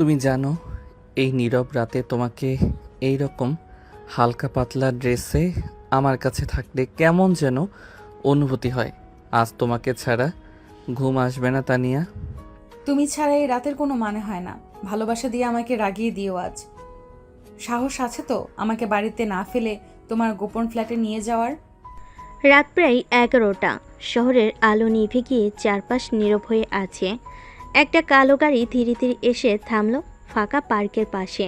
তুমি জানো এই নীরব রাতে তোমাকে এই রকম হালকা পাতলা ড্রেসে আমার কাছে থাকলে কেমন যেন অনুভূতি হয়। আজ তোমাকে ছাড়া ঘুম আসবে না তানিয়া। তুমি ছাড়া এই রাতের কোনো মানে হয় না। ভালোবাসা দিয়ে আমাকে রাগিয়ে দিও আজ। সাহস আছে তো আমাকে বাড়িতে না ফেলে তোমার গোপন ফ্ল্যাটে নিয়ে যাওয়ার? রাত প্রায় 11টা। শহরের আলো নিভে গিয়ে চারপাশ নীরব হয়ে আছে। একটা কালো গাড়ি ধীরে ধীরে এসে থামল ফাঁকা পার্কের পাশে।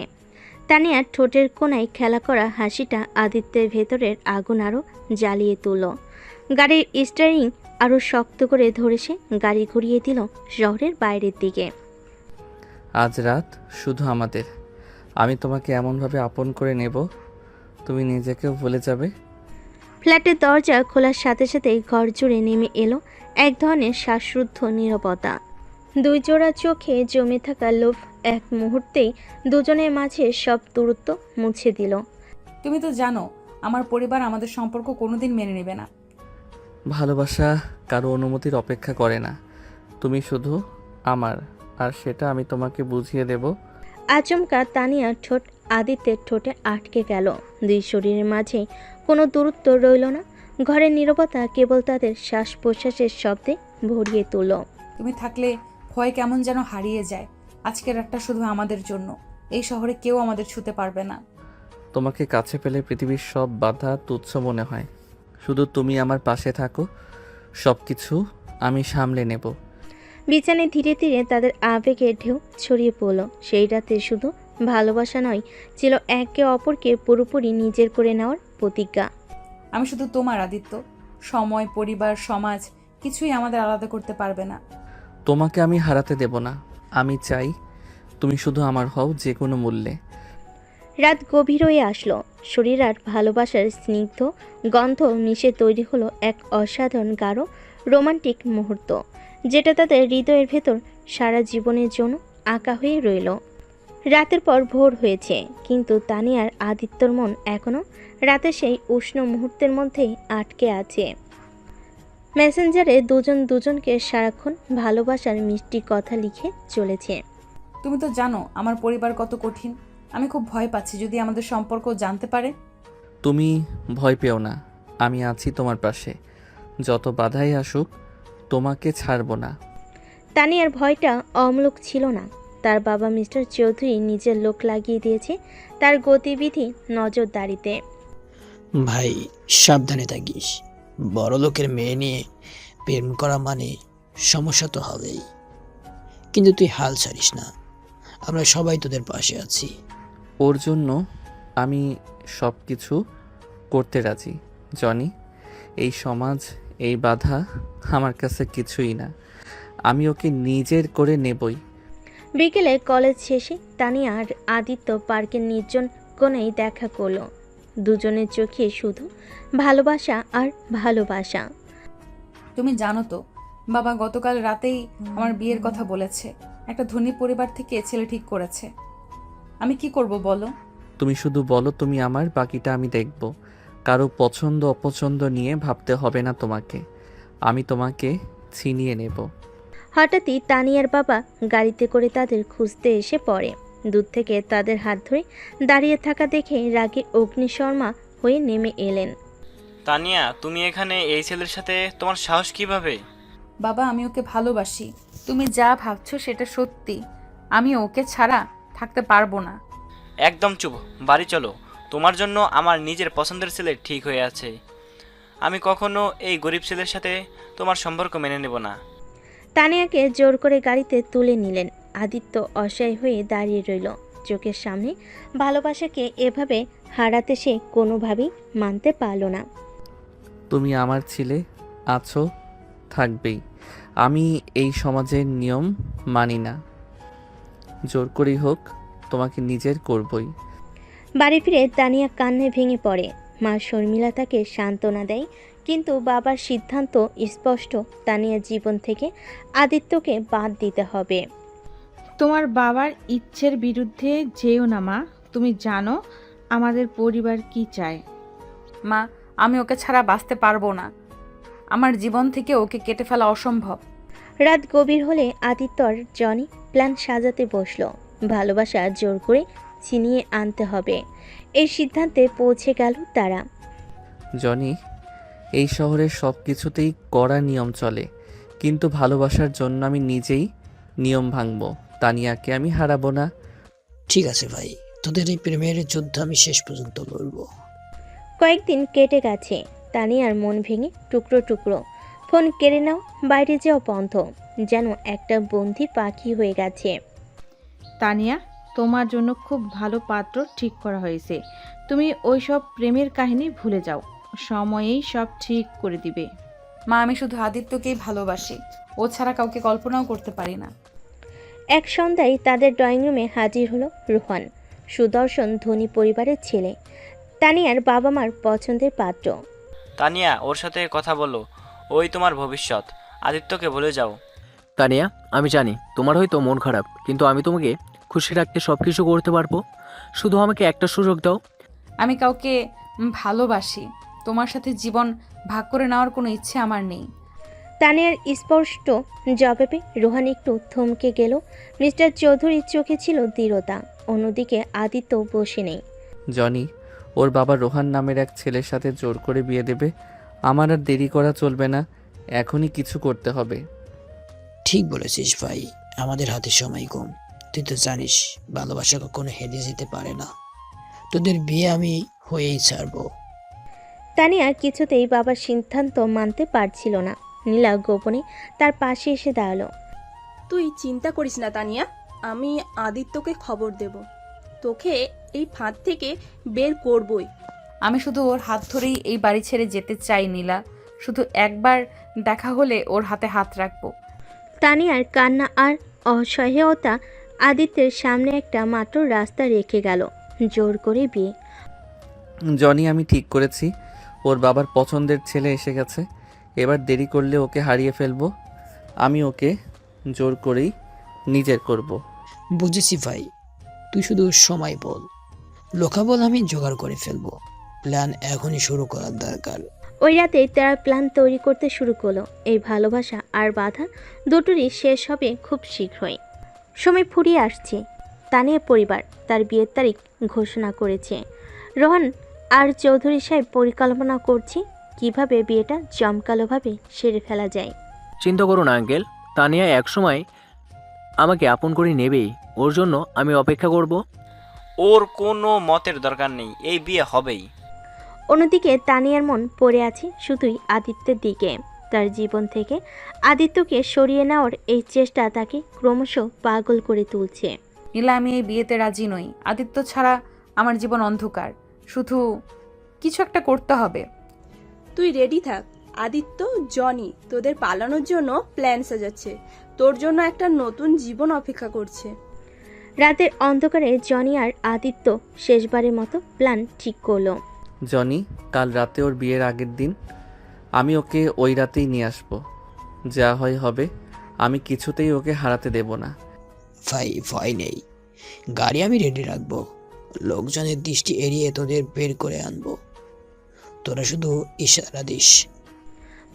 তানিয়ার ঠোঁটের কোণায় খেলা করা হাসিটা আদিত্যের ভেতরের আগুন আরও জ্বালিয়ে তুলল। গাড়ির স্টিয়ারিং আরও শক্ত করে ধরে সে গাড়ি ঘুরিয়ে দিল শহরের বাইরের দিকে। আজ রাত শুধু আমাদের। আমি তোমাকে এমনভাবে আপন করে নেব তুমি নিজেকেও ভুলে যাবে। ফ্ল্যাটের দরজা খোলার সাথে সাথে ঘর জুড়ে নেমে এলো এক ধরনের শ্বাসরুদ্ধ নীরবতা। দুই জোড়া চোখে জমে থাকা লোভ এক মুহূর্তেই দুজনের মাঝে সব দূরত্ব মুছে দিল। তুমি তো জানো আমার পরিবার আমাদের সম্পর্ক কোনোদিন মেনে নেবে না। ভালোবাসা কারো অনুমতির অপেক্ষা করে না। তুমি শুধু আমার, আর সেটা আমি তোমাকে বুঝিয়ে দেব। আচমকা তানিয়া ঠোঁট আদিত্যের ঠোঁটে আটকে গেল। দুই শরীরের মাঝে কোনো দূরত্ব রইল না। ঘরের নীরবতা কেবল তাদের শ্বাস প্রশ্বাসের শব্দে ভরিয়ে তুলল। তুমি থাকলে ভয় কেমন যেন হারিয়ে যায়। আজকের রাতটা শুধু আমাদের জন্য। এই শহরে কেউ আমাদের ছুতে পারবে না। তোমাকে কাছে পেলে পৃথিবীর সব বাধা তুচ্ছ মনে হয়। শুধু তুমি আমার পাশে থাকো, সব কিছু আমি সামলে নেব। বিছানায় ধীরে ধীরে তাদের আবেগের ঢেউ ছড়িয়ে পড়ল। সেই রাতে শুধু ভালোবাসা নয়, ছিল একে অপরকে পুরোপুরি নিজের করে নেওয়ার প্রতিজ্ঞা। আমি শুধু তোমার আদিত্য। সময়, পরিবার, সমাজ কিছুই আমাদের আলাদা করতে পারবে না। তোমাকে আমি হারাতে দেব না। আমি চাই তুমি শুধু আমার হও, যে কোনো মূল্যে। রাত গভীর হয়ে আসলো। শরীর আর ভালোবাসার স্নিগ্ধ গন্ধ মিশে তৈরি হলো এক অসাধারণ গাঢ় রোমান্টিক মুহূর্ত, যেটা তাদের হৃদয়ের ভেতর সারা জীবনের জন্য আঁকা হয়ে রইল। রাতের পর ভোর হয়েছে, কিন্তু তানিয়ার আদিত্যর মন এখনও রাতে সেই উষ্ণ মুহূর্তের মধ্যেই আটকে আছে। মেসেঞ্জারে দুজন দুজনকে সারাক্ষণ ভালোবাসার মিষ্টি কথা লিখে চলেছে। তুমি তো জানো আমার পরিবার কত কঠিন। আমি খুব ভয় পাচ্ছি যদি আমাদের সম্পর্ক জানতে পারে। তুমি ভয় পেও না, আমি আছি তোমার পাশে। যত বাধাই আসুক তোমাকে ছাড়ব না। তানিয়ার ভয়টা অমূলক ছিল না। তার বাবা মিস্টার চৌধুরী নিজের লোক লাগিয়ে দিয়েছে তার গতিবিধি নজরদারিতে। ভাই, সাবধানে থাকিস। বড় লোকের মেয়ে নিয়ে প্রেম করা মানে সমস্যা তো হবেই, কিন্তু তুই হাল ছাড়িস না। আমরা সবাই তোদের পাশে আছি। ওর জন্য আমি সব কিছু করতে রাজি। জনি, এই সমাজ, এই বাধা আমার কাছে কিছুই না। আমি ওকে নিজের করে নেবই। বিকেলে কলেজ শেষে তানিয়া আর আদিত্য পার্কের নির্জন কোণেই দেখা করলো। দুজনের চোখে শুধু ভালোবাসা আর ভালোবাসা। তুমি জানো তো বাবা গতকাল রাতেই আমার বিয়ের কথা বলেছে। একটা ধনী পরিবার থেকে ছেলে ঠিক করেছে। আমি কি করব বলো? তুমি শুধু বলো তুমি আমার, বাকিটা আমি দেখব। কারো পছন্দ অপছন্দ নিয়ে ভাবতে হবে না তোমাকে। আমি তোমাকে ছিনিয়ে নেব। হঠাৎই তানিয়ার বাবা গাড়িতে করে তাদের খুঁজতে এসে পড়ে। দূর থেকে তাদের হাত ধরে দাঁড়িয়ে থাকা দেখে রাগে অগ্নিশর্মা হয়ে নেমে এলেন। তানিয়া, তুমি এখানে এই ছেলের সাথে? তোমার সাহস কিভাবে? বাবা, আমি ওকে ভালোবাসি। তুমি যা ভাবছো সেটা সত্যি। আমি ওকে ছাড়া থাকতে পারবো না। একদম চুপ, বাড়ি চলো। তোমার জন্য আমার নিজের পছন্দের ছেলে ঠিক হয়ে আছে। আমি কখনো এই গরিব ছেলের সাথে তোমার সম্পর্ক মেনে নেব না। তানিয়াকে জোর করে গাড়িতে তুলে নিলেন। আদিত্য অসহায় হয়ে দাঁড়িয়ে রইল। চোখের সামনে ভালোবাসাকে এভাবে হারাতে সে কোনোভাবেই মানতে পারল না। তুমি আমার ছিলে, আছো, থাকবেই। আমি এই সমাজের নিয়ম মানি না। জোর করেই হোক তোমাকে নিজের করবই। বাড়ি ফিরে তানিয়া কান্নায় ভেঙে পড়ে। মা শর্মিলা তাকে সান্ত্বনা দেয়, কিন্তু বাবার সিদ্ধান্ত স্পষ্ট। তানিয়ার জীবন থেকে আদিত্যকে বাদ দিতে হবে। তোমার বাবার ইচ্ছের বিরুদ্ধে যেও না মা। তুমি জানো আমাদের পরিবার কি চায়। মা, আমি ওকে ছাড়া বাঁচতে পারবো না। আমার জীবন থেকে ওকে কেটে ফেলা অসম্ভব। রাত গভীর হলে আদিত্য আর জনি প্ল্যান সাজাতে বসলো। ভালোবাসা জোর করে ছিনিয়ে আনতে হবে, এই সিদ্ধান্তে পৌঁছে গেল তারা। জনি, এই শহরের সব কিছুতেই কড়া নিয়ম চলে, কিন্তু ভালোবাসার জন্য আমি নিজেই নিয়ম ভাঙব। তানিয়াকে আমি হারাবো না। ঠিক আছে ভাই, তোদের এই প্রেমের যুদ্ধ আমি শেষ পর্যন্ত লড়বো। কয়েকদিন কেটে গেছে, তানিয়ার মন ভেঙে টুকরো টুকরো। ফোন কেড়ে নাও, বাইরে যাওয়া বন্ধ, যেন একটা বন্দির পাখি হয়ে গেছে। তানিয়া, তোমার জন্য খুব ভালো পাত্র ঠিক করা হয়েছে। তুমি ওইসব প্রেমের কাহিনী ভুলে যাও, সময়েই সব ঠিক করে দিবে। মা, আমি শুধু আদিত্যকেই ভালোবাসি, ও ছাড়া কাউকে কল্পনাও করতে পারি না। এক সন্ধ্যায় তাদের ড্রয়িং রুমে হাজির হলো রোহান, সুদর্শন ধনী পরিবারের ছেলে, তানিয়ার বাবা মার পছন্দের পাত্র। তানিয়া, ওর সাথে কথা বলো, ওই তোমার ভবিষ্যৎ। আদিত্যকে ভুলে যাও। তানিয়া, আমি জানি তোমার হয়তো মন খারাপ, কিন্তু আমি তোমাকে খুশি রাখতে সব কিছু করতে পারবো। শুধু আমাকে একটা সুযোগ দাও। আমি কাউকে ভালোবাসি, তোমার সাথে জীবন ভাগ করে নেওয়ার কোনো ইচ্ছে আমার নেই। তানিয়ার স্পষ্ট জবাবে রোহান একটু থমকে গেল। মিস্টার চৌধুরীর চোখে ছিল দৃঢ়তা, অন্যদিকে আদিত্য বসে নেই। জনি, ওর বাবা রোহান নামের এক ছেলের সাথে জোর করে বিয়ে দেবে। আমার আর দেরি করা চলবে না, এখনই কিছু করতে হবে। ঠিক বলেছিস ভাই, আমাদের হাতে সময় কম। তুই তো জানিস ভালোবাসা কখনো হেরে যেতে পারে না। তোদের বিয়ে আমি হয়েই ছাড়বো। তানিয়া কিছুতেই বাবার সিদ্ধান্ত মানতে পারছিল না। নীলা গোপনে তার পাশে এসে দাঁড়ালো। তুই চিন্তা করিস না তানিয়া, আমি আদিত্যকে খবর দেব। তোকে এই ফাঁদ থেকে বের করবই। আমি শুধু ওর হাত ধরেই এই বাড়ি ছেড়ে যেতে চাই নীলা। শুধু একবার দেখা হলে ওর হাতে হাত রাখবো। তানিয়ার কান্না আর অসহায়তা আদিত্যের সামনে একটা মাত্র রাস্তা রেখে গেল, জোর করে বিয়ে। জনি, আমি ঠিক করেছি, ওর বাবার পছন্দের ছেলে এসে গেছে। এবার দেরি করলে ওকে হারিয়ে ফেলবো। আমি ওকে জোর করেই নিজের করব। বুঝেছি ভাই, তুই শুধু সময় বল, লোকাবল আমি জোগাড় করে ফেলবো। প্ল্যান এখনই শুরু করার দরকার। ওই রাতেই তারা প্ল্যান তৈরি করতে শুরু করলো। এই ভালোবাসা আর বাধা দুটোরই শেষ হবে খুব শীঘ্রই। সময় ফুরিয়ে আসছে। তানিয়া পরিবার তার বিয়ের তারিখ ঘোষণা করেছে। রোহান আর চৌধুরী সাহেব পরিকল্পনা করছে কিভাবে বিয়েটা জমকালোভাবে সেরে ফেলা যায়। চিন্তা করো না আঙ্কেল, তানিয়া একসময় আমাকে আপন করে নেবেই। ওর জন্য আমি অপেক্ষা করব। ওর কোনো মতের দরকার নেই, এই বিয়ে হবেই। অন্যদিকে তানিয়ার মন পড়ে আছে শুধুই আদিত্যের দিকে। তার জীবন থেকে আদিত্যকে সরিয়ে নেওয়ার এই চেষ্টা তাকে ক্রমশ পাগল করে তুলছে। নীলা, আমি এই বিয়েতে রাজি নই। আদিত্য ছাড়া আমার জীবন অন্ধকার। শুধু কিছু একটা করতে হবে। তুই রেডি থাক, আদিত্য, জনি তোদের পালানোর জন্য প্ল্যান সাজাচ্ছে। তোর জন্য একটা নতুন জীবন অপেক্ষা করছে। রাতের অন্ধকারে জনি আর আদিত্য শেষবারের মতো প্ল্যান ঠিক করলো। জনি, কাল রাতে ওর বিয়ের আগের দিন আমি ওকে ওই রাতেই নিয়ে আসবো। যা হয় হবে, আমি কিছুতেই ওকে হারাতে দেব না। ভাই ভয় নেই, গাড়ি আমি রেডি রাখবো। লোকজনের দৃষ্টি এড়িয়ে তোদের বের করে আনবো। তোরা শুধু ইশারা দিস।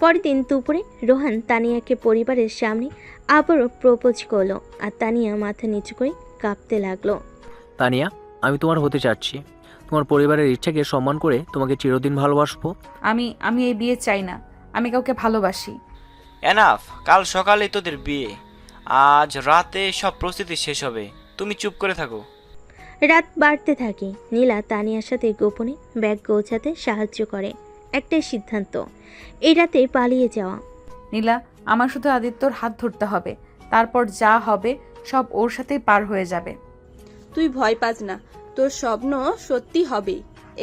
পরের দিন দুপুরে রোহান তানিয়াকে পরিবারের সামনে আবারও প্রপোজ করলো, আর তানিয়া মাথা নিচু করে কাঁপতে লাগলো। তানিয়া, আমি তোমার হতে চাচ্ছি। তোমার পরিবারের ইচ্ছাকে সম্মান করে তোমাকে চিরদিন ভালোবাসবো। আমি এই বিয়ে চাই না। আমি কাউকে ভালোবাসি। এনাফ, কাল সকালেই তোদের বিয়ে। আজ রাতে সব প্রস্তুতি শেষ হবে, তুমি চুপ করে থাকো। রাত বাড়তে থাকে। নীলা তানিয়ার সাথে গোপনে ব্যাগ গোছাতে সাহায্য করে। একটাই সিদ্ধান্ত, এই রাতে পালিয়ে যাওয়া। নীলা, আমার শুধু আদিত্যর হাত ধরতে হবে। তারপর যা হবে সব ওর সাথেই পার হয়ে যাবে। তুই ভয় পাস না, তোর স্বপ্ন সত্যি হবে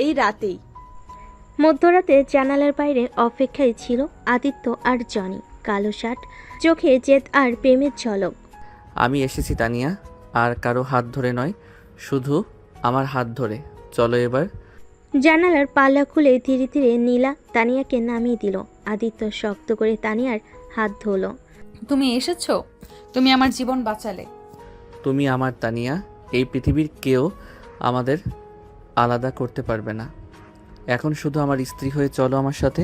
এই রাতেই। মধ্যরাতে জানালার বাইরে অপেক্ষায় ছিল আদিত্য আর জনি। কালো শার্ট, চোখে জেদ আর প্রেমের ঝলক। আমি এসেছি তানিয়া, আর কারো হাত ধরে নয়, শুধু আমার হাত ধরে চলো এবার। জানালার পাল্লা খুলে ধীরে ধীরে নীলা তানিয়াকে নামিয়ে দিল। আদিত্য শক্ত করে তানিয়ার হাত ধরল। তুমি এসেছো, তুমি আমার জীবন বাঁচালে। তুমি আমার তানিয়া, এই পৃথিবীর কেউ আমাদের আলাদা করতে পারবে না। এখন শুধু আমার স্ত্রী হয়ে চলো আমার সাথে।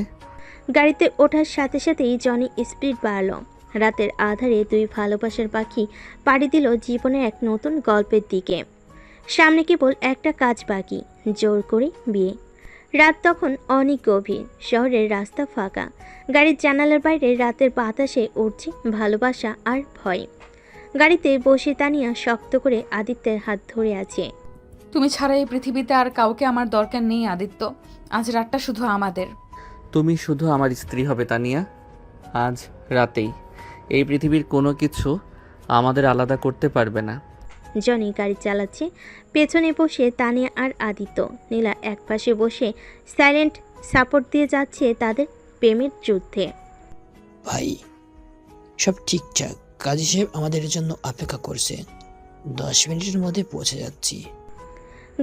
গাড়িতে ওঠার সাথে সাথেই জনি স্পিড বাড়ালো। রাতের আধারে দুই ভালোবাসার পাখি পাড়ি দিল জীবনের এক নতুন গল্পের দিকে। সামনে কেবল একটা কাজ বাকি, জোর করে বিয়ে। রাত তখন অনেক গভীর, শহরের রাস্তা ফাঁকা, গাড়ির জানালার বাইরে রাতের বাতাসে উঠছে ভালোবাসা আর ভয়। গাড়িতে বসে তানিয়া শক্ত করে আদিত্যের হাত ধরে আছে। তুমি ছাড়া এই পৃথিবীতে আর কাউকে আমার দরকার নেই আদিত্য। আজ রাতটা শুধু আমাদের। তুমি শুধু আমার স্ত্রী হবে তানিয়া, আজ রাতেই। এই পৃথিবীর কোনো কিছু আমাদের আলাদা করতে পারবে না। জনি গাড়ি চালাচ্ছে, পেছনে বসে তানিয়া আর আদিত্য। নীলা একপাশে বসে সাইলেন্ট সাপোর্ট দিয়ে যাচ্ছে তাদের প্রেমের যুদ্ধে। ভাই সব ঠিকঠাক, কাজী সাহেব আমাদের জন্য অপেক্ষা করছে, 10 মিনিটের মধ্যে পৌঁছে যাচ্ছি।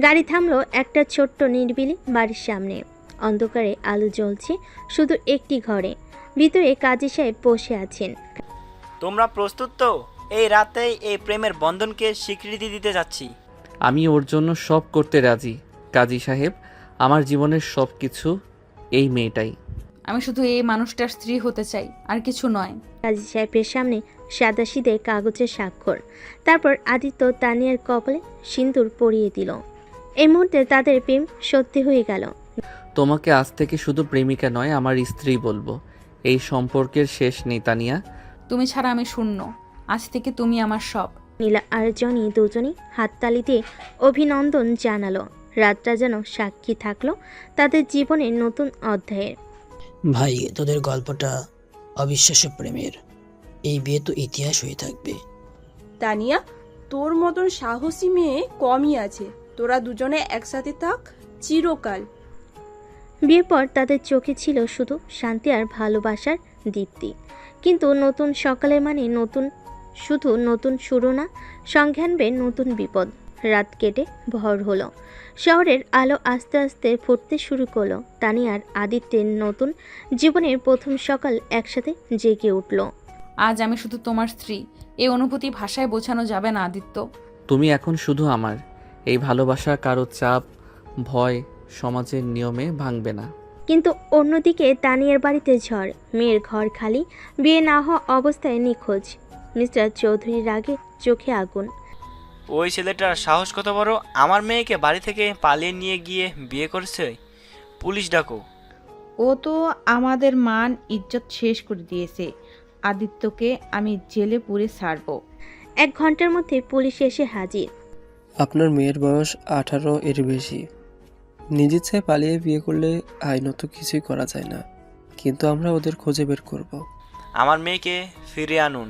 গাড়ি থামলো একটা ছোট্ট নিরিবিলি বাড়ির সামনে। অন্ধকারে আলো জ্বলছে শুধু একটি ঘরে। ভিতরে কাজী সাহেব বসে আছেন। তোমরা প্রস্তুত তো? এই রাতেই এই প্রেমের বন্ধনকে স্বীকৃতি দিতে যাচ্ছি। আমি ওর জন্য সব করতে রাজি কাজী সাহেব। আমার জীবনের সব কিছু এই মেয়েটাই। আমি শুধু এই মানুষটার স্ত্রী হতে চাই, আর কিছু নয়। কাজী সাহেবের সামনে সাদাসিধে কাগজের স্বাক্ষর। তারপর আদিত্য তানিয়ার কপালে সিঁদুর পরিয়ে দিল। এই মুহূর্তে তাদের প্রেম সত্যি হয়ে গেল। তোমাকে আজ থেকে শুধু প্রেমিকা নয়, আমার স্ত্রী বলবো। এই সম্পর্কের শেষ নেই তানিয়া। তুমি ছাড়া আমি শূন্য। আজ থেকে তুমি আমার সব। নীলা আর জনি দুজনেই হাততালি দিয়ে অভিনন্দন জানালো। রাতটা যেন সাক্ষী থাকলো তাদের জীবনের নতুন অধ্যায়ের। ভাই তোদের গল্পটা অবিশ্বাস্য প্রেমের, এই বিয়ে তো ইতিহাস হয়ে থাকবে। তানিয়া, তোর মতন সাহসী মেয়ে কমই আছে। তোরা দুজনে একসাথে থাক চিরকাল। বিয়ের পর তাদের চোখে ছিল শুধু শান্তি আর ভালোবাসার দীপ্তি। কিন্তু নতুন সকালে মানে শুধু নতুন শুরু না, সঙ্গে আনবে নতুন বিপদ। রাত কেটে ভোর হলো, শহরের আলো আস্তে আস্তে ফুটতে শুরু করলো। তানিয়ার আদিত্যের নতুন জীবনের প্রথম সকাল একসাথে জেগে উঠল। আজ আমি শুধু তোমার স্ত্রী। এই অনুভূতি ভাষায় বোঝানো যাবে না আদিত্য। তুমি এখন শুধু আমার। এই ভালোবাসা কারো চাপ, ভয়, সমাজের নিয়মে ভাঙবে না। কিন্তু অন্যদিকে তানিয়ার বাড়িতে ঝড়, মেয়ের ঘর খালি, বিয়ে না হওয়া অবস্থায় নিখোঁজ। মিস্টার চৌধুরীর রাগে চোখে আগুন। ওই ছেলেটার সাহস কত বড়, আমার মেয়েকে বাড়ি থেকে পালিয়ে নিয়ে গিয়ে বিয়ে করছে। পুলিশ ডাকো। ও তো আমাদের মান ইজ্জত শেষ করে দিয়েছে। আদিত্যকে আমি জেলে পুরে ছাড়বো। 1 ঘন্টার মধ্যে পুলিশ এসে হাজির। আপনার মেয়ের বয়স 18 এর বেশি। নিজের ইচ্ছায় পালিয়ে বিয়ে করলে আইনত কিছুই করা যায় না, কিন্তু আমরা ওদের খুঁজে বের করব। আমার মেয়েকে ফিরে আনুন,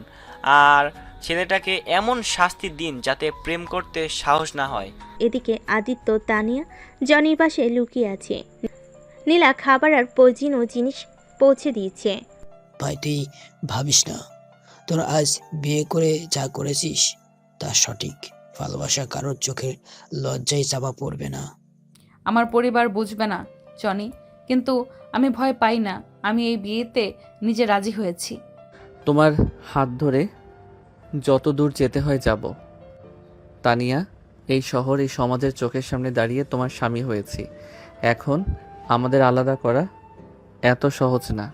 আর ছেলেটাকে এমন শাস্তি দিন যাতে প্রেম করতে সাহস না হয়। এদিকে আদিত্য তানিয়া জনির পাশে লুকিয়ে আছে। নীলা খাবার আর প্রয়োজনীয় জিনিস পৌঁছে দিয়েছে। ভাই তুই ভাবিস না, তোরা আজ বিয়ে করে যা করেছিস তা সঠিক। ভালোবাসা কারোর চোখের লজ্জায় চাপা পড়বে না। আমার পরিবার বুঝবে না জনি, কিন্তু আমি ভয় পাই না। আমি এই বিয়েতে নিজে রাজি হয়েছি। তোমার হাত ধরে যত দূর যেতে হয় যাব। তানিয়া, এই শহর, এই সমাজের চোখের সামনে দাঁড়িয়ে তোমার স্বামী হয়েছি। এখন আমাদের আলাদা করা এত সহজ না।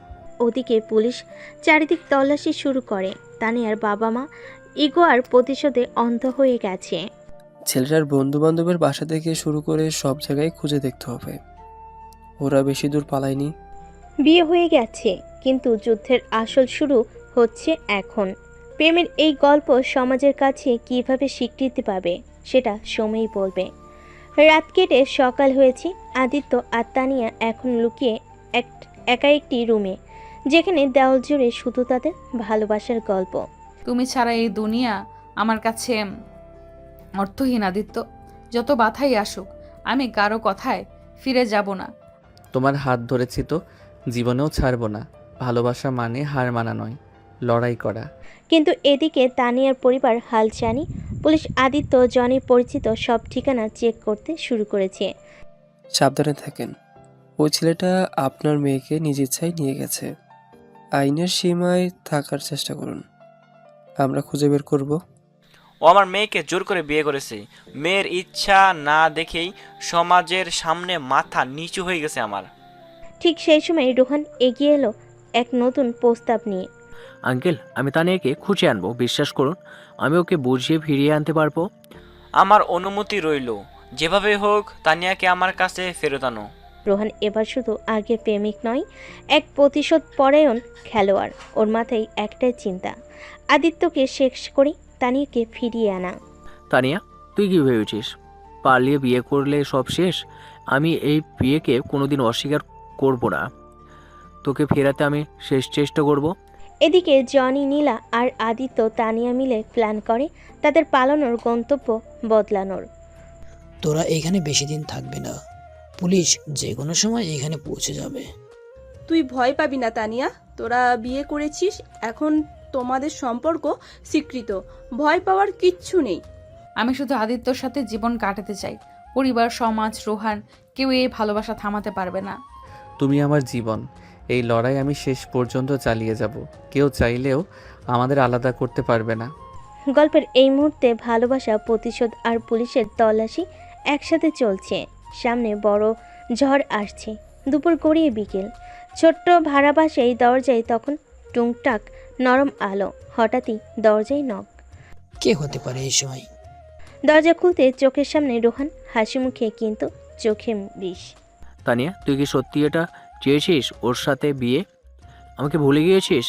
ওদিকে পুলিশ চারিদিক তল্লাশি শুরু করে। তানিয়ার বাবা মা ইগো আর প্রতিশোধে অন্ধ হয়ে গেছে। ছেলেটার বন্ধু বান্ধবের বাসা থেকে শুরু করে সব জায়গায় খুঁজে দেখতে হবে, ওরা বেশি দূর পালায়নি। বিয়ে হয়ে গেছে, কিন্তু যুদ্ধের আসল শুরু হচ্ছে এখন। প্রেমের এই গল্প সমাজের কাছে কিভাবে স্বীকৃতি পাবে সেটা সময়ই বলবে। রাত কেটে সকাল হয়েছে। আদিত্য আর তানিয়া এখন লুকিয়ে একা একটি রুমে, যেখানে দেওয়াল জুড়ে শুধু তাদের ভালোবাসার গল্প। তুমি ছাড়া এই দুনিয়া আমার কাছে অর্থহীন আদিত্য। যত বাধাই আসুক, আমি কারো কথায় ফিরে যাব না। তোমার হাত ধরেছি তো জীবনেও ছাড়বো না। ভালোবাসা মানে হার মানা নয়, লড়াই করা। কিন্তু এদিকে তানিয়ার পরিবার হালচানি। পুলিশ আদিত্য জনির পরিচিত সব ঠিকানা চেক করতে শুরু করেছে। সাবধানে থাকেন, ওই ছেলেটা আপনার মেয়েকে নিজ ইচ্ছায় নিয়ে গেছে। আইনের সীমায় থাকার চেষ্টা করুন, আমরা খুঁজে বের করব। ও আমার মেয়েকে জোর করে বিয়ে করেছে। মেয়ের ইচ্ছা না দেখেই সমাজের সামনে মাথা নিচু হয়ে গেছে আমার। ঠিক সেই সময় রোহান এগিয়ে এলো এক নতুন প্রস্তাব নিয়ে। আঙ্কেল, আমি তানিয়াকে খুঁজে আনবো, বিশ্বাস করুন। আমি ওকে বুঝিয়ে ফিরিয়ে আনতে পারবো। আমার অনুমতি রইল, যেভাবে হোক তানিয়াকে আমার কাছে ফেরত আনো। রোহান এবার শুধু আগের প্রেমিক নয়, এক প্রতিশোধ পরায়ণ খেলোয়াড়। ওর মাথায় একটাই চিন্তা, আদিত্যকে শেষ করে তানিয়াকে ফিরিয়ে আনা। তানিয়া, তুই কি ভেবেছিস পালিয়ে বিয়ে করলে সব শেষ? আমি এই বিয়েকে কোনোদিন অস্বীকার করব না। তোকে ফেরাতে আমি শেষ চেষ্টা করব। এদিকে জনি, নীলা আর আদিত্য তানিয়া মিলে প্ল্যান করে তাদের পালানোর গন্তব্য বদলানোর। তোরা এখানে বেশি দিন থাকবে না, পুলিশ যে কোনো সময় এখানে পৌঁছে যাবে। তুই ভয় পাবি না তানিয়া, তোরা বিয়ে করেছিস, এখন তোমাদের সম্পর্ক স্বীকৃত, ভয় পাওয়ার কিচ্ছু নেই। আমি শুধু আদিত্যর সাথে জীবন কাটাতে চাই। পরিবার, সমাজ, রোহান, কেউ এই ভালোবাসা থামাতে পারবে না। তুমি আমার জীবন, এই লড়াই আমি শেষ পর্যন্ত চালিয়ে যাব। কেউ চাইলেও আমাদের আলাদা করতে পারবে না। গল্পের এই মুহূর্তে ভালোবাসা, প্রতিশোধ আর পুলিশের তল্লাশি একসাথে চলছে। সামনে বড় ঝড় আসছে। দুপুর গড়িয়ে বিকেল। ছোট্ট ভাড়া বাসায় দরজায় তখন টুংটাক নরম আলো। হঠাৎই দরজায় নক। কে হতে পারে এই সময়? দরজা খুলতে চোখের সামনে রোহান, হাসি মুখে কিন্তু চোখে বিষ। তানিয়া, তুই কি সত্যি এটা চেয়েছিস, ওর সাথে বিয়ে? আমাকে ভুলে গিয়েছিস?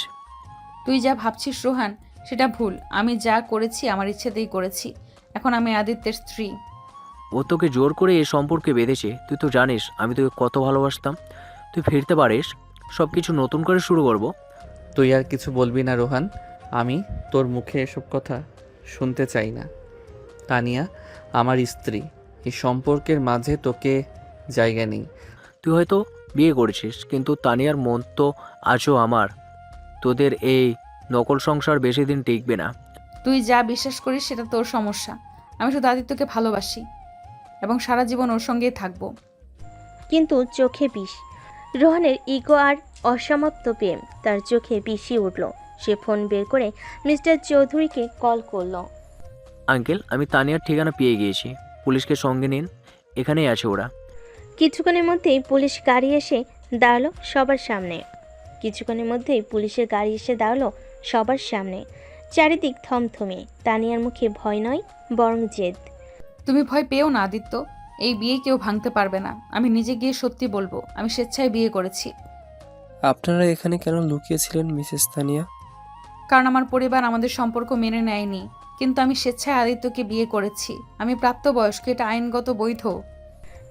তুই যা ভাবছিস রোহান, সেটা ভুল। আমি যা করেছি আমার ইচ্ছেতেই করেছি। এখন আমি আদিত্যের স্ত্রী। ও তোকে জোর করে এই সম্পর্কে বেঁধেছে। তুই তো জানিস আমি তোকে কত ভালোবাসতাম। তুই ফিরতে পারিস, সব কিছু নতুন করে শুরু করব। তুই আর কিছু বলবি না রোহান, আমি তোর মুখে এসব কথা শুনতে চাই না। তানিয়া আমার স্ত্রী, এই সম্পর্কের মাঝে তোকে জায়গা নেই। তুই হয়তো বিয়ে করেছিস, কিন্তু তানিয়ার মন তো আজও আমার। তোদের এই নকল সংসার বেশি দিন টিকবে না। তুই যা বিশ্বাস করিস সেটা তোর সমস্যা। আমি শুধু আদিত্যকে ভালোবাসি এবং সারা জীবন ওর সঙ্গেই থাকবো। কিন্তু চোখে বিষ। রোহানের ইগো আর অসমাপ্ত প্রেম তার চোখে বিষিয়ে উঠল। সে ফোন বের করে মিস্টার চৌধুরীকে কল করলো। আঙ্কেল, আমি তানিয়ার ঠিকানা পেয়ে গিয়েছি, পুলিশকে সঙ্গে নিন, এখানেই আছে ওরা। কিছুক্ষণের মধ্যেই পুলিশ গাড়ি এসে দাঁড়ালো সবার সামনে। চারিদিক থমথমে। তানিয়ার মুখে ভয় নয়, বরং জেদ। তুমি ভয় পেও না আদিত্য, এই বিয়ে কেউ ভাঙতে পারবে না। আমি নিজে গিয়ে সত্যি বলবো, আমি স্বেচ্ছায় বিয়ে করেছি। আপনারা এখানে কেন লুকিয়েছিলেন মিসেস তানিয়া? কারণ আমার পরিবার আমাদের সম্পর্ক মেনে নেয়নি, কিন্তু আমি স্বেচ্ছায় আদিত্যকে বিয়ে করেছি। আমি প্রাপ্তবয়স্ক, এটা আইনগত বৈধ।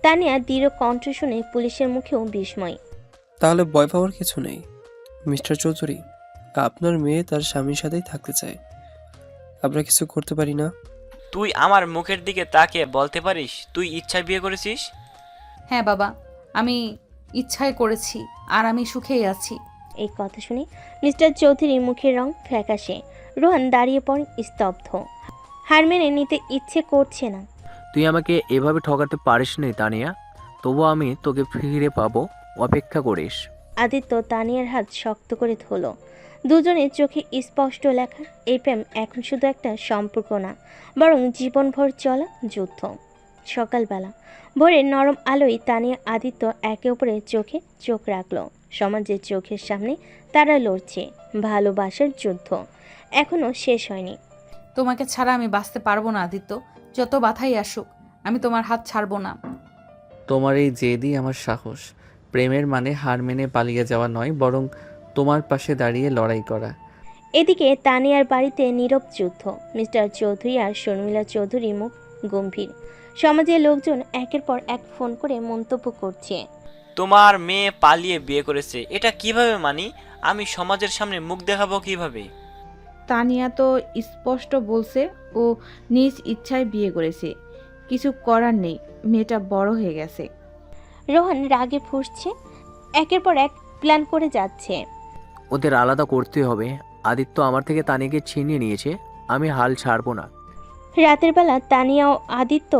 তানিয়া দৃঢ় কণ্ঠ শুনে পুলিশের মুখেও বিস্ময়। তাহলে ভয় পাওয়ার কিছু নেই মিস্টার চৌধুরী, আপনার মেয়ে তার স্বামীর সাথেই থাকতে চায়, আমরা কিছু করতে পারি না। তুই আমার মুখের দিকে তাকিয়ে বলতে পারিস তুই ইচ্ছায় বিয়ে করেছিস? হ্যাঁ বাবা, আমি ইচ্ছায় করেছি, আর আমি সুখেই আছি। এই কথা শুনে মিস্টার চৌধুরীর মুখের রং ফ্যাকাশে। রোহান দাঁড়িয়ে পড়ে স্তব্ধ। হার মেনে নিতে ইচ্ছে করছে না। তুই আমাকে এভাবে ঠকাতে পারিস নি তানিয়া, তবু আমি তোকে ফিরে পাবো, অপেক্ষা করিস। আদিত্য তানিয়ার হাত শক্ত করে ধরল। দুজনের চোখে স্পষ্ট লেখা, এই প্রেম এখন শুধু একটা সম্পর্ক না, বরং জীবনভর চলা যুদ্ধ। সকালবেলা ভোরের নরম আলোয় তানিয়া আদিত্য একে অপরের চোখে চোখ রাখলো। সমাজের চোখের সামনে তারা লড়ছে ভালোবাসার যুদ্ধ, এখনো শেষ হয়নি। তোমাকে ছাড়া আমি বাঁচতে পারবো না আদিত্য, যত বাধাই আসুক আমি তোমার হাত ছাড়বো না। তোমার এই জেদই আমার সাহস। প্রেমের মানে হার মেনে পালিয়ে যাওয়া নয়, বরং তোমার পাশে দাঁড়িয়ে লড়াই করা। এদিকে তানিয়ার বাড়িতে নীরব যুদ্ধ। মিস্টার চৌধুরী আর শর্মিলা চৌধুরী মুখ গম্ভীর। সমাজের লোকজন একের পর এক ফোন করে মন্তব্য করছে। তোমার মেয়ে পালিয়ে বিয়ে করেছে, এটা কিভাবে মানি? আমি সমাজের সামনে মুখ দেখাবো কিভাবে? তানিয়া তো স্পষ্ট বলছে ও নিজ ইচ্ছায় বিয়ে করেছে, কিছু করার নেই, মেয়েটা বড় হয়ে গেছে। রোহান রাগে ফুঁসছে। একের পর এক প্ল্যান করে যাচ্ছে। ওদের আলাদা করতে হবে। আদিত্য আমার থেকে তানিয়াকে ছিনিয়ে নিয়েছে, আমি হাল ছাড়বো না। রাতের বেলা তানিয়া ও আদিত্য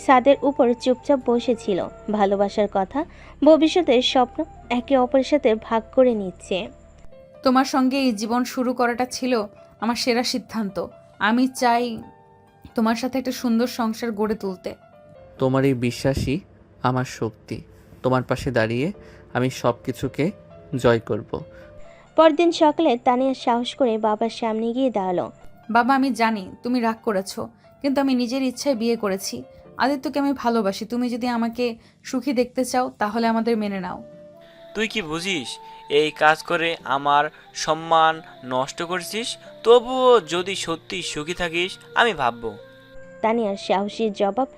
ছাদের উপর চুপচাপ বসেছিল। ভালোবাসার কথা, ভবিষ্যতের স্বপ্ন একে অপরের সাথে ভাগ করে নিচ্ছে। তোমার সঙ্গে এই জীবন শুরু করাটা ছিল আমার সেরা সিদ্ধান্ত। আমি চাই তোমার সাথে একটা সুন্দর সংসার গড়ে তুলতে। তোমার এই বিশ্বাসই আমার শক্তি। তোমার পাশে দাঁড়িয়ে আমি সব কিছুকে জয় করব। পরদিন সকালে তানিয়া সাহস করে বাবার সামনে গিয়ে দাঁড়ালো। বাবা, আমি জানি তুমি রাগ করেছো, কিন্তু আমি নিজের ইচ্ছায় বিয়ে করেছি। আদিত্যকে আমি ভালোবাসি। তুমি যদি আমাকে সুখী দেখতে চাও তাহলে আমাদের মেনে নাও। তুই কি বুঝিস? এই কাজ করে আমার সম্মান নষ্ট করছিস। তবুও যদি সত্যি সুখী থাকিস আমি ভাববো। তানিয়ার সাহসী জবাব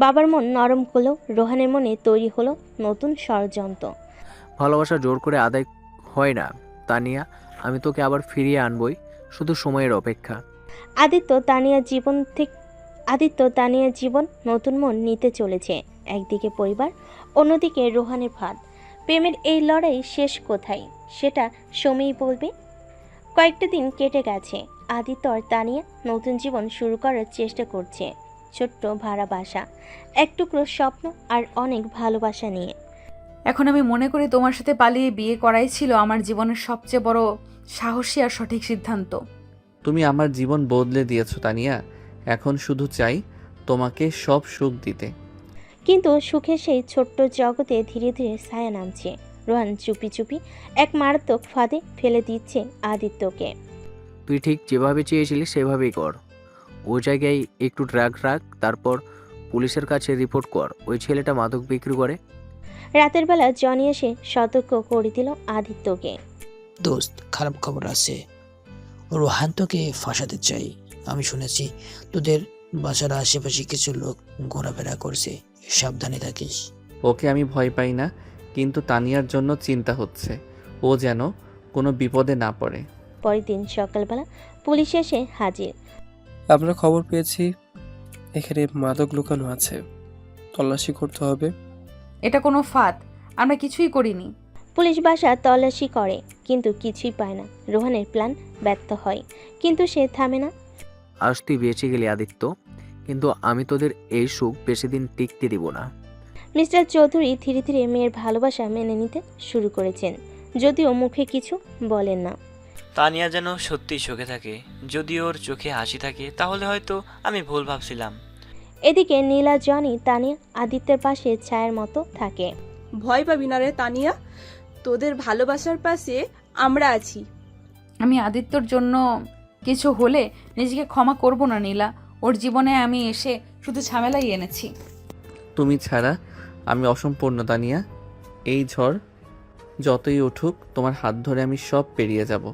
বাবার মন নরম করলো। রোহানের মনে তৈরি হলো নতুন ষড়যন্ত্র। ভালোবাসা জোর করে আদায় হয় না তানিয়া, আমি তোকে আবার ফিরিয়ে আনবই, শুধু সময়ের অপেক্ষা। আদিত্য তানিয়ার জীবন নতুন মন নিতে চলেছে। একদিকে পরিবার, অন্যদিকে রোহানের ফাঁদ। প্রেমের এই লড়াই শেষ কোথায় সেটা সময়ই বলবে। কয়েকটা দিন কেটে গেছে। আদিত্য আর তানিয়া নতুন জীবন শুরু করার চেষ্টা করছে। ছোট্ট ভাড়া বাসা, এক টুকরো স্বপ্ন আর অনেক ভালোবাসা নিয়ে। এখন আমি মনে করি তোমার সাথে পালিয়ে বিয়ে করাই ছিল আমার জীবনের সবচেয়ে বড় সাহসী আর সঠিক সিদ্ধান্ত। তুমি আমার জীবন বদলে দিয়েছো তানিয়া। এখন শুধু চাই তোমাকে সব সুখ দিতে। কিন্তু সুখের সেই ছোট্ট জগতে ধীরে ধীরে ছায়া নামছে। রোহান চুপি চুপি এক মারাত্মক ফাঁদে ফেলে দিচ্ছে আদিত্যকে। তুই ঠিক যেভাবে চেয়েছিলি সেভাবেই কর। ওই জায়গায় একটু ড্রাগ রাখ, তারপর পুলিশের কাছে রিপোর্ট কর। ওই ছেলেটা মাদক বিক্রি করে। রাতের বেলা জনি এসে সতর্ক করে দিল আদিত্যকে। দোস্ত, খারাপ খবর আছে। রোহান তোকে ফাঁসাতে চাই। আমি শুনেছি তোদের বাসার আশেপাশে কিছু লোক ঘোরাফেরা করছে, সাবধানে থাকিস। ওকে আমি ভয় পাই না, কিন্তু তানিয়ার জন্য চিন্তা হচ্ছে। ও যেন কোনো বিপদে না পড়ে। পরের দিন সকালবেলা পুলিশ এসে হাজির। আমরা খবর পেয়েছি এখানে মাদক লুকানো আছে, তল্লাশি করতে হবে। এটা কোনো ফাঁদ, আমরা কিছুই করিনি। পুলিশ বাসা তল্লাশি করে কিন্তু কিছুই পায় না। রোহানের প্ল্যান ব্যর্থ হয়, কিন্তু সে থামে না। আজ তুই বেঁচে গেলি আদিত্য, কিন্তু আমি তোদের এই সুখ বেশি দিন টিকতে দিব না। মিস্টার চৌধুরী ধীরে ধীরে মেয়ের ভালোবাসা মেনে নিতে শুরু করেছেন, যদিও মুখে কিছু বলেন না। তানিয়া যেন সত্যি সুখে থাকে। যদি ওর চোখে হাসি থাকে তাহলে হয়তো আমি ভুল ভাবছিলাম। এদিকে নীলা, জনি, তানিয়া আদিত্যের পাশে ছায়ার মতো থাকে। ভয় পাবি না রে তানিয়া, তোদের ভালোবাসার পাশে আমরা আছি। আমি আদিত্যর জন্য কিছু হলে নিজেকে ক্ষমা করব না নীলা। ওর জীবনে আমি এসে শুধু ঝামেলাই এনেছি। তুমি ছাড়া আমি অসম্পূর্ণ তানিয়া। এই ঝড় যতই উঠুক তোমার হাত ধরে আমি সব পেরিয়ে যাব।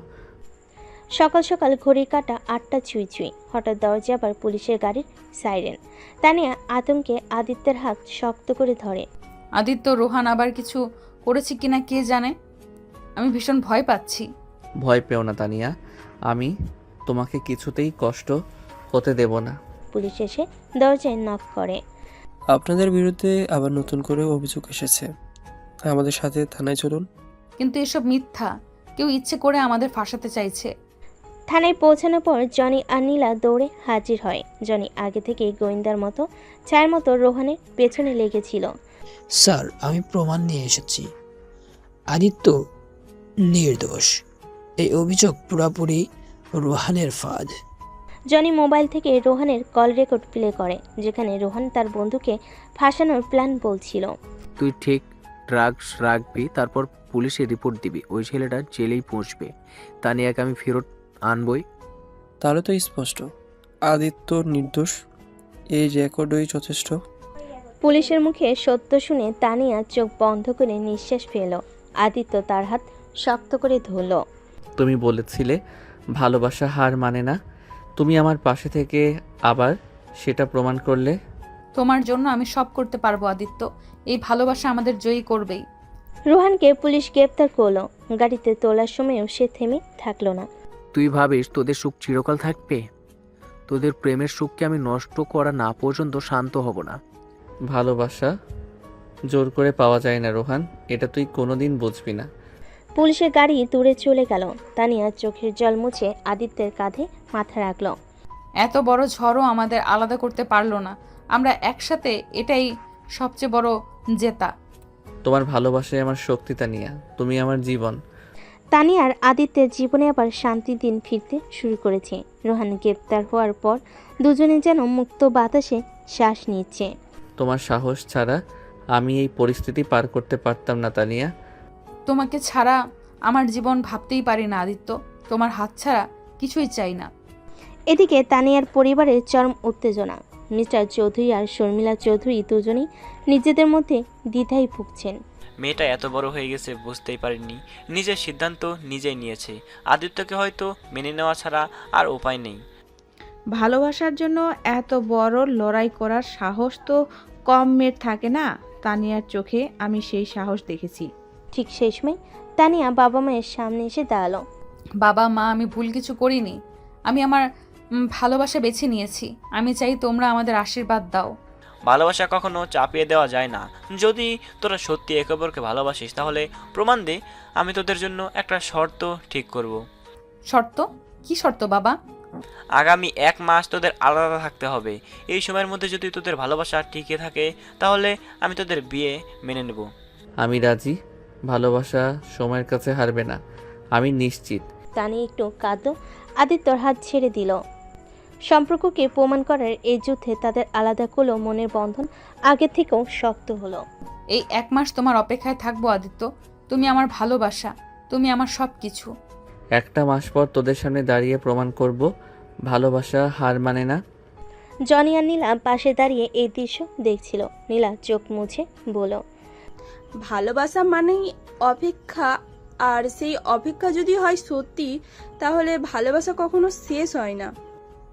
সকাল সকাল ঘড়ির কাঁটা 8টা ছুঁই ছুঁই। হঠাৎ দরজা আবার পুলিশের গাড়ির সাইরেন। তানিয়া আতঙ্কে আদিত্যের হাত শক্ত করে ধরে। আদিত্য, রোহান আবার কিছু করেছে কিনা কে জানে। আমি ভীষণ ভয় পাচ্ছি। ভয় পেও না তানিয়া, আমি তোমাকে কিছুতেই কষ্ট হতে দেব না। পুলিশ এসে দরজায় নক করে। আপনাদের বিরুদ্ধে আবার নতুন করে অভিযোগ এসেছে, আমাদের সাথে থানায় চলুন। কিন্তু এসব মিথ্যা, কেউ ইচ্ছে করে আমাদের ফাঁসাতে চাইছে। থানায় পৌঁছানোর পর জনি আর নীলা দৌড়ে হাজির হয়। জনি আগে থেকেই গোয়েন্দার মতো ছায়ার মতো রোহানের পেছনে লেগেছিল। স্যার, আমি প্রমাণ নিয়ে এসেছি। আদিত্য নির্দোষ। এই অভিযোগ পুরোপুরি রোহানের ফাঁদ। জনি মোবাইল থেকে রোহানের কল রেকর্ড প্লে করে, যেখানে রোহান তার বন্ধুকে ফাঁসানোর প্ল্যান বলছিল। তুই ঠিক ড্রাগস রাখবি, তারপর পুলিশে রিপোর্ট দিবি। ওই ছেলেটা জেলেই পৌঁছবে। তানিয়াকে আমি ফেরত আনবই। তাহলে তো স্পষ্ট আদিত্য নির্দোষ। এই রেকর্ডই যথেষ্ট। পুলিশের মুখে সত্য শুনে তানিয়া চোখ বন্ধ করে নিঃশ্বাস ফেল। আদিত্য তার হাত শক্ত করে ধরল। তুমি বলেছিলে ভালোবাসা হার মানে না। তুমি আমার পাশে থেকে আবার সেটা প্রমাণ করলে। তোমার জন্য আমি সব করতে পারবো আদিত্য। এই ভালোবাসা আমাদের জয়ী করবেই। রোহানকে পুলিশ গ্রেপ্তার করলো। গাড়িতে তোলার সময়ও সে থেমে থাকলো না। তুই ভাবিস তোদের সুখ চিরকাল থাকবে? তোদের প্রেমের সুখকে আমি নষ্ট করা না পর্যন্ত শান্ত হব না। ভালোবাসা জোর করে পাওয়া যায় না রোহান, এটা তুই কোনোদিন বুঝবি না। পুলিশের গাড়ি দূরে চলে গেল। তানিয়া চোখের জল মুছে আদিত্যের কাঁধে মাথা রাখল। এত বড় ঝড়ও আমাদের আলাদা করতে পারলো না। আমরা একসাথে, এটাই সবচেয়ে বড় জেতা। তোমার ভালোবাসায় আমার শক্তি তানিয়া, তুমি আমার জীবন। তানিয়ার আদিত্যের জীবনে আবার শান্তির দিন ফিরতে শুরু করেছে। রোহান গ্রেপ্তার হওয়ার পর দুজনে যেন মুক্ত বাতাসে শ্বাস নিচ্ছে। তোমার সাহস ছাড়া আমি এই পরিস্থিতি পার করতে পারতাম না তানিয়া। তোমাকে ছাড়া আমার জীবন ভাবতেই পারি না আদিত্য, তোমার হাত ছাড়া কিছুই চাই না। এদিকে তানিয়ার পরিবারের চরম উত্তেজনা। মিস্টার চৌধুরী আর শর্মিলা চৌধুরী দুজনেই নিজেদের মধ্যে দ্বিধায় ভুগছেন। মেয়েটা এত বড় হয়ে গেছে বুঝতেই পারিনি, নিজের সিদ্ধান্ত নিজেই নিয়েছে। আদিত্যকে হয়তো মেনে নেওয়া ছাড়া আর উপায় নেই। ভালোবাসার জন্য এত বড় লড়াই করার সাহস তো কম মেয়ের থাকে না। তানিয়ার চোখে আমি সেই সাহস দেখেছি। ঠিক সেই সময় তানিয়া বাবা মায়ের সামনে এসে দাঁড়ালো। বাবা মা, আমি ভুল কিছু করিনি। আমি আমার ভালোবাসা বেছে নিয়েছি। আমি চাই তোমরা আমাদের আশীর্বাদ দাও। ভালোবাসা কখনো চাপিয়ে দেওয়া যায় না। যদি তোরা সত্যি একে অপরকে ভালোবাসিস তাহলে প্রমাণ দে। আমি তোদের জন্য একটা শর্ত ঠিক করব। শর্ত? কি শর্ত বাবা? আগামী 1 মাস তোদের আলাদা থাকতে হবে। এই সময়ের মধ্যে যদি তোদের ভালোবাসা টিকে থাকে তাহলে আমি তোদের বিয়ে মেনে নেব। আমি রাজি। ভালোবাসা সময়ের কাছে হারবে না, আমি নিশ্চিত। তানিয়া একটু কাঁদল। আদিত্যর হাত ছেড়ে দিল। সম্পর্ককে প্রমাণ করার এই যুদ্ধে তাদের আলাদা করলো মনের বন্ধন আগে থেকেও শক্ত হলো। এই 1 মাস তোমার অপেক্ষায় থাকবো আদিত্য। তুমি আমার ভালোবাসা, তুমি আমার সব কিছু। 1টা মাস পর তোদের সামনে দাঁড়িয়ে প্রমাণ করব ভালোবাসা হার মানে না। জনি আর নীলা পাশে দাঁড়িয়ে এই দৃশ্য দেখছিল। নীলা চোখ মুছে বলল, ভালোবাসা মানেই অপেক্ষা, আর সেই অপেক্ষা যদি হয় সত্যি তাহলে ভালোবাসা কখনো শেষ হয় না।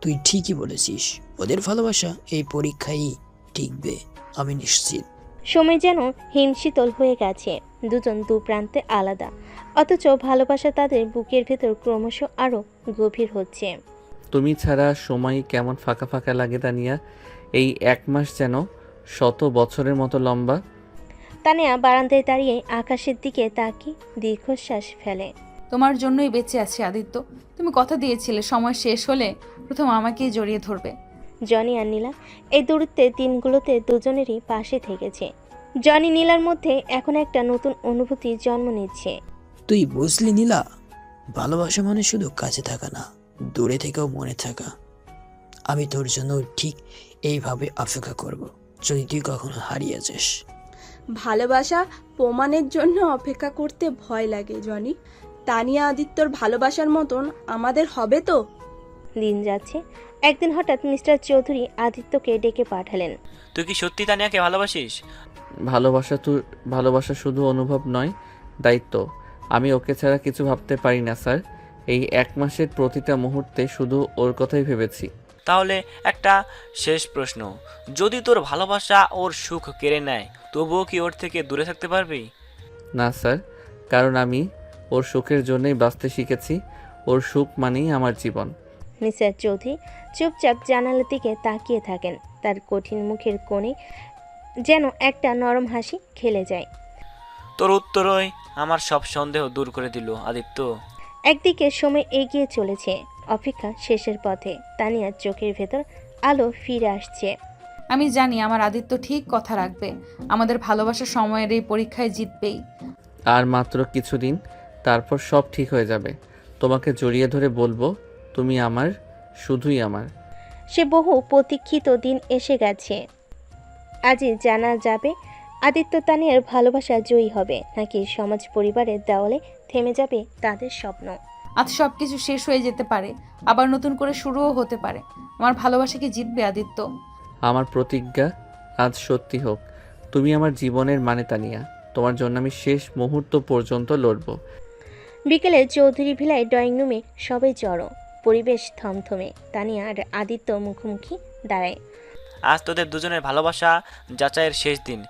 তুই ঠিকই বলেছিস, ওদের ভালোবাসা এই পরীক্ষায় টিকবে, আমি নিশ্চিত। সময় যেন হিমশীতল হয়ে গেছে। দুজন দু প্রান্তে আলাদা, অথচ ভালোবাসা তাদের বুকের ভেতর ক্রমশ আরো গভীর হচ্ছে। তুমি ছাড়া সময় কেমন ফাঁকা ফাঁকা লাগে তানিয়া। এই 1 মাস যেন 100 বছরের মতো লম্বা। তানিয়া বারান্দায় দাঁড়িয়ে আকাশের দিকে তাকিয়ে দীর্ঘশ্বাস ফেলে। তোমার জন্যই বেঁচে আছি আদিত্য। তুমি কথা দিয়েছিলে সময় শেষ হলে প্রথম আমাকেই জড়িয়ে ধরবে। জনি আর নীলা এই দূরত্বের দিনগুলোতে দুজনেরই পাশে থেকেছে। জনি নীলার মধ্যে এখন একটা নতুন অনুভূতি জন্ম নিচ্ছে। তুই বুঝলি নীলা, ভালোবাসা মানে শুধু কাছে থাকা না, দূরে থেকেও মনে থাকা। আমি তোর জন্য ঠিক এইভাবে অপেক্ষা করব যদি তুই কখনো হারিয়ে যাস। ভালোবাসা প্রমাণের জন্য অপেক্ষা করতে ভয় লাগে জনি। তানিয়া আদিত্যর ভালোবাসার মতন আমাদের হবে তো? দিন যাচ্ছে। একদিন হঠাৎ মিস্টার চৌধুরী আদিত্যকে ডেকে পাঠালেন। তুই কি সত্যি তানিয়াকে ভালোবাসিস? ভালোবাসা শুধু অনুভব নয়, দায়িত্ব। আমি ওকে ছাড়া কিছু ভাবতে পারি না স্যার। এই 1 মাসের প্রতিটা মুহূর্তে শুধু ওর কথাই ভেবেছি। তাহলে একটা শেষ প্রশ্ন, যদি তোর ভালোবাসা ওর সুখ কেড়ে নেয় তবুও কি ওর থেকে দূরে থাকতে পারবি? না স্যার, কারণ আমি ওর সুখের জন্যই বাঁচতে শিখেছি। ওর সুখ মানেই আমার জীবন। মিস্টার চৌধুরী চুপচাপ জানালার দিকে তাকিয়ে থাকেন। তার কঠিন মুখের কোণে যেন একটা নরম হাসি খেলে যায়। তোর উত্তরই আমার সব সন্দেহ দূর করে দিল আদিত্য। একদিকে সময় এগিয়ে চলেছে, অপেক্ষা শেষের পথে। তানিয়ার চোখের ভেতর আলো ফিরে আসছে। আমি জানি আমার আদিত্য ঠিক কথা রাখবে। আমাদের ভালোবাসা সময়ের এই পরীক্ষায় জিতবেই। আর মাত্র কিছুদিন, তারপর সব ঠিক হয়ে যাবে। তোমাকে জড়িয়ে ধরে বলবো, তুমি আমার, শুধুই আমার। সে বহু প্রতীক্ষিত দিন এসে গেছে। আজই জানা যাবে আদিত্য তানিয়ার ভালোবাসা জয়ী হবে নাকি সমাজ পরিবারের দেওয়ালে থেমে যাবে তাদের স্বপ্ন। আজ সব কিছু শেষ হয়ে যেতে পারে, আবার নতুন করে শুরুও হতে পারে। আমার ভালোবাসা কি জিতবে আদিত্য? আমার প্রতিজ্ঞা আজ সত্যি হোক। তুমি আমার জীবনের মানে তানিয়া। তোমার জন্য আমি শেষ মুহূর্ত পর্যন্ত লড়ব। বিকেলে চৌধুরী ভিলায় ড্রয়িং রুমে সবাই জড়ো। পরিবেশ থমথমে। তানিয়া আর আদিত্য মুখোমুখি দাঁড়ায়। আজ তোদের দুজনের ভালোবাসা যাচাইয়ের শেষ দিন।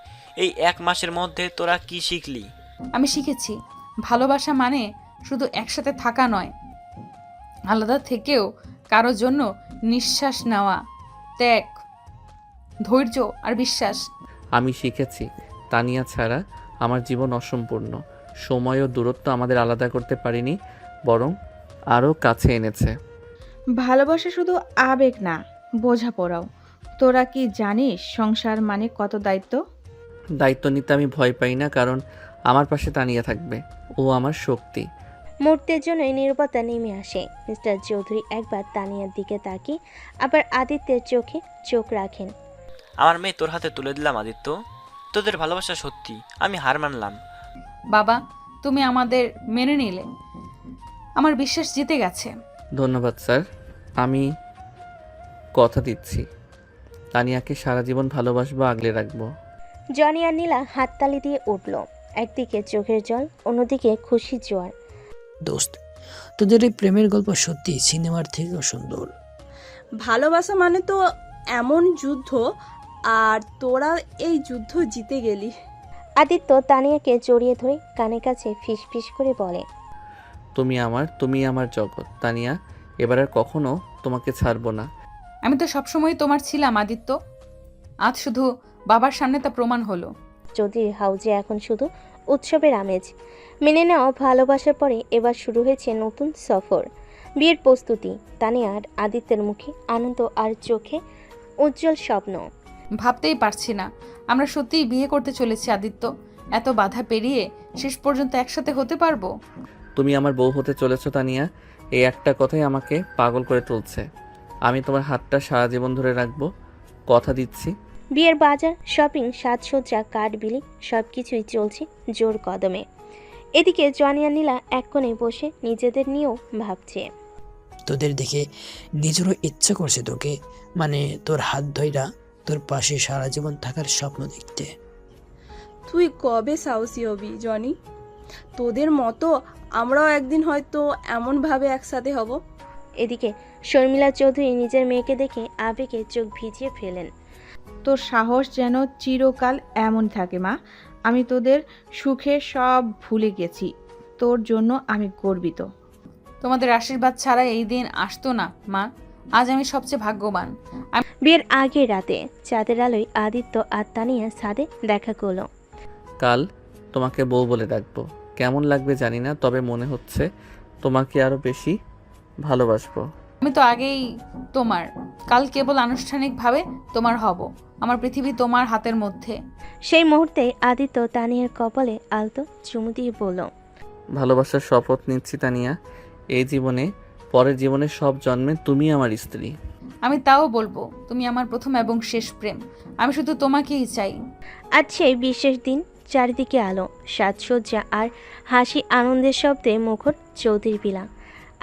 এই 1 মাসের মধ্যে তোরা কি শিখলি? আমি শিখেছি ভালোবাসা মানে শুধু একসাথে থাকা নয়, আলাদা থেকেও কারো জন্য নিঃশ্বাস নেওয়া, ত্যাগ, ধৈর্য আর বিশ্বাস। আমি শিখেছি তানিয়া ছাড়া আমার জীবন অসম্পূর্ণ। সময় ও দূরত্ব আমাদের আলাদা করতে পারিনি, বরং আরও কাছে এনেছে। ভালোবাসা শুধু আবেগ না, বোঝাপড়াও। তোরা কি জানিস সংসার মানে কত দায়িত্ব? দায়িত্ব নিতে আমি ভয় পাই না, কারণ আমার পাশে তানিয়া থাকবে। ও আমার শক্তি। মুহূর্তের জন্যই নীরবতা নেমে আসে। মিস্টার চৌধুরী একবার তানিয়ার দিকে তাকিয়ে আবার আদিত্যের চোখে চোখ রাখেন। আমার মেয়ে তোর হাতে তুলে দিলাম আদিত্য। তোদের ভালোবাসা সত্যি, আমি হার মানলাম। বাবা, তুমি আমাদের মেনে নিলে। আমার বিশ্বাস জিতে গেছে। ধন্যবাদ স্যার। আমি কথা দিচ্ছি তানিয়াকে সারা জীবন ভালোবাসবো, আগলে রাখবো। জনি আর নীলা হাততালি দিয়ে উঠল। একদিকে চোখের জল, অন্যদিকে খুশির জোয়ার। দোস্ত, তোদের এই প্রেমের গল্প সত্যি সিনেমার থেকেও সুন্দর। ভালোবাসা মানে তো এমন যুদ্ধ, আর তোরা এই যুদ্ধ জিতে গেলি। আদিত্য তানিয়াকে জড়িয়ে ধরে কানে কাছে ফিসফিস করে বলে, তুমি আমার জগৎ তানিয়া, এবার আর কখনো তোমাকে ছাড়বো না। আমি তো সবসময় তোমার ছিলাম আদিত্য, আজ শুধু বাবার সামনে তা প্রমাণ হলো। চৌধুরীর হাউজে এখন শুধু উৎসবের আমেজ। মেনে নেওয়া ভালোবাসার পরে এবার শুরু হয়েছে নতুন সফর, বিয়ের প্রস্তুতি। তানিয়া আর আদিত্যের মুখে আনন্দ আর চোখে উজ্জ্বল স্বপ্ন। ভাবতেই পারছি না আমরা সত্যিই বিয়ে করতে চলেছি আদিত্য। এত বাধা পেরিয়ে শেষ পর্যন্ত একসাথে হতে পারবো। তুমি আমার বউ হতে চলেছো তানিয়া, এই একটা কথাই আমাকে পাগল করে তুলছে। আমি তোমার হাতটা সারা জীবন ধরে রাখবো, কথা দিচ্ছি। বিয়ের বাজার, শপিং, সাজসজ্জা, কার্ড বিলি সবকিছুই চলছে জোর কদমে। এদিকে জনি আর নীলা এক কোণে বসে নিজেদের নিয়েও ভাবছে। তোদের দেখে নিজেরও ইচ্ছা করছে তোকে, মানে তোর হাত ধইরা তোর পাশে সারা জীবন থাকার স্বপ্ন দেখতে। তুই কবে সাহসী হবি জনি? তোদের মতো আমরাও একদিন হয়তো এমনভাবে একসাথে হব। এদিকে শর্মিলা চৌধুরী নিজের মেয়েকে দেখে আবেগে চোখ ভিজিয়ে ফেলেন। তোর সাহস যেন চিরকাল এমন থাকে মা। আমি তোদের সুখে সব ভুলে গেছি। তোর জন্য আমি গর্বিত। তোমাদের আশীর্বাদ ছাড়া এই দিন আসতো না মা। আজ আমি সবচেয়ে ভাগ্যবান। বিয়ের আগের রাতে চাঁদের আলোয় আদিত্য আর তানিয়া ছাদে দেখা করলো। কাল তোমাকে বউ বলে ডাকবো, কেমন লাগবে জানি না, তবে মনে হচ্ছে তোমাকে আরো বেশি ভালোবাসবো। আমি তো আগেই তোমার, কাল কেবল আনুষ্ঠানিকভাবে তোমার হব। আমার পৃথিবী তোমার হাতের মধ্যে। সেই মুহূর্তে আদিত্য তানিয়ার কপালে আলতো চুমু দিয়ে বলল, ভালোবাসার শপথ নিচ্ছি তানিয়া, এই জীবনে পরের জীবনে সব জন্মে তুমি আমার স্ত্রী। আমি তাও বলবো তুমি আমার প্রথম এবং শেষ প্রেম। আমি শুধু তোমাকেই চাই। আজ সেই বিশেষ দিন, চারিদিকে আলো, সাজসজ্জা আর হাসি আনন্দের শব্দে মুখর চৌধুরী বিলা।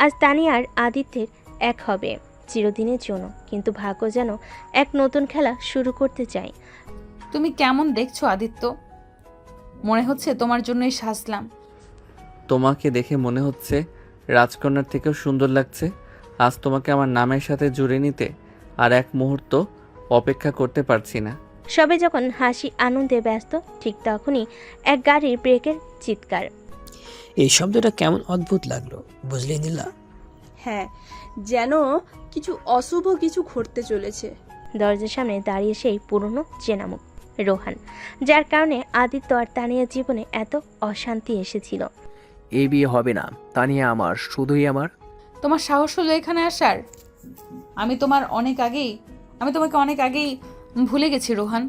আজ তানিয়া আর আদিত্যের এক হবে চিরদিনের জন্য, কিন্তু ভাগ্য যেন এক নতুন খেলা শুরু করতে চায়। তুমি কেমন দেখছো আদিত্য? মনে হচ্ছে তোমার জন্যই সাজলাম। তোমাকে দেখে মনে হচ্ছে রাজকন্যার থেকেও সুন্দর লাগছে। আজ তোমাকে আমার নামের সাথে জুড়ে নিতে আর এক মুহূর্ত অপেক্ষা করতে পারছি না। সবে যখন হাসি আনন্দে ব্যস্ত, ঠিক তখনই এক গাড়ির ব্রেকের চিৎকার। এই শব্দটা কেমন অদ্ভুত লাগলো, বুঝলি নীলা? হ্যাঁ, যেন কিছু অশুভ কিছু ঘটতে চলেছে। দরজার সামনে দাঁড়িয়ে সেই পুরনো চেনা মুখ রোহান, যার কারণে আদিত্য আর তানিয়ার জীবনে এত অশান্তি এসেছিল। এই বিয়ে হবে না, তানিয়া আমার, শুধুই আমার। তোমার সাহস হলো এখানে আসার? আমি তোমাকে অনেক আগেই ভুলে গেছি রোহান।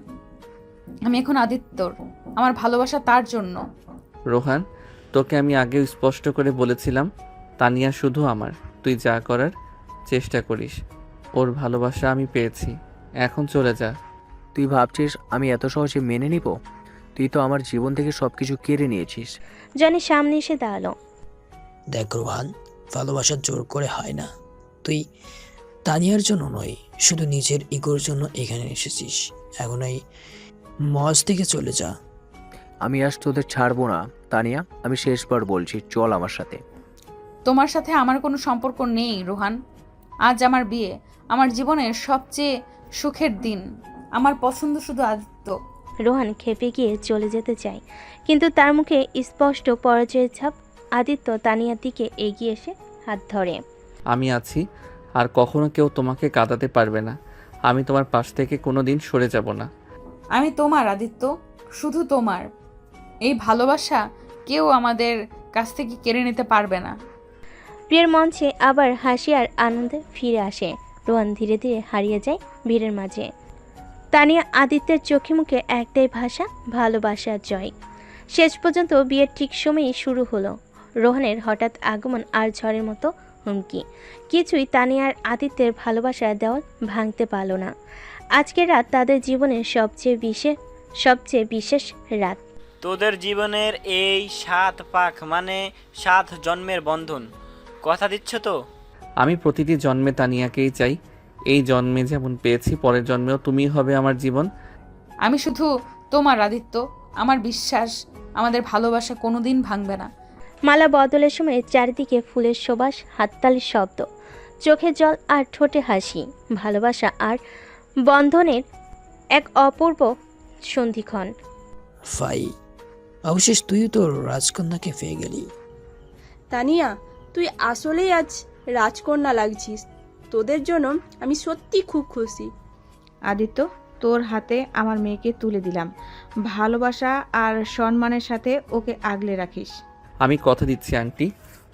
আমি এখন আদিত্যর, আমার ভালোবাসা তার জন্য। রোহান, তোকে আমি আগেও স্পষ্ট করে বলেছিলাম তানিয়া শুধু আমার, তুই যা করার চেষ্টা করিস। ওর ভালোবাসা আমি পেয়েছি, এখন চলে যা। তুই ভাবছিস আমি এত সহজে মেনে নিব? তুই তো আমার জীবন থেকে সব কিছু কেড়ে নিয়েছিস। জনি সামনে এসে দাঁড়ালো। দেখ রোহান, ভালোবাসা জোর করে হয় না। তুই তানিয়ার জন্য নয়, শুধু নিজের ইগোর জন্য এখানে এসেছিস। এখন এই মজ থেকে চলে যা। আমি আজ তোদের ছাড়বো না তানিয়া, আমি শেষবার বলছি, চল আমার সাথে। তোমার সাথে আমার কোনো সম্পর্ক নেই রোহান। আজ আমার বিয়ে, আমার জীবনের সবচেয়ে সুখের দিন। আমার পছন্দ শুধু আদিত্য। রোহান খেপে গিয়ে চলে যেতে চায়, কিন্তু তার মুখে স্পষ্ট পরাজয়ের ছাপ। আদিত্য তানিয়ার দিকে এগিয়ে এসে হাত ধরে। আমি আছি, আর কখনো কেউ তোমাকে কাঁদাতে পারবে না। আমি তোমার পাশ থেকে কোনো দিন সরে যাব না। আমি তোমার আদিত্য, শুধু তোমার। এই ভালোবাসা কেউ আমাদের কাছ থেকে কেড়ে নিতে পারবে না। বিয়ের মঞ্চে আবার হাসি আর আনন্দে ফিরে আসে। রোহান ধীরে ধীরে হারিয়ে যায় ভিড়ের মাঝে। তানিয়া আদিত্যের চোখে মুখে একটাই ভাষা, ভালোবাসার জয়। শেষ পর্যন্ত বিয়ের ঠিক সময়ই শুরু হলো। রোহানের হঠাৎ আগমন আর ঝড়ের মতো হুমকি কিছুই তানিয়া আর আদিত্যের ভালোবাসার দেওয়াল ভাঙতে পারল না। আজকের রাত তাদের জীবনের সবচেয়ে বিশেষ রাত। তোদের জীবনের এই 7 পাক মানে 7 জন্মের বন্ধন, কথা দিচ্ছ তো? আমি প্রতিটি জন্মে তানিয়াকেই চাই। এই জন্মে যেমন পেয়েছি, পরের জন্মেও তুমিই হবে আমার জীবন। আমি শুধু তোমার আদিত্য, আমার বিশ্বাস আমাদের ভালোবাসা কোনোদিন ভাঙবে না। মালা বদলের সময় চারিদিকে ফুলের সুবাস, হাততালির শব্দ, চোখে জল আর ঠোঁটে হাসি। ভালোবাসা আর বন্ধনের এক অপূর্ব সন্ধিক্ষণ। ভাই, অবশেষ তুইও তোর রাজকন্যাকে পেয়ে গেলি। তানিয়া, তুই আসলেই আজ রাজকন্যা লাগছিস। তোদের জন্য আমি সত্যি খুব খুশি। আদিত্য, তোর হাতে আমার মেয়েকে তুলে দিলাম। ভালোবাসা আর সম্মানের সাথে ওকে আগলে রাখিস। আমি কথা দিচ্ছি আন্টি,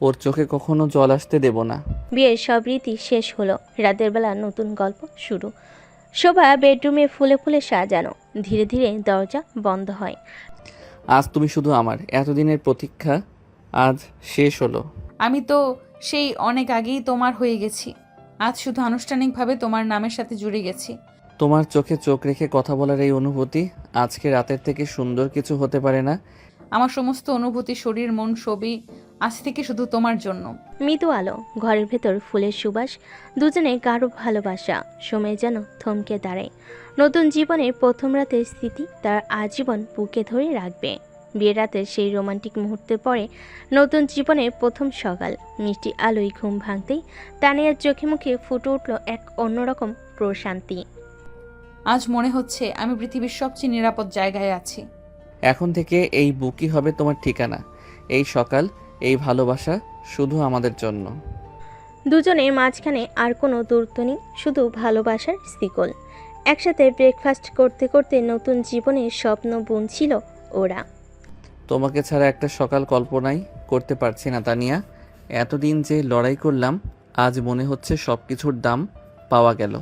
ওর চোখে কখনো জল আসতে দেব না। বিয়ের সব রীতি শেষ হলো। রাতের বেলা নতুন গল্প শুরু। শোভা বেডরুমে ফুলে ফুলে সাজানো। ধীরে ধীরে দরজা বন্ধ হয়। আজ তুমি শুধু আমার, এতদিনের প্রতীক্ষা আজ শেষ হলো। আমি তো সেই অনেক আগেই তোমার হয়ে গেছি। আজ শুধু আনুষ্ঠানিকভাবে তোমার নামের সাথে জুড়ে গেছি। তোমার চোখে চোখ রেখে কথা বলার এই অনুভূতি আজকে রাতের থেকে সুন্দর কিছু হতে পারে না। আমার সমস্ত অনুভূতি, শরীর, মন সবই আজ থেকে শুধু তোমার জন্য। মৃদু আলো, ঘরের ভেতর ফুলের সুবাস, দুজনে গাঢ় ভালোবাসা। সময় যেন থমকে দাঁড়ায়। নতুন জীবনের প্রথম রাতের স্মৃতি তার আজীবন বুকে ধরে রাখবে। বিয়ের রাতের সেই রোমান্টিক মুহূর্তের পরে নতুন জীবনের প্রথম সকাল। মিষ্টি আলোয় ঘুম ভাঙতেই তানিয়ার চোখে মুখে ফুটে উঠল এক অন্যরকম প্রশান্তি। আজ মনে হচ্ছে আমি পৃথিবীর সবচেয়ে নিরাপদ জায়গায় আছি। এখন থেকে এই বুকই হবে তোমার ঠিকানা। এই সকাল, এই ভালোবাসা শুধু আমাদের জন্য। দুজনের মাঝখানে আর কোনো দূরত্ব নেই, শুধু ভালোবাসার শিকল। একসাথে ব্রেকফাস্ট করতে করতে নতুন জীবনের স্বপ্ন বুনছিল ওরা। তোমাকে ছাড়া একটা সকাল কল্পনাই করতে পারছি না তানিয়া। এতদিন যে লড়াই করলাম, আজ মনে হচ্ছে সব কিছুর দাম পাওয়া গেল।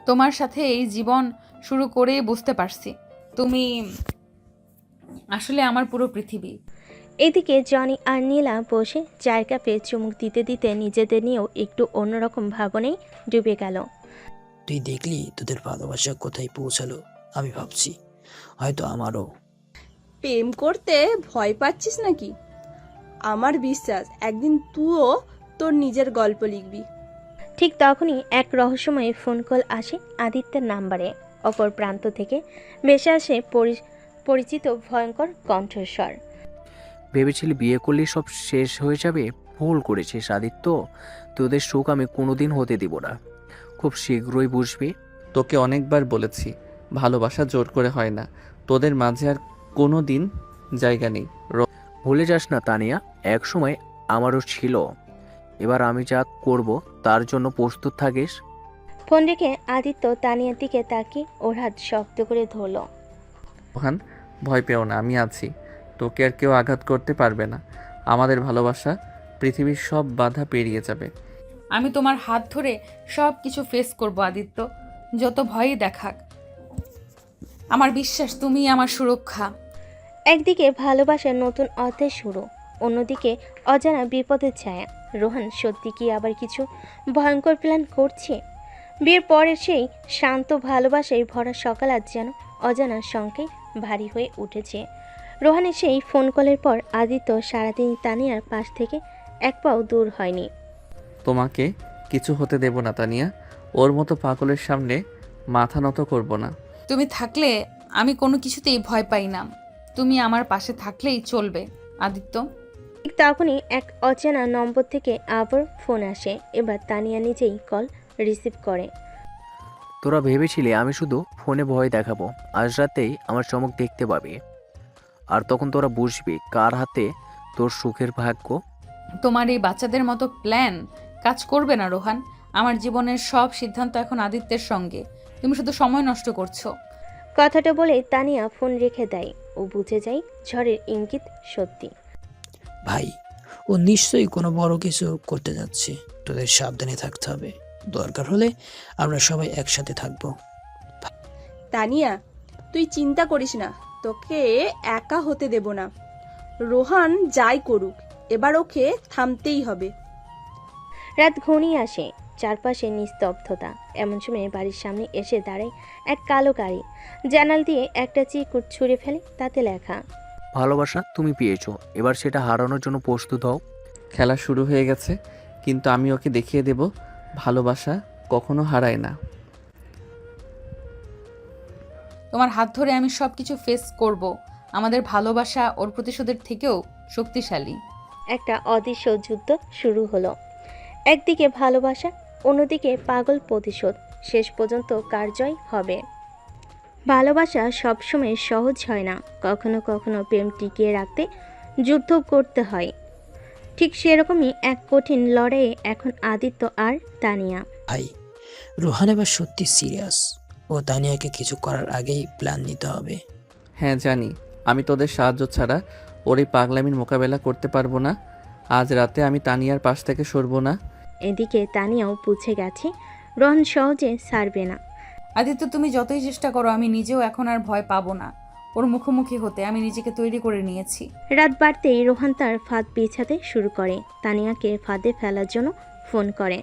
তোমার সাথে এই জীবন শুরু করেই বুঝতে পারছি তুমি আসলে আমার পুরো পৃথিবী। এদিকে জনি আর নীলা বসে চায়ের কাপে চুমুক দিতে দিতে নিজেদের নিয়েও একটু অন্যরকম ভাবনায় ডুবে গেল। তুই দেখলি তোদের ভালোবাসা কোথায় পৌঁছালো? আমি ভাবছি হয়তো আমারও। প্রেম করতে ভয় পাচ্ছিস নাকি? আমার বিশ্বাস একদিন তুইও তোর নিজের গল্প লিখবি। ঠিক তখনই এক রহস্যময় ফোন কল আসে আদিত্যের নাম্বারে। অপর প্রান্ত থেকে ভেসে আসে পরিচিত ভয়ঙ্কর কণ্ঠস্বর। ভেবেছিলি বিয়ে করলে সব শেষ হয়ে যাবে? ভুল করেছিস আদিত্য। তোদের সুখ আমি কোনোদিন হতে দিব না। খুব শীঘ্রই বুঝবি। তোকে অনেকবার বলেছি, ভালোবাসা জোর করে হয় না। তোদের মাঝে আর কোনো দিন জায়গা নেই। ভুলে যাস না তানিয়া, এক সময় আমারও ছিল। এবার আমি যা করব তার জন্য প্রস্তুত থাকিস। ফোন রেখে আদিত্য তানিয়ার দিকে তাকিয়ে ওর হাত শক্ত করে ধরল। রোহান, ভয় পেও না, আমি আছি। তোকে আর কেউ আঘাত করতে পারবে না। আমাদের ভালোবাসা পৃথিবীর সব বাধা পেরিয়ে যাবে। আমি তোমার হাত ধরে সব কিছু ফেস করব আদিত্য, যত ভয়ই দেখাক। আমার বিশ্বাস তুমি আমার সুরক্ষা। একদিকে ভালোবাসার নতুন অধ্যায় শুরু, অন্যদিকে অজানা বিপদের ছায়া। রোহান সত্যি কি আবার কিছু ভয়ঙ্কর প্ল্যান করছে? বিয়ের পরের সেই শান্ত ভালোবাসায় ভরা সকাল আজ যেন অজানা শঙ্কায় ভারী হয়ে উঠেছে। রোহানের সেই ফোন কলের পর আদিত্য সারাদিন তানিয়ার পাশ থেকে এক পাও দূর হয়নি। তোমাকে কিছু হতে দেব না তানিয়া। ওর মতো পাগলের সামনে মাথা নত করব না। তুমি থাকলে আমি কোনো কিছুতেই ভয় পাই না। তুমি আমার পাশে থাকলেই চলবে আদিত্য। ঠিক তখনই এক অচেনা নম্বর থেকে আবার ফোন আসে। এবার তানিয়া নিজেই কল রিসিভ করে। তোরা ভেবেছিলি আমি শুধু ফোনে ভয় দেখাবো, আজ রাতেই আমার চমক দেখতে পাবি। আর তখন তোরা বুঝবি কার হাতে তোর সুখের ভাগ্য। তোমার এই বাচ্চাদের মতো প্ল্যান কাজ করবে না রোহান। আমার জীবনের সব সিদ্ধান্ত এখন আদিত্যের সঙ্গে। তুমি শুধু সময় নষ্ট করছো। কথাটা বলে তানিয়া ফোন রেখে দেয়। ও বুঝে যায় ঝড়ের ইঙ্গিত সত্যি। ভাই, ও নিশ্চয়ই কোনো বড় কিছু করতে যাচ্ছে। তোদের সাবধানে থাকতে হবে। দরকার হলে আমরা সবাই একসাথে থাকবো। তানিয়া, তুই চিন্তা করিস না, তোকে একা হতে দেব না। রোহান যাই করুক, এবার ওকে থামতেই হবে। রাত ঘনিয়ে আসে, চারপাশে নিস্তব্ধতা। এমন সময় বাড়ির সামনে এসে দাঁড়ায় এক কালো গাড়ি। জানাল দিয়ে একটা চিকুট ছুঁড়ে ফেলে, তাতে লেখা ভালোবাসা তুমি পেয়েছো, এবার সেটা হারানোর জন্য প্রস্তুত হও। খেলা শুরু হয়ে গেছে, কিন্তু আমি ওকে দেখিয়ে দেব ভালোবাসা কখনো হারায় না। তোমার হাত ধরে আমি সব কিছু ফেস করব। আমাদের ভালোবাসা ওর প্রতিশোধের থেকেও শক্তিশালী। একটা অদৃশ্য যুদ্ধ শুরু হলো। একদিকে ভালোবাসা, অন্যদিকে পাগল প্রতিশোধ। শেষ পর্যন্ত কার জয় হবে? ভালোবাসা সবসময় সহজ হয় না, কখনো কখনো প্রেম টিকিয়ে রাখতে যুদ্ধ করতে হয়। ঠিক সেরকমই এক কঠিন লড়াইয়ে এখন আদিত্য আর তানিয়া। ভাই, রোহান এবার সত্যি সিরিয়াস। ও তানিয়াকে কিছু করার আগেই প্ল্যান নিতে হবে। হ্যাঁ জানি, আমি তোদের সাহায্য ছাড়া ওর এই পাগলামির মোকাবেলা করতে পারবো না। আজ রাতে আমি তানিয়ার পাশ থেকে সরবো না। এদিকে তানিয়াও বুঝে গেছে রোহন সহজে ছাড়বে না। আদিত্য, তুমি যতই চেষ্টা করো, আমি নিজেও এখন আর ভয় পাবো না। ওর মুখোমুখি হতে আমি নিজেকে তৈরি করে নিয়েছি। রাত বাড়তেই রোহান তার ফাঁদ বিছাতে শুরু করে। তানিয়াকে ফাঁদে ফেলার জন্য ফোন করে।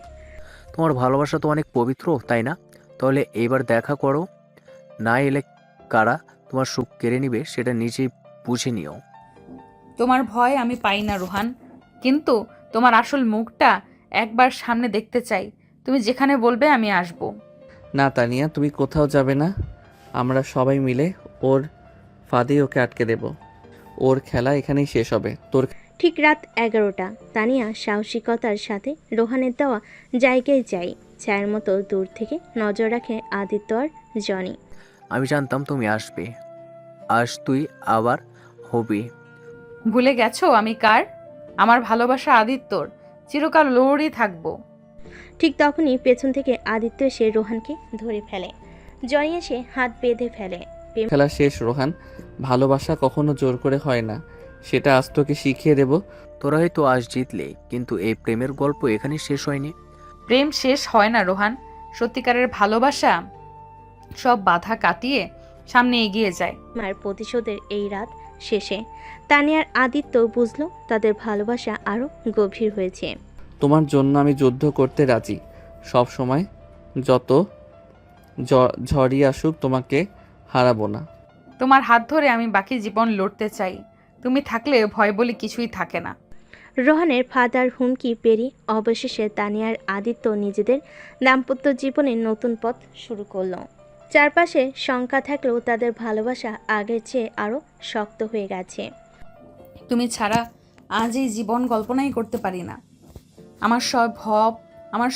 তোমার ভালোবাসা তো অনেক পবিত্র, তাই না? তাহলে এইবার দেখা করো। না এলে কারা তোমার সুখ কেড়ে নিবে সেটা নিজেই বুঝে নিও। তোমার ভয় আমি পাই না রোহান, কিন্তু তোমার আসল মুখটা একবার সামনে দেখতে চাই। তুমি যেখানে বলবে আমি আসব। না তানিয়া, তুমি কোথাও যাবে না। আমরা সবাই মিলে ওর ফাঁদে ওকে আটকে দেব। ওর খেলা এখানেই শেষ হবে। তোর ঠিক রাত 11টা। তানিয়া সাহসিকতার সাথে রোহানের দেওয়া জায়গায় যায়। ছায়ের মতো দূর থেকে নজর রাখে আদিত্য আর জনি। আমি জানতাম তুমি আসবে। আজ তুই আবার হবি। ভুলে গেছো আমি কার? আমার ভালোবাসা আদিত্যর, চিরকাল লড়েই থাকবো। ঠিক তখনই পেছন থেকে আদিত্য এসে রোহানকে ধরে ফেলে। জনি এসে হাত বেঁধে ফেলে। খেলা শেষ রোহান। ভালোবাসা কখনো জোর করে হয় না, সেটা আজ তোকে শিখিয়ে দেব। তোরা হয়তো আজ জিতলে, কিন্তু এই প্রেমের গল্প এখানে শেষ হয়নি। প্রেম শেষ হয় না রোহান। সত্যিকারের ভালোবাসা সব বাধা কাটিয়ে সামনে এগিয়ে যায়। মার প্রতিশোধের এই রাত শেষে তানিয়ার আদিত্য বুঝলো তাদের ভালোবাসা আরো গভীর হয়েছে। তোমার জন্য আমি যুদ্ধ করতে রাজি। সব সময় যত ঝড়ই আসুক তোমাকে হারাবো না। তোমার হাত ধরে আমি বাকি জীবন লড়তে চাই। তুমি থাকলে ভয় বলে কিছুই থাকে না। রোহানের ফাদার হুমকি পেরিয়ে অবশেষে তানিয়ার আদিত্য নিজেদের দাম্পত্য জীবনের নতুন পথ শুরু করলো। চারপাশে শঙ্কা থাকলেও তাদের ভালোবাসা আগের চেয়ে আরো শক্ত হয়ে গেছে। তুমি ছাড়া আজ এই জীবন কল্পনাই করতে পারি না। আমার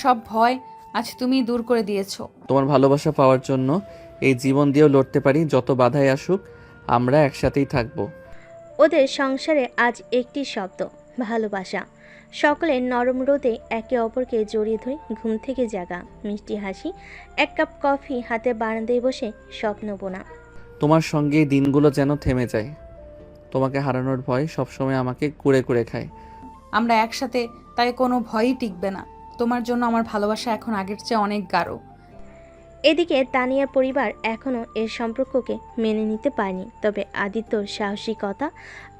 সব ভয় আজ তুমি দূর করে দিয়েছো। তোমার ভালোবাসা পাওয়ার জন্য এই জীবন দিয়েও লড়তে পারি। যত বাধাই আসুক আমরা একসাথেই থাকবো। ওদের সংসারে আজ একটি শব্দ, ভালোবাসা। সকলের নরম রোদে একে অপরকে জড়িয়ে ধরে ঘুম থেকে জাগা, মিষ্টি হাসি, এক কাপ কফি হাতে বারান্দায় বসে স্বপ্ন বোনা। তোমার সঙ্গে এই দিনগুলো যেন থেমে যায়। তোমাকে হারানোর ভয় সবসময় আমাকে কুড়ে কুড়ে খায়। আমরা একসাথে, তাই কোনো ভয়ই টিকবে না। তোমার জন্য আমার ভালোবাসা এখন আগের চেয়ে অনেক গাঢ়। এদিকে তানিয়ার পরিবার এখনও এর সম্পর্ককে মেনে নিতে পারেনি, তবে আদিত্যর সাহসিকতা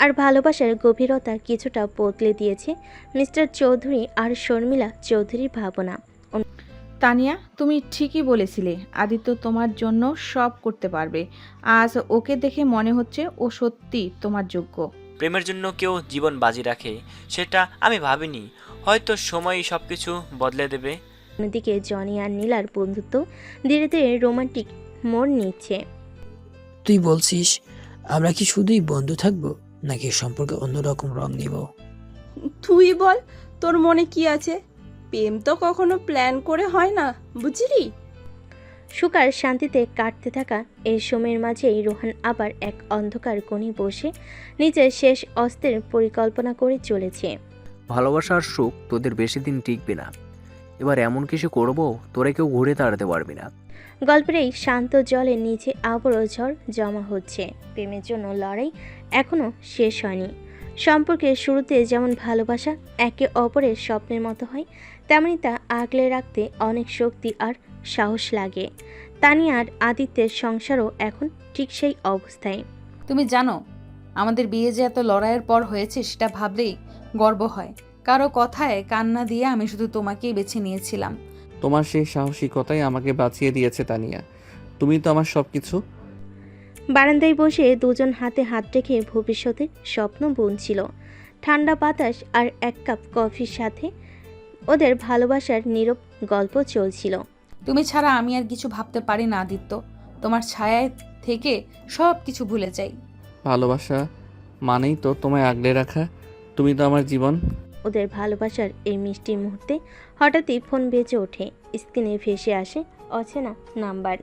আর ভালোবাসার গভীরতা কিছুটা বদলে দিয়েছে মিস্টার চৌধুরী আর শর্মিলা চৌধুরীর ভাবনা। তানিয়া, তুমি ঠিকই বলেছিলে, আদিত্য তোমার জন্য সব করতে পারবে। আজ ওকে দেখে মনে হচ্ছে ও সত্যি তোমার যোগ্য। প্রেমের জন্য কেউ জীবন বাজি রাখে সেটা আমি ভাবিনি। হয়তো সময়ই সব কিছু বদলে দেবে। অন্যদিকে জনি আর নীলার বন্ধুত্ব ধীরে ধীরে রোমান্টিক মোড় নিচ্ছে। তুই বলছিস আমরা কি শুধুই বন্ধু থাকবো, নাকি সম্পর্কে অন্যরকম রং নিব? তুই বল, তোর মনে কি আছে? প্রেম তো কখনো প্ল্যান করে হয় না, বুঝলি? সুকার শান্তিতে কাটতে থাকা এই সময়ের মাঝেই রোহান আবার এক অন্ধকার কোণে বসে নিজের শেষ অস্ত্রের পরিকল্পনা করে চলেছে। ভালোবাসা আর সুখ তোদের বেশি দিন টিকবে না। এবার এমন কিছু করবো তোরা কেউ ঘুরে দাঁড়াতে পারবি না। গল্পের এই শান্ত জলের নিচে আবারও ঝড় জমা হচ্ছে। প্রেমের জন্য লড়াই এখনো শেষ হয়নি। সম্পর্কের শুরুতে যেমন ভালোবাসা একে অপরের স্বপ্নের মতো হয়, তেমনি তা আগলে রাখতে অনেক শক্তি আর সাহস লাগে। তানিয়া আর আদিত্যের সংসারও এখন ঠিক সেই অবস্থায়। তুমি জানো, আমাদের বিয়ে যে এত লড়াইয়ের পর হয়েছে সেটা ভাবলেই গর্ব হয়। কারো কথায় কান্না দিয়ে আমি শুধু তোমাকেই বেছে নিয়েছিলাম। তোমার সেই সাহসিকতাই আমাকে বাঁচিয়ে দিয়েছে তানিয়া। তুমি তো আমার সব কিছু। বারান্দায় বসে দুজন হাতে হাত রেখে ভবিষ্যতের স্বপ্ন বুনছিল। ঠান্ডা বাতাস আর এক কাপ কফির সাথে ওদের ভালোবাসার নীরব গল্প চলছিল। তুমি ছাড়া আমি আর কিছু ভাবতে পারি না আদিত্য। তোমার ছায়ায় থেকে সব কিছু ভুলে যাই। ভালোবাসা মানেই তো তোমায় আগলে রাখা। তুমি তো আমার জীবন। ওদের ভালোবাসার এই মিষ্টি মুহূর্তে হঠাৎই ফোন বেজে ওঠে। স্ক্রিনে ভেসে আসে অচেনা নাম্বার।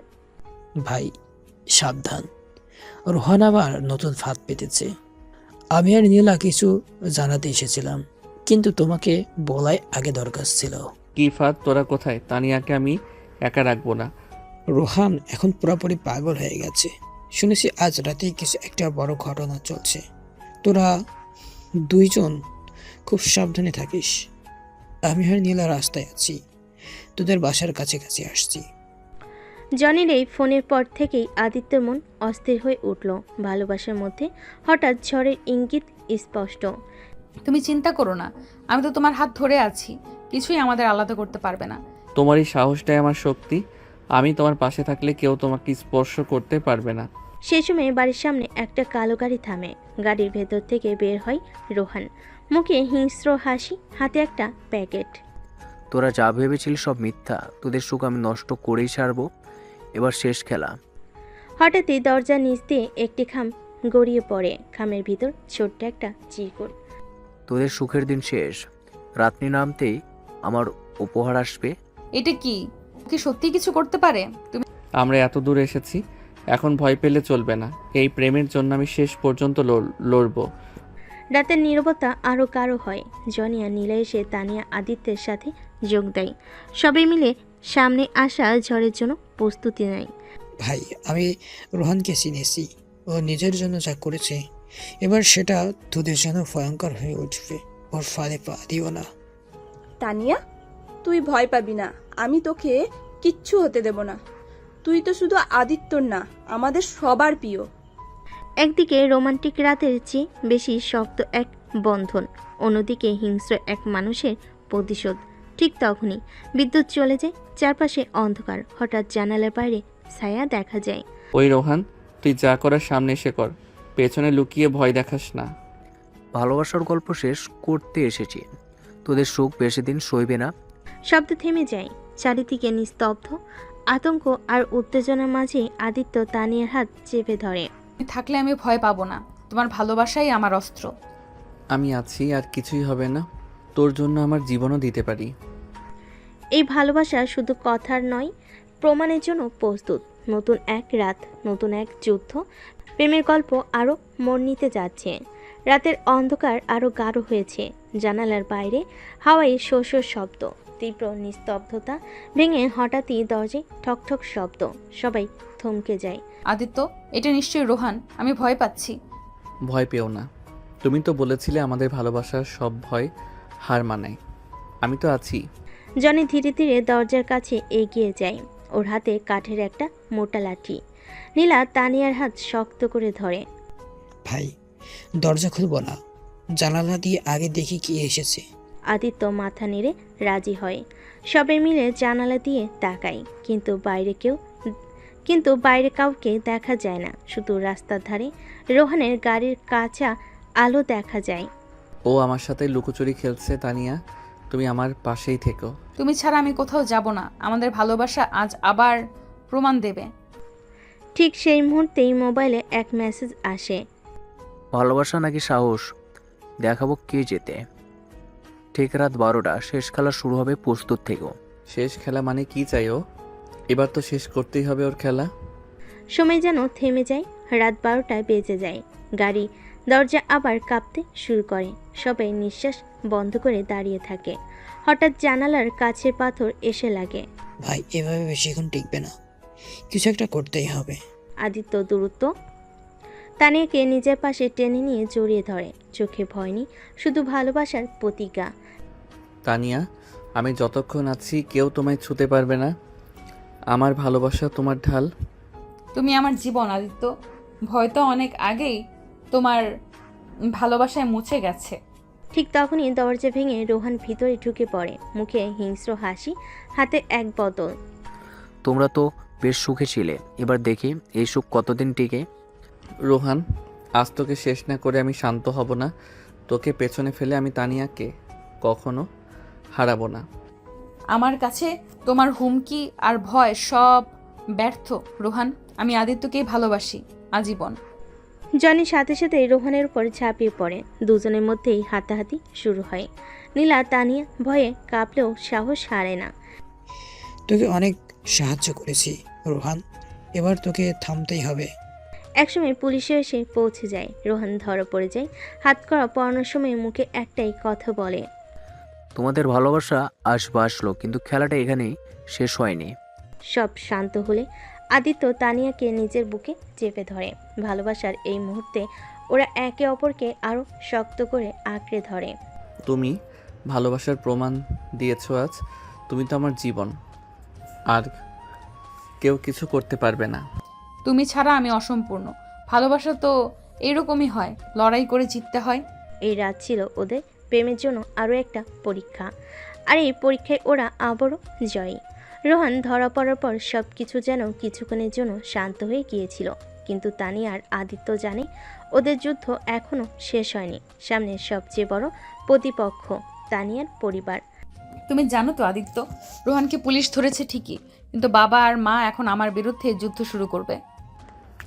ভাই সাবধান, রোহান আবার নতুন ফাঁদ পেতেছে। আমি আর নীলা কিছু জানাতে এসেছিলাম, কিন্তু তোমাকে বলাই আগে দরকার ছিল। কি ফাঁদ? তোরা কোথায়? তানিয়াকে আমি একা রাখবো না। রোহান এখন পুরোপুরি পাগল হয়ে গেছে। শুনেছি আজ রাতেই কিছু একটা বড় ঘটনা চলছে। তোরা দুইজন খুব সাবধানে থাকিস। আমি আর নীলা রাস্তায় আছি, তোদের বাসার কাছাকাছি আসছি। জনির এই ফোনের পর থেকেই আদিত্যর মন অস্থির হয়ে উঠল। ভালোবাসার মধ্যে হঠাৎ ঝড়ের ইঙ্গিত স্পষ্ট। তুমি চিন্তা করো না, আমি তো তোমার হাত ধরে আছি। কিছুই আমাদের আলাদা করতে পারবে না। তোমার এই সাহসটাই আমার শক্তি। আমি তোমার পাশে থাকলে কেউ তোমাকে স্পর্শ করতে পারবে না। সে সময় বাড়ির সামনে একটা কালো গাড়ি থামে। গাড়ির ভেতর থেকে বের হয় রোহান, মুখে হিংস্র হাসি, হাতে একটা প্যাকেট। তোরা যা ভেবেছিলি সব মিথ্যা। তোদের সুখ আমি নষ্ট করেই ছাড়বো। এবার শেষ খেলা। হঠাৎই দরজার নিচ দিয়ে একটি খাম গড়িয়ে পড়ে। খামের ভিতর ছোট্ট একটা চিরকুট। তোদের সুখের দিন শেষ। রাত্রি নামতেই আমার উপহার আসবে। এটা কি? কি সত্যি কিছু করতে পারে? তুমি আমরা এত দূর এসেছি, এখন ভয় পেলে চলবে না। এই প্রেমের জন্য আমি শেষ পর্যন্ত লড়বো। রাতের নীরবতা আরও গাঢ় হয়। জনি আর নীলা এসে তানিয়া আদিত্যের সাথে যোগ দেয়। সবাই মিলে সামনে আসা ঝড়ের জন্য প্রস্তুতি নেয়। ভাই, আমি রোহানকে চিনেছি। ও নিজের জন্য যা করেছে, এবার সেটা তোদের জন্য ভয়ঙ্কর হয়ে উঠবে। ওর ফাঁদে পা দিও না। তানিয়া, তুই ভয় পাবি না। আমি তোকে কিচ্ছু হতে দেব না। তুই তো শুধু আদিত্যর না, আমাদের সবার প্রিয়। একদিকে রোমান্টিক রাতের চেয়ে বেশি শক্ত এক বন্ধন, অন্যদিকে হিংস্র এক মানুষের প্রতিশোধ। ঠিক তখনই বিদ্যুৎ চলে যায়, চারপাশে অন্ধকার। হঠাৎ জানালার বাইরে ছায়া দেখা যায়। ওই রোহান, তুই যা করার সামনে এসে কর। পেছনে লুকিয়ে ভয় দেখাস না। ভালোবাসার গল্প শেষ করতে এসেছি। তোদের সুখ বেশি দিন সইবে না। শব্দ থেমে যায়। চারিদিকে নিস্তব্ধ। আতঙ্ক আর উত্তেজনার মাঝে আদিত্য তানিয়ার হাত চেপে ধরে। তুমি থাকলে আমি ভয় পাবো না। তোমার ভালোবাসাই আমার অস্ত্র। আমি আছি, আর কিছুই হবে না। তোর জন্য আমার জীবনও দিতে পারি। এই ভালোবাসা শুধু কথার নয়, প্রমাণের জন্য প্রস্তুত। নতুন এক রাত, নতুন এক যুদ্ধ। প্রেমের গল্প আরও মোড় নিতে যাচ্ছে। রাতের অন্ধকার আরও গাঢ় হয়েছে। জানালার বাইরে হাওয়ায় শো শো শব্দ। তীব্র নিস্তব্ধতা ভেঙে হঠাৎই দরজায় ঠকঠক শব্দ। সবাই থমকে যায়। আদিত্য, এটা নিশ্চয়ই রোহান। আমি ভয় পাচ্ছি। ভয় পেও না। তুমি তো বলেছিলে আমাদের ভালোবাসার সব ভয় হার মানায়। আমি তো আছি। জনি ধীরে ধীরে দরজার কাছে এগিয়ে যায়। ওর হাতে কাঠের একটা মোটা লাঠি। নীলা তানিয়ার হাত শক্ত করে ধরে। ভাই, দরজা খুলবো না, জানালা দিয়ে আগে দেখি কি এসেছে। আদিত্য মাথা নেড়ে রাজি হয়। সবাই মিলে জানালা দিয়ে তাকায়, কিন্তু বাইরে কাউকে দেখা যায় না। শুধু রাস্তার ধারে রোহানের গাড়ির কাঁচা আলো দেখা যায়। ও আমার সাথে লুকোচুরি খেলছে। তানিয়া, তুমি আমার পাশেই থেকো। তুমি ছাড়া আমি কোথাও যাব না। আমাদের ভালোবাসা আজ আবার প্রমাণ দেবে। ঠিক সেই মুহূর্তেই মোবাইলে এক মেসেজ আসে। ভালোবাসা নাকি সাহস, দেখাবো কে জেতে। ঠিক রাত 12টা, শেষ খেলা শুরু হবে। প্রস্তুত থেকো। শেষ খেলা মানে কি চাই ও? এবার তো শেষ করতেই হবে ওর খেলা। সময় যেন থেমে যায়। রাত 12টায় বেজে যায়। গাড়ি দরজা আবার কাঁপতে শুরু করে। সবাই নিঃশ্বাস বন্ধ করে দাঁড়িয়ে থাকে। হঠাৎ জানালার কাছের পাথর এসে লাগে। ভাই, এভাবে বেশিক্ষণ টিকবে না, কিছু একটা করতেই হবে। আদিত্য দ্রুত তানিয়াকে নিজের পাশে টেনে নিয়ে জড়িয়ে ধরে। চোখে ভয় নেই, শুধু ভালোবাসার প্রতিজ্ঞা। তানিয়া, আমি যতক্ষণ আছি কেউ তোমায় ছুতে পারবে না। আমার ভালোবাসা তোমার ঢাল। তুমি আমার জীবন আদিত্য। ভয় তো অনেক আগেই তোমার ভালোবাসায় মুছে গেছে। ঠিক তখনই দরজা ভেঙে রোহান ভিতরে ঢুকে পড়ে। মুখে হিংস্র হাসি, হাতে এক বোতল। তোমরা তো বেশ সুখে ছিলে। এবার দেখি এই সুখ কতদিন টিকে। রোহান, আজ তোকে শেষ না করে আমি শান্ত হব না। তোকে পেছনে ফেলে আমি তানিয়াকে কখনো হারাবো না। আমার কাছে তোমার হুমকি আর ভয় সব ব্যর্থ রোহান। আমি আদিত্যকেই ভালোবাসি আজীবন। জনি সাথে সাথে রোহানের উপর ঝাঁপিয়ে পড়ে। দুজনের মধ্যেই হাতাহাতি শুরু হয়। নীলা তানিয়া ভয়ে কাঁপলেও সাহস হারায় না। তোকে অনেক সাহায্য করেছি রোহান, এবার তোকে থামতেই হবে। একসময় পুলিশে এসে পৌঁছে যায়। রোহান ধরা পড়ে যায়। হাত করা পড়ানোর সময় মুখে একটাই কথা বলে, তোমাদের ভালোবাসা আসলো, কিন্তু খেলাটা এখানেই শেষ হয়নি। সব শান্ত হলে আদিত্য তানিয়াকে নিজের বুকে চেপে ধরে। ভালোবাসার এই মুহূর্তে ওরা একে অপরকে আরো শক্ত করে আঁকড়ে ধরে। তুমি ভালোবাসার প্রমাণ দিয়েছো আজ। তুমি তো আমার জীবন, আর কেউ কিছু করতে পারবে না। তুমি ছাড়া আমি অসম্পূর্ণ। ভালোবাসা তো এরকমই হয়, লড়াই করে জিততে হয়। এই রাত ছিল ওদের প্রেমের জন্য আরও একটা পরীক্ষা, আর এই পরীক্ষায় ওরা আবারও জয়ী। রোহান ধরা পড়ার পর সব কিছু যেন কিছুক্ষণের জন্য শান্ত হয়ে গিয়েছিল, কিন্তু তানিয়া আর আদিত্য জানে ওদের যুদ্ধ এখনও শেষ হয়নি। সামনে সবচেয়ে বড় প্রতিপক্ষ তানিয়ার পরিবার। তুমি জানো তো আদিত্য, রোহানকে পুলিশ ধরেছে ঠিকই, কিন্তু বাবা আর মা এখন আমার বিরুদ্ধে যুদ্ধ শুরু করবে।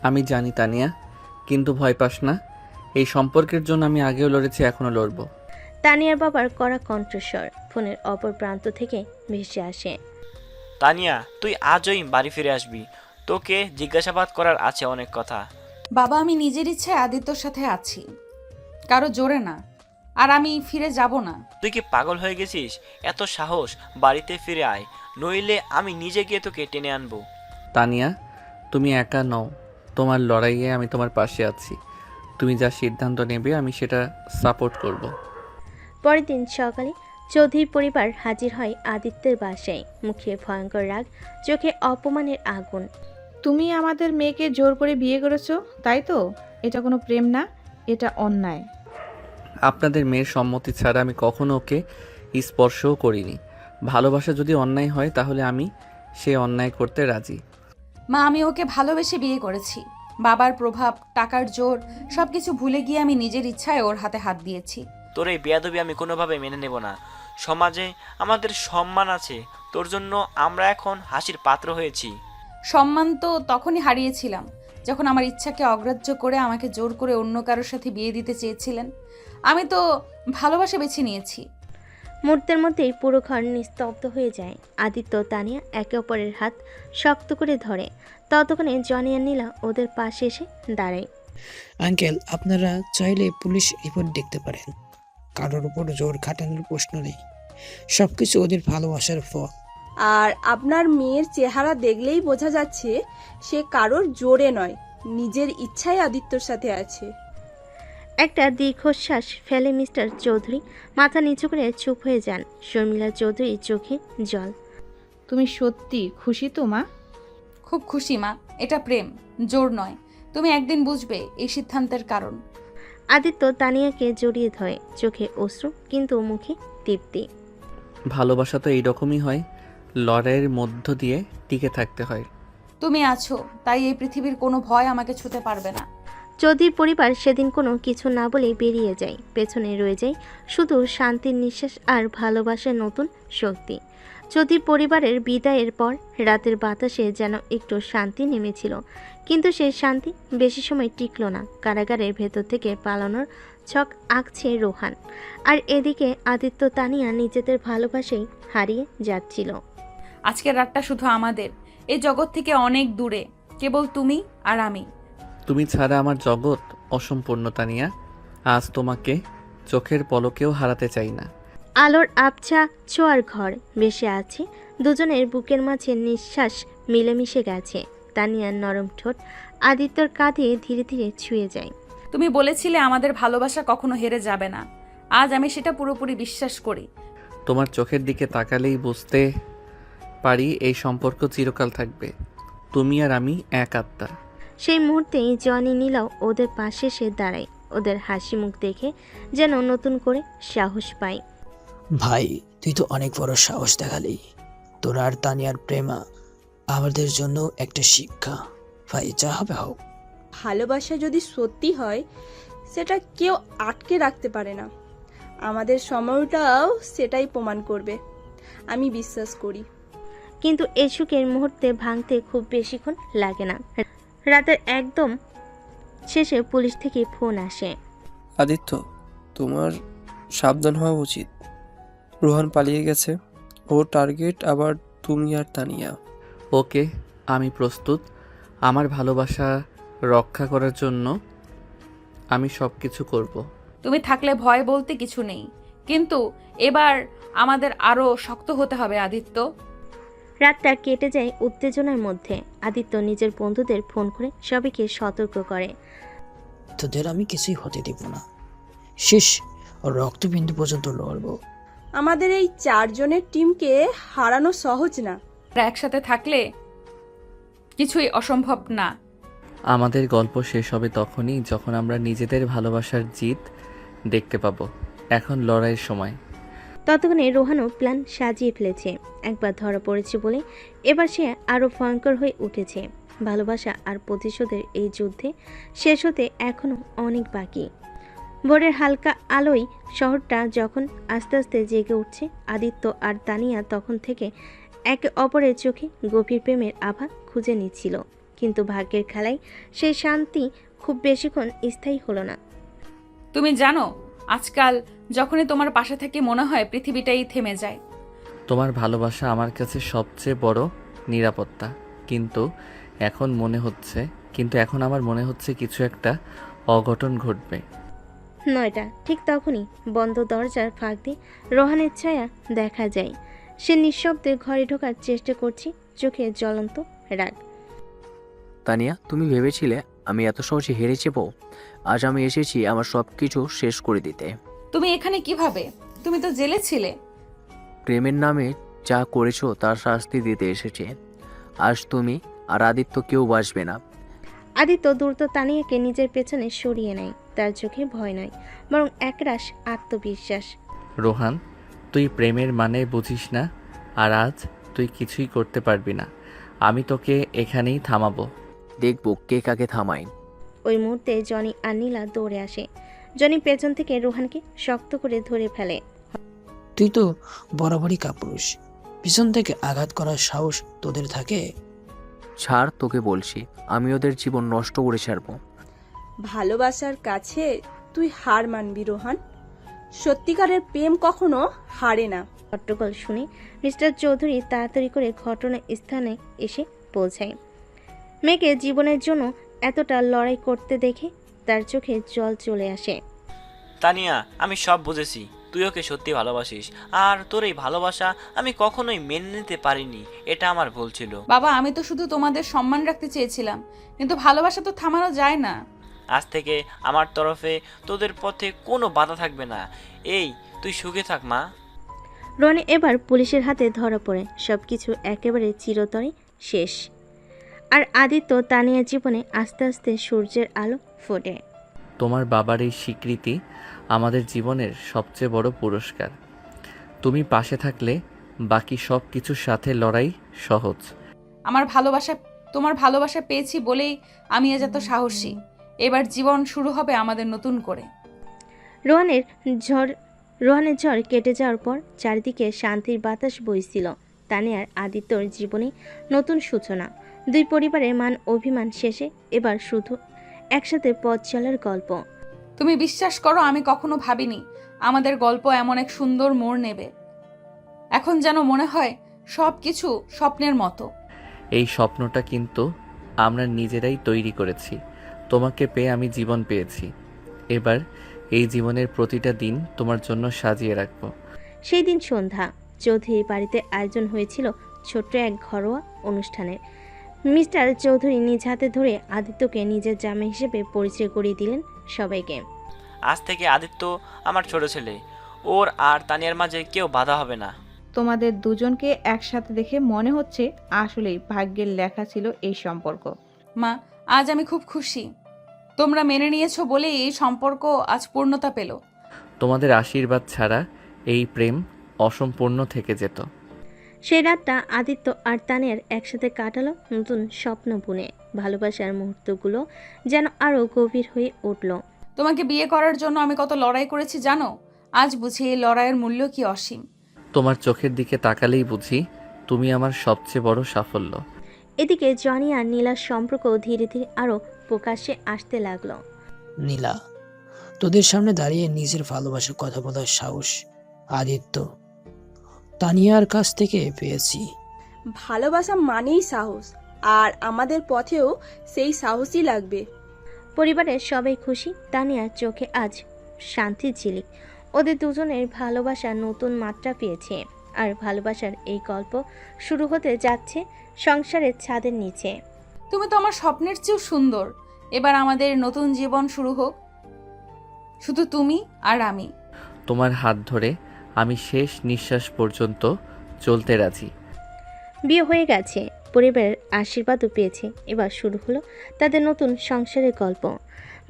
আমি জানি তানিয়া, কিন্তু ভয় পাস না। এই সম্পর্কের জন্য আমি আগেও লড়েছি, এখনও লড়বো। তানিয়ার বাবার কড়া কণ্ঠস্বর ফোনের অপর প্রান্ত থেকে ভেসে আসে। তানিয়া, তুই আজই বাড়ি ফিরে আসবি। তোকে জিজ্ঞাসাবাদ করার আছে অনেক কথা। বাবা, আমি নিজের ইচ্ছায় আদিত্যর সাথে আছি, কারো জোরে না, আর আমি ফিরে যাব না। তুই কি পাগল হয়ে গেছিস? এত সাহস, বাড়িতে ফিরে আয়, নইলে আমি নিজে গিয়ে তোকে টেনে আনবো। তানিয়া, তুমি একা নও। তোমার লড়াইয়ে আমি তোমার পাশে আছি। তুমি যা সিদ্ধান্ত নেবে আমি সেটা সাপোর্ট করব। পরের দিন সকালে চৌধুরী পরিবার হাজির হয় আদিত্যের বাসায়। মুখে ভয়ঙ্কর রাগ, চোখে অপমানের আগুন। তুমি আমাদের মেয়েকে জোর করে বিয়ে করেছো, তাই তো? এটা কোনো প্রেম না, এটা অন্যায়। আপনাদের মেয়ের সম্মতি ছাড়া আমি কখনো ওকে স্পর্শও করিনি। ভালোবাসা যদি অন্যায় হয় তাহলে আমি সে অন্যায় করতে রাজি। মা, আমি ওকে ভালোবেসে বিয়ে করেছি। বাবার প্রভাব, টাকার জোর সবকিছু ভুলে গিয়ে আমি নিজের ইচ্ছায় ওর হাতে হাত দিয়েছি। তোর এই বেয়াদবি আমি কোনোভাবে মেনে নেব না। সমাজে আমাদের সম্মান আছে, তোর জন্য আমরা এখন হাসির পাত্র হয়েছি। সম্মান তো তখনই হারিয়েছিলাম যখন আমার ইচ্ছাকে অগ্রাহ্য করে আমাকে জোর করে অন্য কারোর সাথে বিয়ে দিতে চেয়েছিলেন। আমি তো ভালোবাসা বেছে নিয়েছি। মুহূর্তের মধ্যেই পুরো ঘর নিস্তব্ধ হয়ে যায়। আদিত্য তানিয়া একে অপরের হাত শক্ত করে ধরে। ততক্ষণে জনি আর নীলা ওদের পাশে এসে দাঁড়ায়। আঙ্কেল, আপনারা চাইলে পুলিশ রিপোর্ট দেখতে পারেন। কারোর উপর জোর খাটানোর প্রশ্ন নেই, সবকিছু ওদের ভালোবাসার ফল। আর আপনার মেয়ের চেহারা দেখলেই বোঝা যাচ্ছে সে কারোর জোরে নয়, নিজের ইচ্ছায় আদিত্যর সাথে আছে। একটা দীর্ঘশ্বাস ফেলে মিস্টার চৌধুরী মাথা নিচু করে চুপ হয়ে যান। শর্মিলা চৌধুরী চোখে জল। তুমি সত্যি খুশি তো মা? খুব খুশি মা, এটা প্রেম, জোর নয়। তুমি একদিন বুঝবে এই সিদ্ধান্তের কারণ। আদিত্য তানিয়াকে জড়িয়ে ধরে, চোখে অশ্রু কিন্তু মুখে তৃপ্তি। ভালোবাসা তো এইরকমই হয়, লড়াইয়ের মধ্য দিয়ে টিকে থাকতে হয়। তুমি আছো, তাই এই পৃথিবীর কোনো ভয় আমাকে ছুতে পারবে না। চৌধুরী পরিবার সেদিন কোনো কিছু না বলেই বেরিয়ে যায়। পেছনে রয়ে যায় শুধু শান্তির নিঃশ্বাস আর ভালোবাসার নতুন শক্তি। চৌধুরী পরিবারের বিদায়ের পর রাতের বাতাসে যেন একটু শান্তি নেমেছিল, কিন্তু সেই শান্তি বেশি সময় টিকল না। কারাগারের ভেতর থেকে পালানোর ছক আঁকছে রোহান, আর এদিকে আদিত্য তানিয়া নিজেদের ভালোবাসাই হারিয়ে যাচ্ছিল। আজকের রাতটা শুধু আমাদের, এই জগৎ থেকে অনেক দূরে, কেবল তুমি আর আমি। তুমি ছাড়া আমার জগৎ অসম্পূর্ণ তানিয়া। আজ তোমাকে চোখের পলকেও হারাতে চাই না। আলোর আবছা ছোঁয়ার ঘর বেশে আছে, দুজনের বুকের মাঝে নিঃশ্বাস মিলেমিশে গেছে। তানিয়ার নরম ঠোঁট আদিত্যর কাঁধে ধীরে ধীরে ছুঁয়ে যায়। তুমি বলেছিলে আমাদের ভালোবাসা কখনো হেরে যাবে না, আজ আমি সেটা পুরোপুরি বিশ্বাস করি। তোমার চোখের দিকে তাকালেই বুঝতে পারি এই সম্পর্ক চিরকাল থাকবে। তুমি আর আমি এক আত্মা। সেই মুহূর্তেই জনি নীলাও ওদের পাশে এসে দাঁড়ায়। ওদের হাসি মুখ দেখে যেন নতুন করে সাহস পায়। ভাই, তুই তো অনেক বড় সাহস দেখালি। তোরা আর তানিয়ার প্রেমা আমাদের জন্য একটা শিক্ষা। ভাই, যা হবে হোক, ভালোবাসা যদি সত্যি হয় সেটা কেউ আটকে রাখতে পারে না। আমাদের সময়টাও সেটাই প্রমাণ করবে, আমি বিশ্বাস করি। কিন্তু এই সুখের মুহূর্তে ভাঙতে খুব বেশিক্ষণ লাগে না। রাতের একদম শেষে পুলিশ থেকে ফোন আসে। আদিত্য, তোমার সাবধান হওয়া উচিত। রোহান পালিয়ে গেছে। ওর টার্গেট আবার তুমি আর তানিয়া। ওকে, আমি প্রস্তুত। আমার ভালোবাসা রক্ষা করার জন্য আমি সব কিছু করব। তুমি থাকলে ভয় বলতে কিছু নেই, কিন্তু এবার আমাদের আরো শক্ত হতে হবে আদিত্য। রাতটা কেটে যায় উত্তেজনার মধ্যে। আদিত্য নিজের বন্ধুদের ফোন করে সবাইকে সতর্ক করে। তোদের আমি কিছুই হতে দেব না, শেষ রক্তবিন্দু পর্যন্ত লড়বো। আমাদের এই 4 জনের টিমকে হারানো সহজ না। আমরা একসাথে থাকলে কিছুই অসম্ভব না। আমাদের গল্প শেষ হবে তখনই যখন আমরা নিজেদের ভালোবাসার জিত দেখতে পাবো। এখন লড়াইয়ের সময়। ততক্ষণে রোহানও প্ল্যান সাজিয়ে ফেলেছে। একবার ধরা পড়েছে বলে এবার সে আরও ভয়ঙ্কর হয়ে উঠেছে। ভালোবাসা আর প্রতিশোধের এই যুদ্ধে শেষ হতে এখনও অনেক বাকি। ভোরের হালকা আলোয় শহরটা যখন আস্তে আস্তে জেগে উঠছে, আদিত্য আর তানিয়া তখন থেকে একে অপরের চোখে গভীর প্রেমের আভা খুঁজে নিচ্ছিল। কিন্তু ভাগ্যের খেলায় সেই শান্তি খুব বেশিক্ষণ স্থায়ী হলো না। তুমি জানো, আজকাল যখনই তোমার পাশে থেকে মনে হয় পৃথিবীটাই থেমে যায়। তোমার ভালোবাসা আমার কাছে সবচেয়ে বড় নিরাপত্তা। কিন্তু এখন আমার মনে হচ্ছে কিছু একটা অঘটন ঘটবে। 9টা ঠিক তখনই বন্ধ দরজার ফাঁক দিয়ে রোহানের ছায়া দেখা যায়। সে নিঃশব্দে ঘরে ঢোকার চেষ্টা করছে, চোখে জ্বলন্ত রাগ। তানিয়া, তুমি ভেবেছিলে আমি এত সহজে হেরে যাবো? আজ আমি এসেছি আমার সব কিছু শেষ করে দিতে। তুমি এখানে কিভাবে? তুমি তো জেলে ছিলে। প্রেমের নামে যা করেছো তার শাস্তি দিতে এসেছে। আজ তুমি আর আদিত্য কেউ বাঁচবে না। আদিত্য দ্রুত তানিয়াকে নিজের পেছনে সরিয়ে নেয়। তার চোখে ভয় নয়, বরং একরাশ আত্মবিশ্বাস। রোহান, তুই প্রেমের মানে বুঝিস না, আর আজ তুই কিছুই করতে পারবি না। আমি তোকে এখানেই থামাবো। দেখবো কে কাকে থামায়। ওই মুহূর্তে জনি আর নীলা দৌড়ে আসে। জনি পেছন থেকে রোহানকে শক্ত করে ধরে ফেলে। তুই তো বরাবরই কাপুরুষ, পিছন থেকে আঘাত করার সাহস তোদের থাকে? ছাড়, তোকে বলছি, আমি ওদের জীবন নষ্ট করে ছাড়বো। ভালোবাসার কাছে তুই হার মানবি রোহান। সত্যিকারের প্রেম কখনো হারে না। হট্টগোল শুনে মিস্টার চৌধুরী তাড়াতাড়ি করে ঘটনা স্থানে এসে পৌঁছায়। মেয়েকে জীবনের জন্য এতটা লড়াই করতে দেখে তার চোখে জল চলে আসে। তানিয়া, আমি সব বুঝেছি, তুই ওকে সত্যি ভালোবাসিস, আর তোর এই ভালোবাসা আমি কখনোই মেনে নিতে পারিনি। এটা আমার ভুল ছিল। বাবা, আমি তো শুধু তোমাদের সম্মান রাখতে চেয়েছিলাম, কিন্তু ভালোবাসা তো থামানো যায় না। আজ থেকে আমার তরফে তোদের পথে কোনো বাধা থাকবে না। এই, তুই সুখে থাক মা। রনি এবার পুলিশের হাতে ধরা পড়ে সবকিছু একেবারে চিরতরে শেষ। আর আদিত্য তানিয়ার জীবনে আস্তে আস্তে সূর্যের আলো ফোটে। তোমার বাবার এই স্বীকৃতি আমাদের জীবনের সবচেয়ে বড় পুরস্কার। তুমি পাশে থাকলে বাকি সব কিছুর সাথে লড়াই সহজ। তোমার ভালোবাসা পেয়েছি বলেই আমি আজ এত সাহসী। এবার জীবন শুরু হবে আমাদের নতুন করে। রোহানের ঝড় কেটে যাওয়ার পর চারিদিকে শান্তির বাতাস বইছিল। তানিয়ার আদিত্যর জীবনে নতুন সূচনা। দুই পরিবারের মান অভিমান শেষে এবার শুধু একসাথে পথ চলার গল্প। তুমি বিশ্বাস করো, আমি কখনো ভাবিনি আমাদের গল্প এমন এক সুন্দর মোড় নেবে। এখন যেন মনে হয় সব কিছু স্বপ্নের মতো। এই স্বপ্নটা কিন্তু আমরা নিজেরাই তৈরি করেছি। তোমাকে পেয়ে আমি জীবন পেয়েছি। এবার এই জীবনের প্রতিটা দিন তোমার জন্য সাজিয়ে রাখবো। সেই দিন সন্ধ্যা চৌধুরীর বাড়িতে আয়োজন হয়েছিল ছোট্ট এক ঘরোয়া অনুষ্ঠানের। মিস্টার চৌধুরী নিজ হাতে ধরে আদিত্যকে নিজের জামাই হিসেবে পরিচয় করিয়ে দিলেন সবাইকে। আজ থেকে আদিত্য আমার ছোট ছেলে। ওর আর তানিয়ার মাঝে কেউ বাধা হবে না। তোমাদের দুজনকে একসাথে দেখে মনে হচ্ছে আসলেই ভাগ্যের লেখা ছিল এই সম্পর্ক। মা, আজ আমি খুব খুশি। তোমরা মেনে নিয়েছো বলেই এই সম্পর্ক আজ পূর্ণতা পেল। তোমাদের আশীর্বাদ ছাড়া এই প্রেম অসম্পূর্ণ থেকে যেত। সেই রাতটা আদিত্য আর তানিয়ার একসাথে কাটালো নতুন স্বপ্ন বুনে। ভালোবাসার মুহূর্তগুলো যেন আরও গভীর হয়ে উঠল। তোমাকে বিয়ে করার জন্য আমি কত লড়াই করেছি জানো? আজ বুঝি এই লড়াইয়ের মূল্য কি অসীম। তোমার চোখের দিকে তাকালেই বুঝি তুমি আমার সবচেয়ে বড় সাফল্য। এদিকে জনি আর নীলার সম্পর্ক ধীরে ধীরে আরও প্রকাশ্যে আসতে লাগলো। নীলা, তোদের সামনে দাঁড়িয়ে নিজের ভালোবাসার কথা বলার সাহস আদিত্য তানিয়ার কাছ থেকে পেয়েছি। ভালোবাসা মানেই সাহস, আর আমাদের পথেও সেই সাহসই লাগবে। পরিবারের সবাই খুশি। তানিয়ার চোখে আজ শান্তির ঝিলিক। ওদের দুজনের ভালোবাসা নতুন মাত্রা পেয়েছে। আর ভালোবাসার এই গল্প শুরু হতে যাচ্ছে সংসারের ছাদের নিচে। তুমি তো আমার স্বপ্নের চেয়েও সুন্দর। এবার আমাদের নতুন জীবন শুরু হোক, শুধু তুমি আর আমি। তোমার হাত ধরে আমি শেষ নিঃশ্বাস পর্যন্ত চলতে রাজি। বিয়ে হয়ে গেছে, পরিবারের আশীর্বাদও পেয়েছে। এবার শুরু হলো তাদের নতুন সংসারের গল্প।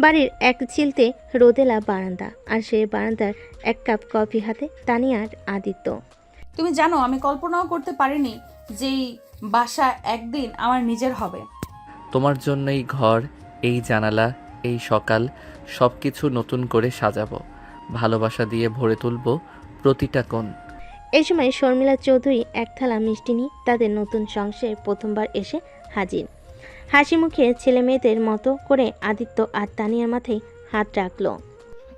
বাড়ির এক চিলতে রোদেলা বারান্দা, আর সেই বারান্দার এক কাপ কফি হাতে তানিয়া আর আদিত্য। তুমি জানো, আমি কল্পনাও করতে পারিনি যে এই বাসা একদিন আমার নিজের হবে। তোমার জন্য এই ঘর, এই জানালা, এই সকাল সব কিছু নতুন করে সাজাবো। ভালোবাসা দিয়ে ভরে তুলবো প্রতিটা কোণ। এই সময় শর্মিলা চৌধুরী এক থালা মিষ্টি নিয়ে তাদের নতুন সংসারে প্রথমবার এসে হাজির। হাসি মুখে ছেলে মেয়েদের মতো করে আদিত্য আর তানিয়ার মাথায় হাত রাখলো।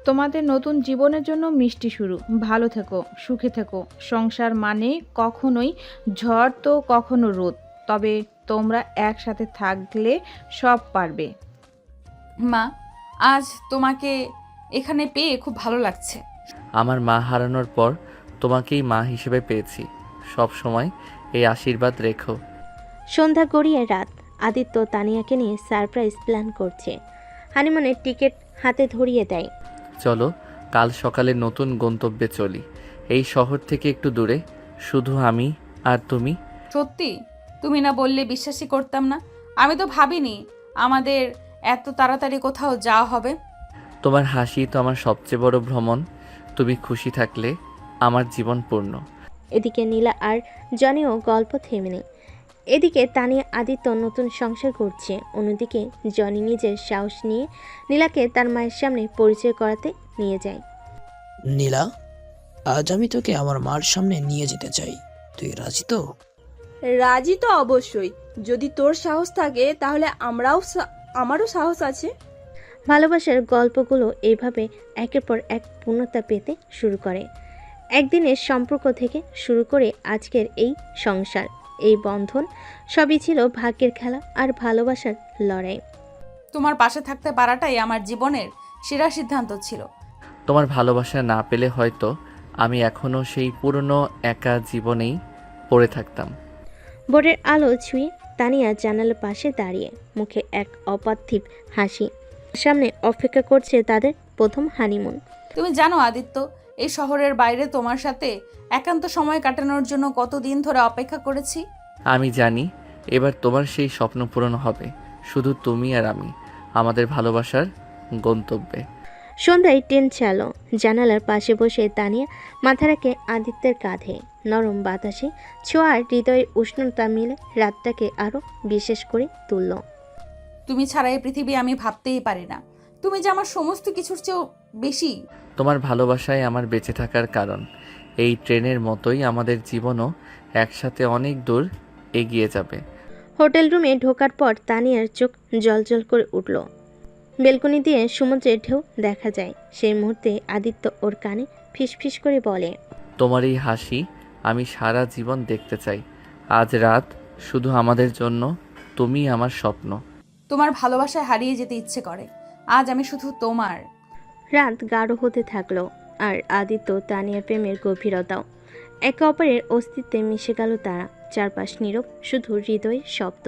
তোমাদের নতুন জীবনের জন্য মিষ্টি শুরু। ভালো থেকো, সুখে থেকো। সংসার মানে কখনোই ঝড় তো কখনো রোদ, তবে তোমরা একসাথে থাকলে সব পারবে। মা, আজ তোমাকে এখানে পেয়ে খুব ভালো লাগছে। আমার মা হারানোর পর তোমাকেই মা হিসেবে পেয়েছি। সব সময় এই আশীর্বাদ রেখো। সন্ধ্যা গড়িয়ে রাত। আদিত্য তানিয়াকে নিয়ে সারপ্রাইজ প্ল্যান করছে। হানিমুনের টিকিট হাতে ধরিয়ে দেয়। চলো কাল সকালে নতুন গন্তব্যে চলি, এই শহর থেকে একটু দূরে, শুধু আমি আর তুমি। সত্যি? তুমি না বললে বিশ্বাসই করতাম না। আমি তো ভাবিনি আমাদের এত তাড়াতাড়ি কোথাও যাওয়া হবে। তোমার হাসি তো আমার সবচেয়ে বড় ভ্রমণ। তুমি খুশি থাকলে আমার জীবন পূর্ণ। এদিকে নীলা আর জনিও গল্প থেমে নেই। এদিকে তানিয়া আদিত্য নতুন সংসার করছে, অন্যদিকে জনি নিজের সাহস নিয়ে নীলাকে তার মায়ের সামনে পরিচয় করাতে নিয়ে যায়। নীলা, আজ আমি তোকে আমার মার সামনে নিয়ে যেতে চাই, তুই রাজি তো? রাজি তো অবশ্যই। যদি তোর সাহস থাকে তাহলে আমারও সাহস আছে। ভালোবাসার গল্পগুলো এইভাবে একের পর এক পূর্ণতা পেতে শুরু করে। একদিনের সম্পর্ক থেকে শুরু করে আজকের এই সংসার, এই বন্ধন, সবই ছিল ভাগ্যের খেলা আর ভালোবাসার লড়াই। তোমার পাশে থাকতে পারাটাই আমার জীবনের সেরা সিদ্ধান্ত ছিল। তোমার ভালোবাসা না পেলে হয়তো আমি এখনও সেই পুরনো একা জীবনেই পড়ে থাকতাম। বোর্ডের আলো ছুঁয়ে তানিয়া জানালার পাশে দাঁড়িয়ে, মুখে এক অপার্থিব হাসি। সামনে অপেক্ষা করছে তাদের প্রথম হানিমুন। তুমি জানো আদিত্য, এই শহরের বাইরে তোমার সাথে একান্ত সময় কাটানোর জন্য কতদিন ধরে অপেক্ষা করেছি। আমি জানি এবার তোমার সেই স্বপ্ন পূরণ হবে, শুধু তুমি আর আমি আমাদের ভালোবাসার গন্তব্যে। সন্ধ্যায় ট্রেন চালো। জানালার পাশে বসে তানিয়া মাথা রাখে আদিত্যের কাঁধে। নরম বাতাসে ছোঁয়ার হৃদয়ের উষ্ণতা মিলে রাতটাকে আরো বিশেষ করে তুলল। তুমি ছাড়া এই পৃথিবী আমি ভাবতেই পারি না। তুমি যে আমার সমস্ত কিছুর চেয়েও বেশি। তোমার ভালোবাসায় আমার বেঁচে থাকার কারণ। এই ট্রেনের মতোই আমাদের জীবনও একসাথে অনেক দূর এগিয়ে যাবে। হোটেল রুমে ঢোকার পর তানিয়ার চোখ জলজল করে উঠল। বেলকনি দিয়ে সমুদ্রের ঢেউ দেখা যায়। সেই মুহূর্তে আদিত্য ওর কানে ফিসফিস করে বলে, তোমার এই হাসি আমি সারা জীবন দেখতে চাই। আজ রাত শুধু আমাদের জন্য, তুমি আমার স্বপ্ন। তোমার ভালোবাসায় হারিয়ে যেতে ইচ্ছে করে। আজ আমি শুধু তোমার। রাত গাঢ় হতে থাকলো, আর আদিত্য তানিয়ার প্রেমের গভীরতাও। একে অপরের অস্তিত্বে মিশে গেল তারা। চারপাশ নীরব, শুধু হৃদয়ের শব্দ।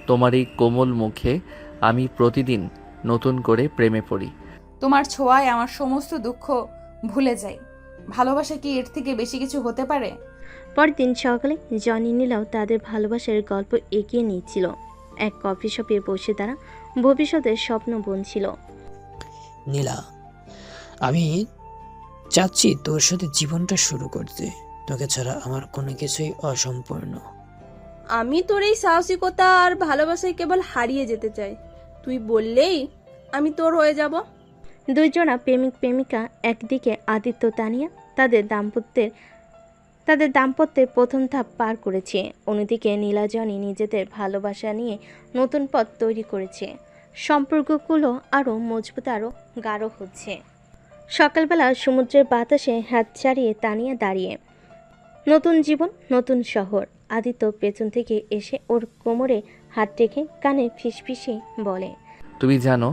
তোমার এই কোমল মুখে আমি প্রতিদিন নতুন করে প্রেমে পড়ি। তোমার ছোঁয়ায় আমার সমস্ত দুঃখ ভুলে যাই। ভালোবাসা কি এর থেকে বেশি কিছু হতে পারে? পরদিন সকালে জনি নীলাও তাদের ভালোবাসার গল্প এগিয়ে নিচ্ছিল। এক কফি শপে বসে তারা ভবিষ্যতের স্বপ্ন বুনছিল। নীলা, আমি চাচ্ছি তোর সাথে জীবনটা শুরু করতে, তোকে ছাড়া আমার কোনো কিছুই অসম্পূর্ণ। আমি তোর এই সাহসিকতা আর ভালোবাসায় কেবল হারিয়ে যেতে চাই। তুই বললেই আমি তোর হয়ে যাব। দুইজনা প্রেমিক প্রেমিকা, একদিকে আদিত্য তানিয়া তাদের দাম্পত্যের প্রথম ধাপ পার করেছে, অন্যদিকে নীলাজনি নিজেদের ভালোবাসা নিয়ে নতুন পথ তৈরি করেছে। সম্পর্কগুলো আরও মজবুত, আরও গাঢ় হচ্ছে। সকালবেলা সমুদ্রের বাতাসে হাত ছাড়িয়ে তানিয়া দাঁড়িয়ে। নতুন জীবন, নতুন শহর। আদিত্য পেছন থেকে এসে ওর কোমরে হাত রেখে কানে ফিসফিসে বলে, তুমি জানো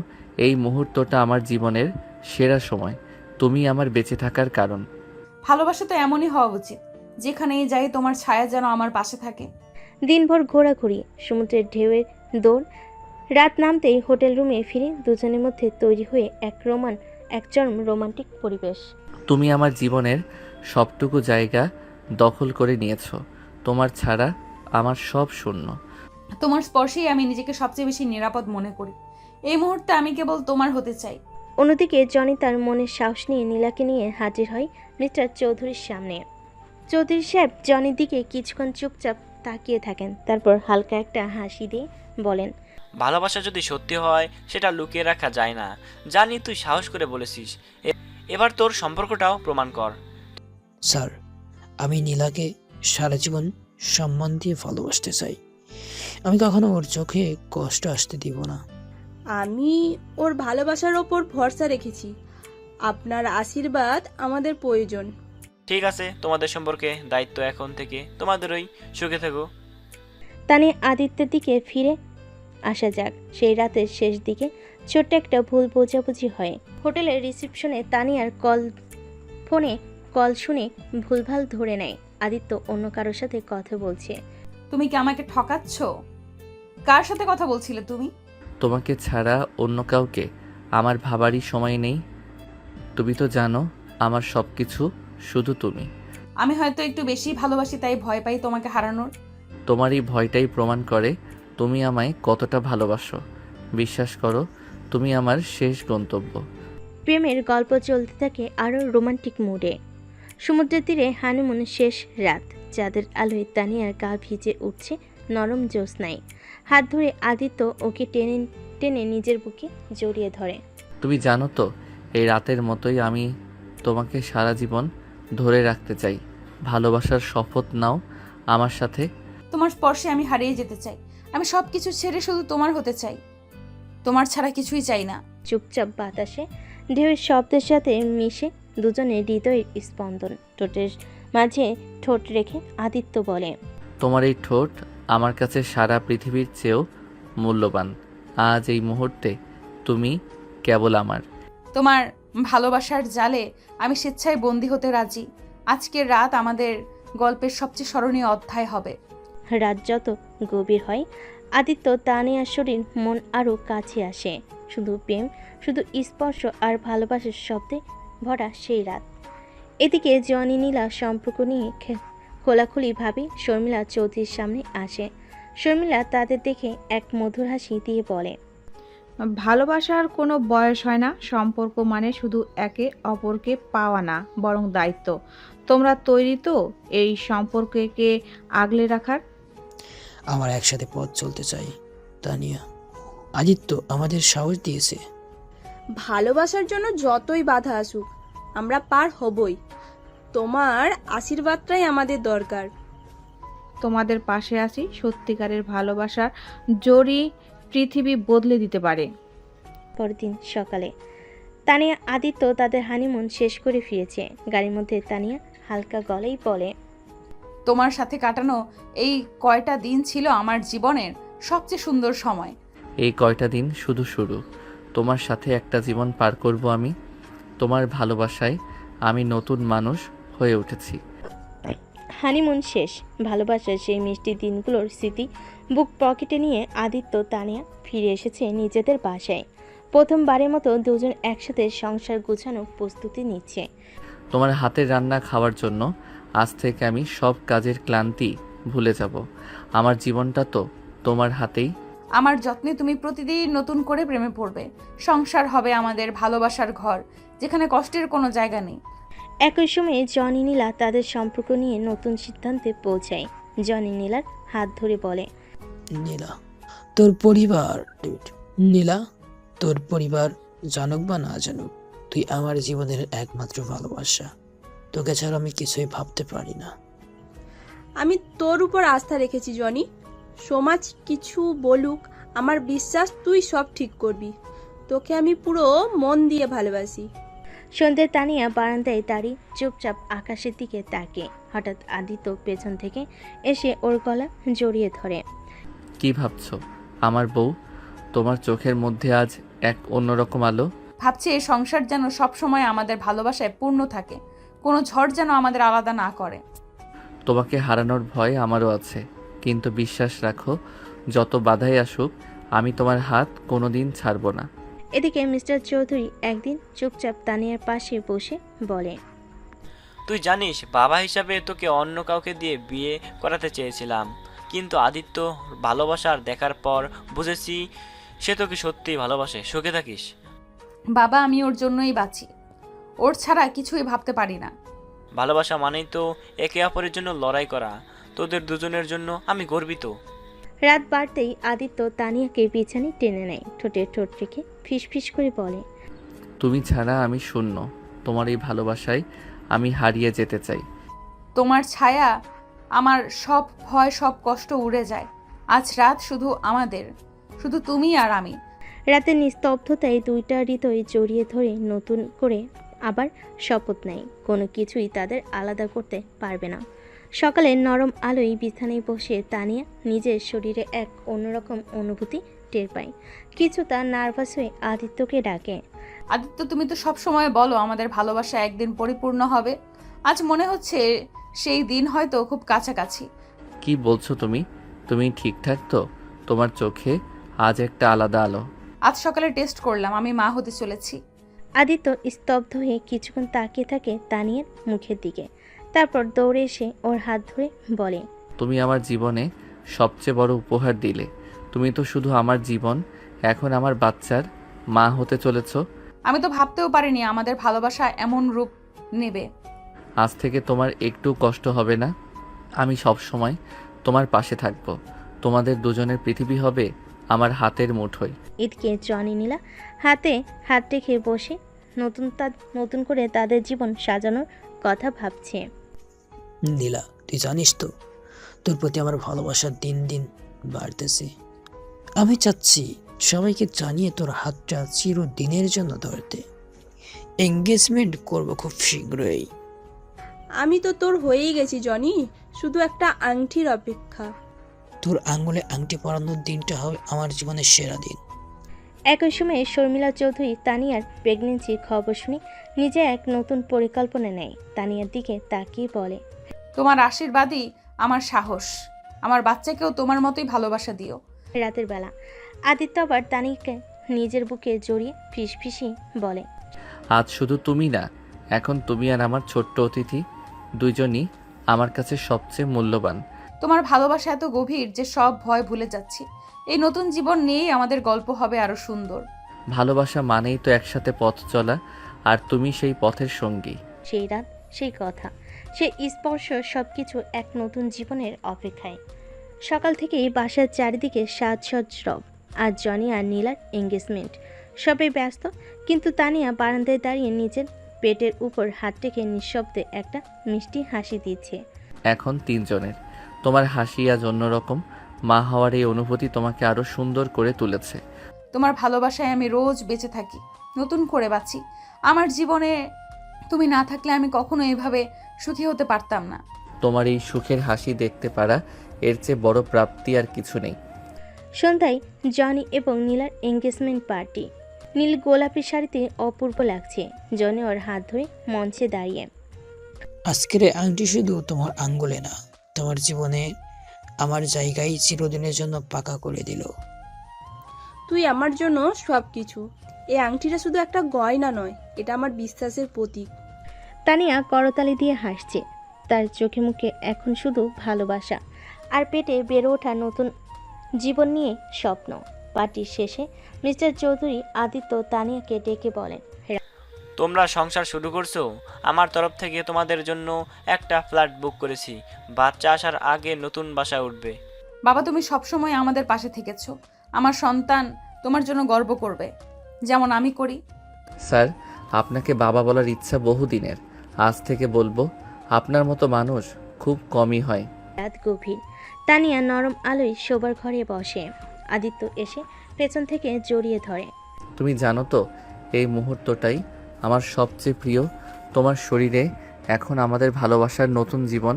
এই মুহূর্তটা আমার জীবনের সেরা সময়। তুমি আমার বেঁচে থাকার কারণ। ভালোবাসা তো এমনই হওয়া উচিত, যেখানেই যাই তোমার ছায়া যেন আমার পাশে থাকে। দিনভর ঘোরাঘুরি, সমুদ্রের ঢেউয়ের দৌড়। রাত নামতেই হোটেল রুমে ফিরে দুজনের মধ্যে তৈরি হয়ে এক চরম রোমান্টিক পরিবেশ। তুমি আমার জীবনের সবটুকু জায়গা দখল করে নিয়েছো। তোমার ছাড়া আমার সব শূন্য। তোমার স্পর্শেই আমি নিজেকে সবচেয়ে বেশি নিরাপদ মনে করি। এই মুহূর্তে আমি কেবল তোমার হতে চাই। অন্যদিকে জনি তার মনের সাহস নিয়ে নীলাকে নিয়ে হাজির হয় মিস্টার চৌধুরীর সামনে। চৌধুরী সাহেব জনির দিকে কিছুক্ষণ চুপচাপ তাকিয়ে থাকেন, তারপর হালকা একটা হাসি দিয়ে বলেন, ভালোবাসা যদি সত্যি হয় সেটা লুকিয়ে রাখা যায় না। জানি তুই সাহস করে বলেছিস, এবার তোর সম্পর্কটাও প্রমাণ কর। স্যার, আমি নীলাকে সারা জীবন সম্মান দিয়ে ভালোবাসতে চাই। আমি কখনো ওর চোখে কষ্ট আসতে দিব না। আমি ওর ভালোবাসার ওপর ভরসা রেখেছি। আপনার আশীর্বাদ আমাদের প্রয়োজন। ঠিক আছে, তোমাদের সম্পর্কে দায়িত্ব এখন থেকে তোমাদেরই। সুখে থেকো। তানিয়া আদিত্যের দিকে ফিরে আসা যাক। সেই রাতের শেষ দিকে ছোট্ট একটা ভুল বোঝাবুঝি হয় হোটেলের রিসেপশনে। তানিয়ার ফোনে কল শুনে ভুলভাল ধরে নেয় আদিত্য অন্য কারোর সাথে কথা বলছে। তুমি কি আমাকে ঠকাচ্ছ? কার সাথে কথা বলছিলে তুমি? তোমাকে ছাড়া অন্য কাউকে আমার ভাবারই সময় নেই। তুমি তো জানো আমার সব কিছু শুধু তুমি। আমি হয়তো একটু বেশি ভালোবাসি, তাই ভয় পাই তোমাকে হারানোর। তোমার এই ভয়টাই প্রমাণ করে তুমি আমায় কতটা ভালোবাসো। বিশ্বাস করো, তুমি আমার শেষ গন্তব্য। প্রেমের গল্প চলতে থাকে আরও রোমান্টিক মুডে। সমুদ্রের তীরে হানিমুন শেষ রাত। চাঁদের আলোয় তানিয়ার গা ভিজে উঠছে নরম জ্যোৎস্নায়। হাত ধরে আদিত্য ওকে টেনে টেনে নিজের বুকে জড়িয়ে ধরে। তুমি জানো তো এই রাতের মতোই আমি তোমাকে সারা জীবন ধরে রাখতে চাই। ভালোবাসার শপথ নাও আমার সাথে। তোমার স্পর্শে আমি হারিয়ে যেতে চাই। আমি সব কিছু ছেড়ে শুধু তোমার হতে চাই। তোমার ছাড়া কিছুই চাই না। চুপচাপ বাতাসে ঢেউয়ের শব্দের সাথে মিশে দুজনের হৃদয়ের স্পন্দন। ঠোঁটের মাঝে ঠোঁট রেখে আদিত্য বলে, তোমার এই ঠোঁট আমার কাছে সারা পৃথিবীর চেয়েও মূল্যবান। আজ এই মুহূর্তে তুমি কেবল আমার। তোমার ভালোবাসার জালে আমি স্বেচ্ছায় বন্দী হতে রাজি। আজকের রাত আমাদের গল্পের সবচেয়ে স্মরণীয় অধ্যায় হবে। রাত যত গভীর হয় আদিত্য তানিয়ার শরীর মন আরও কাছে আসে। শুধু প্রেম, শুধু স্পর্শ আর ভালোবাসার শব্দে ভরা সেই রাত। এদিকে জনি নীলা সম্পর্ক নিয়ে খোলাখুলিভাবে শর্মিলা চৌধুরীর সামনে আসে। শর্মিলা তাদের দেখে এক মধুর হাসি দিয়ে বলে, ভালোবাসার কোনো বয়স হয় না। সম্পর্ক মানে শুধু একে অপরকে পাওয়া না, বরং দায়িত্ব। তোমরা তৈরি তো এই সম্পর্ককে আগলে রাখার? আমার একসাথে পথ চলতে চাই তানিয়া। আদিত্য আমাদের সাহস দিয়েছে। ভালোবাসার জন্য যতই বাধা আসুক আমরা পার হবই। তোমার আশীর্বাদটাই আমাদের দরকার। তোমাদের পাশে আছি। সত্যিকারের ভালোবাসার জোরই পৃথিবী বদলে দিতে পারে। পরদিন সকালে তানিয়া আদিত্য তাদের হানিমুন শেষ করে ফিরেছে। গাড়ির মধ্যে তানিয়া হালকা গলায় বলে, তোমার সাথে কাটানো এই কয়টা দিন ছিল আমার জীবনের সবচেয়ে সুন্দর সময়। এই কয়টা দিন শুধু শুরু। তোমার সাথে একটা জীবন পার করব আমি। তোমার ভালোবাসায় আমি নতুন মানুষ হয়ে উঠেছি। হানিমুন শেষ। ভালোবাসার সেই মিষ্টি দিনগুলোর স্মৃতি বুক পকেটে নিয়ে আদিত্য তানিয়া ফিরে এসেছে নিজেদের বাসায়। প্রথমবারের মতো দুজন একসাথে সংসার গোছানো প্রস্তুতি নিচ্ছে। তোমার হাতের রান্না খাওয়ার জন্য আজ থেকে আমি সব কাজের ক্লান্তি ভুলে যাব। আমার জীবনটা তো তোমার হাতেই। আমার যত্নে তুমি প্রতিদিন নতুন করে প্রেমে পড়বে। সংসার হবে আমাদের ভালোবাসার ঘর, যেখানে কষ্টের কোনো জায়গা নেই। একই সময়ে জনি নীলা তাদের সম্পর্ক নিয়ে নতুন সিদ্ধান্তে পৌঁছায়। জনি নীলার হাত ধরে বলে, নীলা তোর পরিবার নীলা তোর পরিবার জানুক বা না জানুক, তুই আমার জীবনের একমাত্র ভালোবাসা। তোকে ছাড়া আমি কিছুই ভাবতে পারি না। আমি তোর উপর আস্থা রেখেছি জনি। সমাজ কিছু বলুক, আমার বিশ্বাস তুই সব ঠিক করবি। তোকে আমি পুরো মন দিয়ে ভালোবাসি। সন্ধ্যে তানিয়া বারান্দায় দাঁড়িয়ে চুপচাপ আকাশের দিকে তাকিয়ে। হঠাৎ আদিত্য পেছন থেকে এসে ওর গলা জড়িয়ে ধরে। কি ভাবছো আমার বউ? তোমার চোখের মধ্যে আজ এক অন্যরকম আলো। ভাবছি এই সংসার যেন সবসময় আমাদের ভালোবাসায় পূর্ণ থাকে, কোনো ঝড় যেন আমাদের আলাদা না করে। তোমাকে হারানোর ভয় আমারও আছে, কিন্তু বিশ্বাস রাখো, যত বাধাই আসুক আমি তোমার হাত কোনোদিন ছাড়ব না। এদিকে মিস্টার চৌধুরী একদিন চুপচাপ তানিয়ার পাশে বসে বলে, তুই জানিস বাবা হিসাবে তোকে অন্য কাউকে দিয়ে বিয়ে করাতে চেয়েছিলাম, কিন্তু আদিত্য ভালোবাসার দেখার পর বুঝেছি সে তোকে সত্যিই ভালোবাসে। সুখে থাকিস। বাবা, আমি ওর জন্যই বাঁচি, ওর ছাড়া কিছুই ভাবতে পারি না। ভালোবাসা মানেই তো একে অপরের জন্য লড়াই করা। তোদের দুজনের জন্য আমি গর্বিত। রাত বাড়তেই আদিত্য তানিয়াকে বিছানে টেনে নেয়। ঠোঁটে ঠোঁট রেখে ফিসফিস করে বলে, তুমি ছাড়া আমি শূন্য। তোমার এই ভালোবাসায় আমি হারিয়ে যেতে চাই। তোমার ছায়া আমার সব ভয়, সব কষ্ট উড়ে যায়। আজ রাত শুধু আমাদের, শুধু তুমি আর আমি। রাতের নিস্তব্ধতায় দুইটা হৃদয় জড়িয়ে ধরে নতুন করে আবার শপথ নেয় কোনো কিছুই তাদের আলাদা করতে পারবে না। সকালে নরম আলোয় বিছানায় বসে তানিয়া নিজের শরীরে এক অন্যরকম অনুভূতি টের পায়। কিছুটা নার্ভাস হয়ে আদিত্যকে ডাকে। আদিত্য, তুমি তো সব সময় বলো আমাদের ভালোবাসা একদিন পরিপূর্ণ হবে। আজ মনে হচ্ছে সেই দিন হয়তো খুব কাছাকাছি। কি বলছো তুমি? তুমি ঠিকঠাক তো? তোমার চোখে আজ একটা আলাদা আলো। আজ সকালে টেস্ট করলাম, আমি মা হতে চলেছি। আদিত্য স্তব্ধ হয়ে কিছুক্ষণ তাকিয়ে থাকে তানিয়ার মুখের দিকে, তারপর দৌড়ে এসে ওর হাত ধরে বলে, তুমি আমার জীবনে সবচেয়ে বড় উপহার দিলে। তুমি তো শুধু আমার জীবন, এখন আমার বাচ্চার মা হতে চলেছ। আমি তো ভাবতেও পারিনি আমাদের ভালোবাসা এমন রূপ নেবে। আজ থেকে তোমার একটু কষ্ট হবে না। আমি সব সময় তোমার পাশে থাকব। তোমাদের দুজনের পৃথিবী হবে আমার হাতের মুঠোয়। এদিকে জনি নীলা হাতে হাত রেখে বসে নতুন করে তাদের জীবন সাজানোর কথা ভাবছে। নীলা তুই জানিস তো, তোর প্রতি আমার ভালোবাসা দিন দিন বাড়তেছে। আমি চাচ্ছি সবাইকে জানিয়ে তোর হাতটা চিরদিনের জন্য ধরতে। এঙ্গেজমেন্ট করবো খুব শীঘ্রই। আমি তো তোর হয়েই গেছি জনি, শুধু একটা আংটির অপেক্ষা। তোর আঙ্গুলে আংটি পরানোর দিনটা হবে আমার জীবনের সেরা দিন। একই সময়ে শর্মিলা চৌধুরী তানিয়ার প্রেগনেন্সির খবর শুনে নিজে এক নতুন পরিকল্পনা নেয়। তানিয়ার দিকে তাকিয়ে বলে, তোমার আশীর্বাদই আমার সাহস। আমার বাচ্চাকেও তোমার মতোই ভালোবাসা দিও। রাতের বেলা আদিত্য আবার তানিয়াকে নিজের বুকে জড়িয়ে ফিসফিসি বলে, আজ শুধু তুমি না, এখন তুমি আর আমার ছোট্ট অতিথি দুইজনই আমার কাছে সবচেয়ে মূল্যবান। তোমার ভালোবাসা এত গভীর যে সব ভয় ভুলে যাচ্ছি। এই নতুন জীবন নিয়েই আমাদের গল্প হবে আরো সুন্দর। ভালোবাসা মানেই তো একসাথে পথ চলা, আর তুমি সেই পথের সঙ্গী। সেই রাত, সেই কথা, সেই স্পর্শ, সবকিছু এক নতুন জীবনের অপেক্ষায়। সকাল থেকেই বাসার চারিদিকে সাজসজ্জ রব। আজ জনি আর নীলার এঙ্গেজমেন্ট। সবাই ব্যস্ত, কিন্তু তানিয়া বারান্দায় দাঁড়িয়ে নিজের পেটের উপর হাত রেখে নিঃশব্দে একটা মিষ্টি হাসি দিচ্ছে। এখন তিনজনের। তোমার হাসি আজ অন্যরকম। মা হওয়ার এই অনুভূতি তোমাকে আরো সুন্দর করে তুলেছে। তোমার ভালোবাসায় আমি রোজ বেঁচে থাকি, নতুন করে বাঁচি। আমার জীবনে তুমি না থাকলে আমি কখনো এভাবে সুখী হতে পারতাম না। তোমার এই সুখের হাসি দেখতে পারা, এর চেয়ে বড় প্রাপ্তি আর কিছু নেই। সন্ধ্যায় জনি এবং নীলার এঙ্গেজমেন্ট পার্টি। নীল গোলাপি শাড়িতে অপূর্ব লাগছে। জনি ওর হাত ধরে মঞ্চে দাঁড়িয়ে, আজকের এই আংটি শুধু তোমার আঙ্গুলে না, তোমার জীবনে আমার জায়গায় চিরদিনের জন্য পাকা করে দিল। তুই আমার জন্য সব কিছু। এই আংটিটা শুধু একটা গয়না নয়, এটা আমার বিশ্বাসের প্রতীক। তানিয়া করতালি দিয়ে হাসছে। তার চোখে মুখে এখন শুধু ভালোবাসা আর পেটে বেড়ে ওঠা নতুন জীবন নিয়ে স্বপ্ন। পার্টির শেষে মিস্টার চৌধুরী আদিত্য তানিয়াকে ডেকে বলেন, তোমরা সংসার শুরু করছো, আমার তরফ থেকে তোমাদের জন্য একটা ফ্ল্যাট বুক করেছি। বাচ্চা আসার আগে নতুন বাসায় উঠবে। বাবা, তুমি সবসময় আমাদের পাশে থেকেছো। আমার সন্তান তোমার জন্য গর্ব করবে, যেমন আমি করি। স্যার, আপনাকে বাবা বলার ইচ্ছা বহুদিনের। আজ থেকে বলবো, আপনার মতো মানুষ খুব কমই হয়। রাত গভীর। তানিয়া নরম আলোয় শোবার ঘরে বসে। আদিত্য এসে পেছন থেকে জড়িয়ে ধরে। তুমি জানো তো, এই মুহূর্তটাই আমার সবচেয়ে প্রিয়। তোমার শরীরে এখন আমাদের ভালোবাসার নতুন জীবন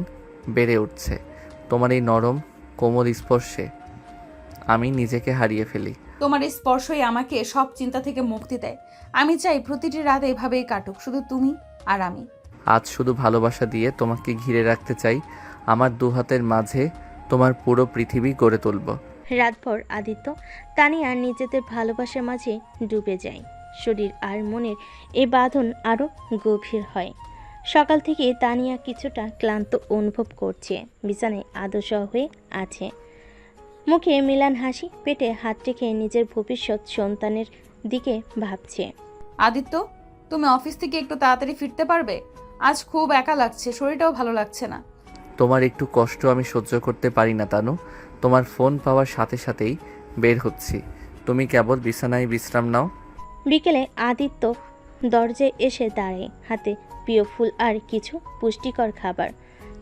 বেড়ে উঠছে। তোমার এই নরম কোমল স্পর্শে আমি নিজেকে হারিয়ে ফেলি। তোমার এই স্পর্শই আমাকে সব চিন্তা থেকে মুক্তি দেয়। আমি চাই প্রতিটি রাত এভাবেই কাটুক, শুধু তুমি আর আমি। আজ শুধু ভালোবাসা দিয়ে তোমাকে ঘিরে রাখতে চাই। আমার দু হাতের মাঝে তোমার পুরো পৃথিবী গড়ে তুলব। রাতভর আদিত্য তানিয়া নিজেদের ভালোবাসার মাঝে ডুবে যায়। শরীর আর মনের এই বাঁধন আরও গভীর হয়। সকাল থেকে তানিয়া কিছুটা ক্লান্ত অনুভব করছে। বিছানায় আদশা হয়ে আছে, মুখে মিলান হাসি, পেটে হাত রেখে নিজের ভবিষ্যৎ সন্তানের দিকে ভাবছে। আদিত্য, তুমি অফিস থেকে একটু তাড়াতাড়ি ফিরতে পারবে? আজ খুব একা লাগছে, শরীরটাও ভালো লাগছে না। তোমার একটু কষ্ট আমি সহ্য করতে পারি না তানু। তোমার ফোন পাওয়ার সাথে সাথেই বের হচ্ছি। তুমি কেবল বিছানায় বিশ্রাম নাও। বিকেলে আদিত্য দরজায় এসে দাঁড়ায়, হাতে প্রিয় ফুল আর কিছু পুষ্টিকর খাবার।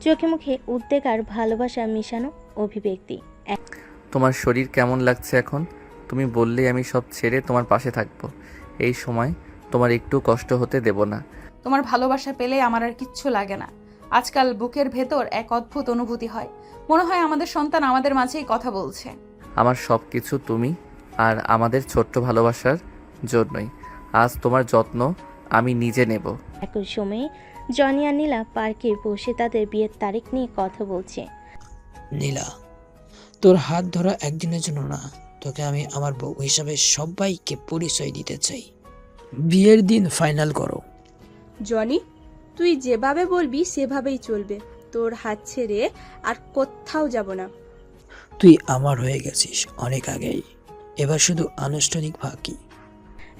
চোখে মুখে উদ্বেগ আর ভালোবাসা মিশানো অভিব্যক্তি। তোমার শরীর কেমন লাগছে এখন? তুমি বললেই আমি সব ছেড়ে তোমার পাশে থাকবো। এই সময় তোমার একটু কষ্ট হতে দেব না। তোমার ভালোবাসা পেলে আমার আর কিচ্ছু লাগে না। আজকাল বুকের ভেতর এক অদ্ভুত অনুভূতি হয়, মনে হয় আমাদের সন্তান আমাদের মাঝেই কথা বলছে। আমার সব কিছু তুমি আর আমাদের ছোট্ট ভালোবাসার জন্যই। আজ তোমার যত্ন আমি নিজে নেব। একই সময়ে জনি আর নীলা পার্কে বসে তাদের বিয়ের তারিখ নিয়ে কথা বলছে। নীলা, তোর হাত ধরা একদিনের জন্য না, তোকে আমি আমার বউ হিসাবে সবাইকে পরিচয় দিতে চাই। বিয়ের দিন ফাইনাল করো। জনি, তুই যেভাবে বলবি সেভাবেই চলবে। তোর হাত ছেড়ে আর কোথাও যাব না। তুই আমার হয়ে গেছিস অনেক আগেই, এবার শুধু আনুষ্ঠানিক বাকি।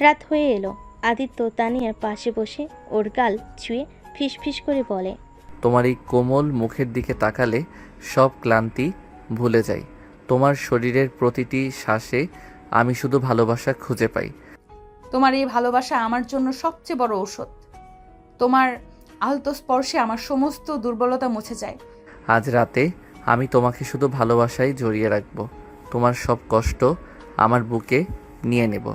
রাত হয়ে এলো। আদিত্য তানিয়ার পাশে বসে ওর গাল ছুঁয়ে ফিসফিস করে বলে, তোমার এই কোমল মুখের দিকে তাকালে সব ক্লান্তি ভুলে যাই। তোমার শরীরের প্রতিটি শ্বাসে আমি শুধু ভালোবাসা খুঁজে পাই। তোমার এই ভালোবাসা আমার জন্য সবচেয়ে বড় ঔষধ। তোমার আলতো স্পর্শে আমার সমস্ত দুর্বলতা মুছে যায়। আজ রাতে আমি তোমাকে শুধু ভালোবাসায় জড়িয়ে রাখবো। তোমার সব কষ্ট আমার বুকে নিয়ে নেব।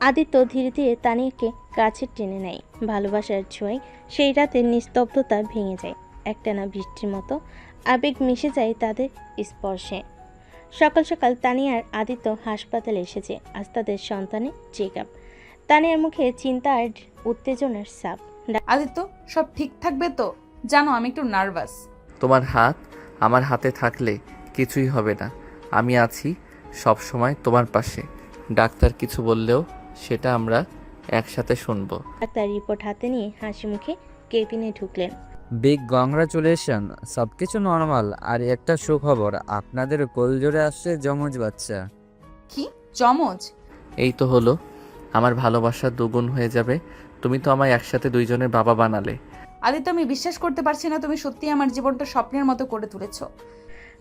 আদিত্য ধীরে ধীরে তানিয়াকে কাছে টেনে নেয়। ভালোবাসার ছোঁয়ায় সেই রাতের নিস্তব্ধতা ভেঙে যায়। একটানা বৃষ্টির মতো আবেগ মিশে যায় তাদের স্পর্শে। সকাল সকাল তানিয়া আর আদিত্য হাসপাতালে এসেছে। আজ তাদের সন্তানের চেক আপ। তানিয়ার মুখে চিন্তা আর উত্তেজনার ছাপ। আদিত্য, সব ঠিক থাকবে তো? জানো আমি একটু নার্ভাস। তোমার হাত আমার হাতে থাকলে কিছুই হবে না। আমি আছি সব সময় তোমার পাশে। ডাক্তার কিছু বললেও সেটা আমরা একসাথে শুনবো। ডাক্তার রিপোর্ট হাতে নিয়ে হাসি মুখে কেবিনে ঢুকলেন। বিগ কংগ্রাচুলেশন, সবকিছু নর্মাল। আর একটা সুখবর, আপনাদের কোলজোরে আসছে যমজ বাচ্চা। কি জমজ? এই তো হলো, আমার ভালোবাসা দ্বিগুণ হয়ে যাবে। তুমি তো আমায় একসাথে দুইজনের বাবা বানালে। আদিত্য, আমি বিশ্বাস করতে পারছি না তুমি সত্যি আমার জীবনটা স্বপ্নের মতো করে তুলেছো।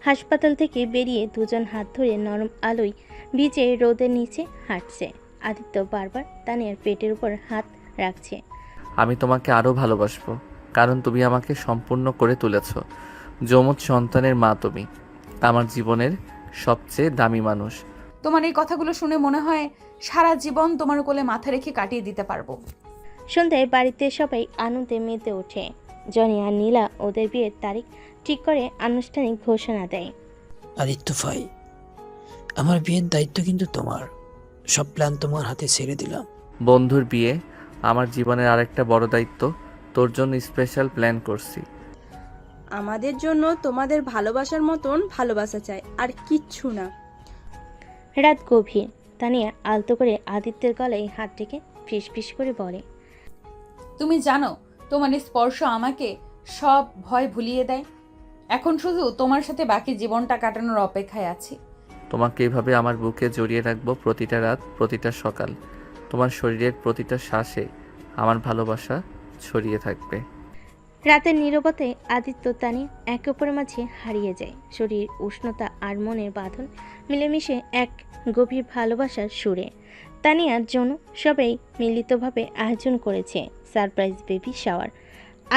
হাসপাতাল থেকে বেরিয়ে দুজন হাত ধরে নরম আলোয় ভিজে রোদের নিচে হাঁটছে। আদিত্য বারবার তানিয়ার পেটের উপর হাত রাখছে। আমি তোমাকে আরও ভালোবাসবো, কারণ তুমি আমাকে সম্পূর্ণ করে তুলেছ। যমজ সন্তানের মা তুমি, আমার জীবনের সবচেয়ে দামি মানুষ। তোমার এই কথাগুলো শুনে মনে হয় সারা জীবন তোমার কোলে মাথা রেখে কাটিয়ে দিতে পারবো। সন্ধ্যায় বাড়িতে সবাই আনন্দে মেতে ওঠে। জনি আর নীলা ওদের বিয়ের তারিখ ঠিক করে আনুষ্ঠানিক ঘোষণা দেয়। আদিত্য ভাই, আমার বিয়ের দায়িত্ব কিন্তু তোমার। সব প্ল্যান তোমার হাতে ছেড়ে দিলাম। বন্ধুর বিয়ে আমার জীবনের আরেকটা বড় দায়িত্ব। তোর জন্য স্পেশাল প্ল্যান করছি। আমাদের জন্য তোমাদের ভালোবাসার মতন ভালোবাসা চাই, আর কিচ্ছু না। রাত গভীর। তানিয়া আলতো করে আদিত্যের গলায় হাত রেখে ফিসফিস করে বলে, তুমি জানো তোমার এই স্পর্শ আমাকে সব ভয় ভুলিয়ে দেয়। এখন শুধু তোমার সাথে বাকি জীবনটা কাটানোর অপেক্ষায় আছি। তোমাকে এভাবে আমার বুকে জড়িয়ে রাখবো প্রতিটা রাত, প্রতিটা সকাল। তোমার শরীরের প্রতিটা শ্বাসে আমার ভালোবাসা ছড়িয়ে থাকবে। রাতের নীরবতায় আদিত্য তানিয়া একে অপরের মাঝে হারিয়ে যায়। শরীর উষ্ণতা আর মনের বাঁধন মিলেমিশে এক গভীর ভালোবাসার সুরে। তানিয়ার জন্য সবাই মিলিতভাবে আয়োজন করেছে সারপ্রাইজ বেবি শাওয়ার।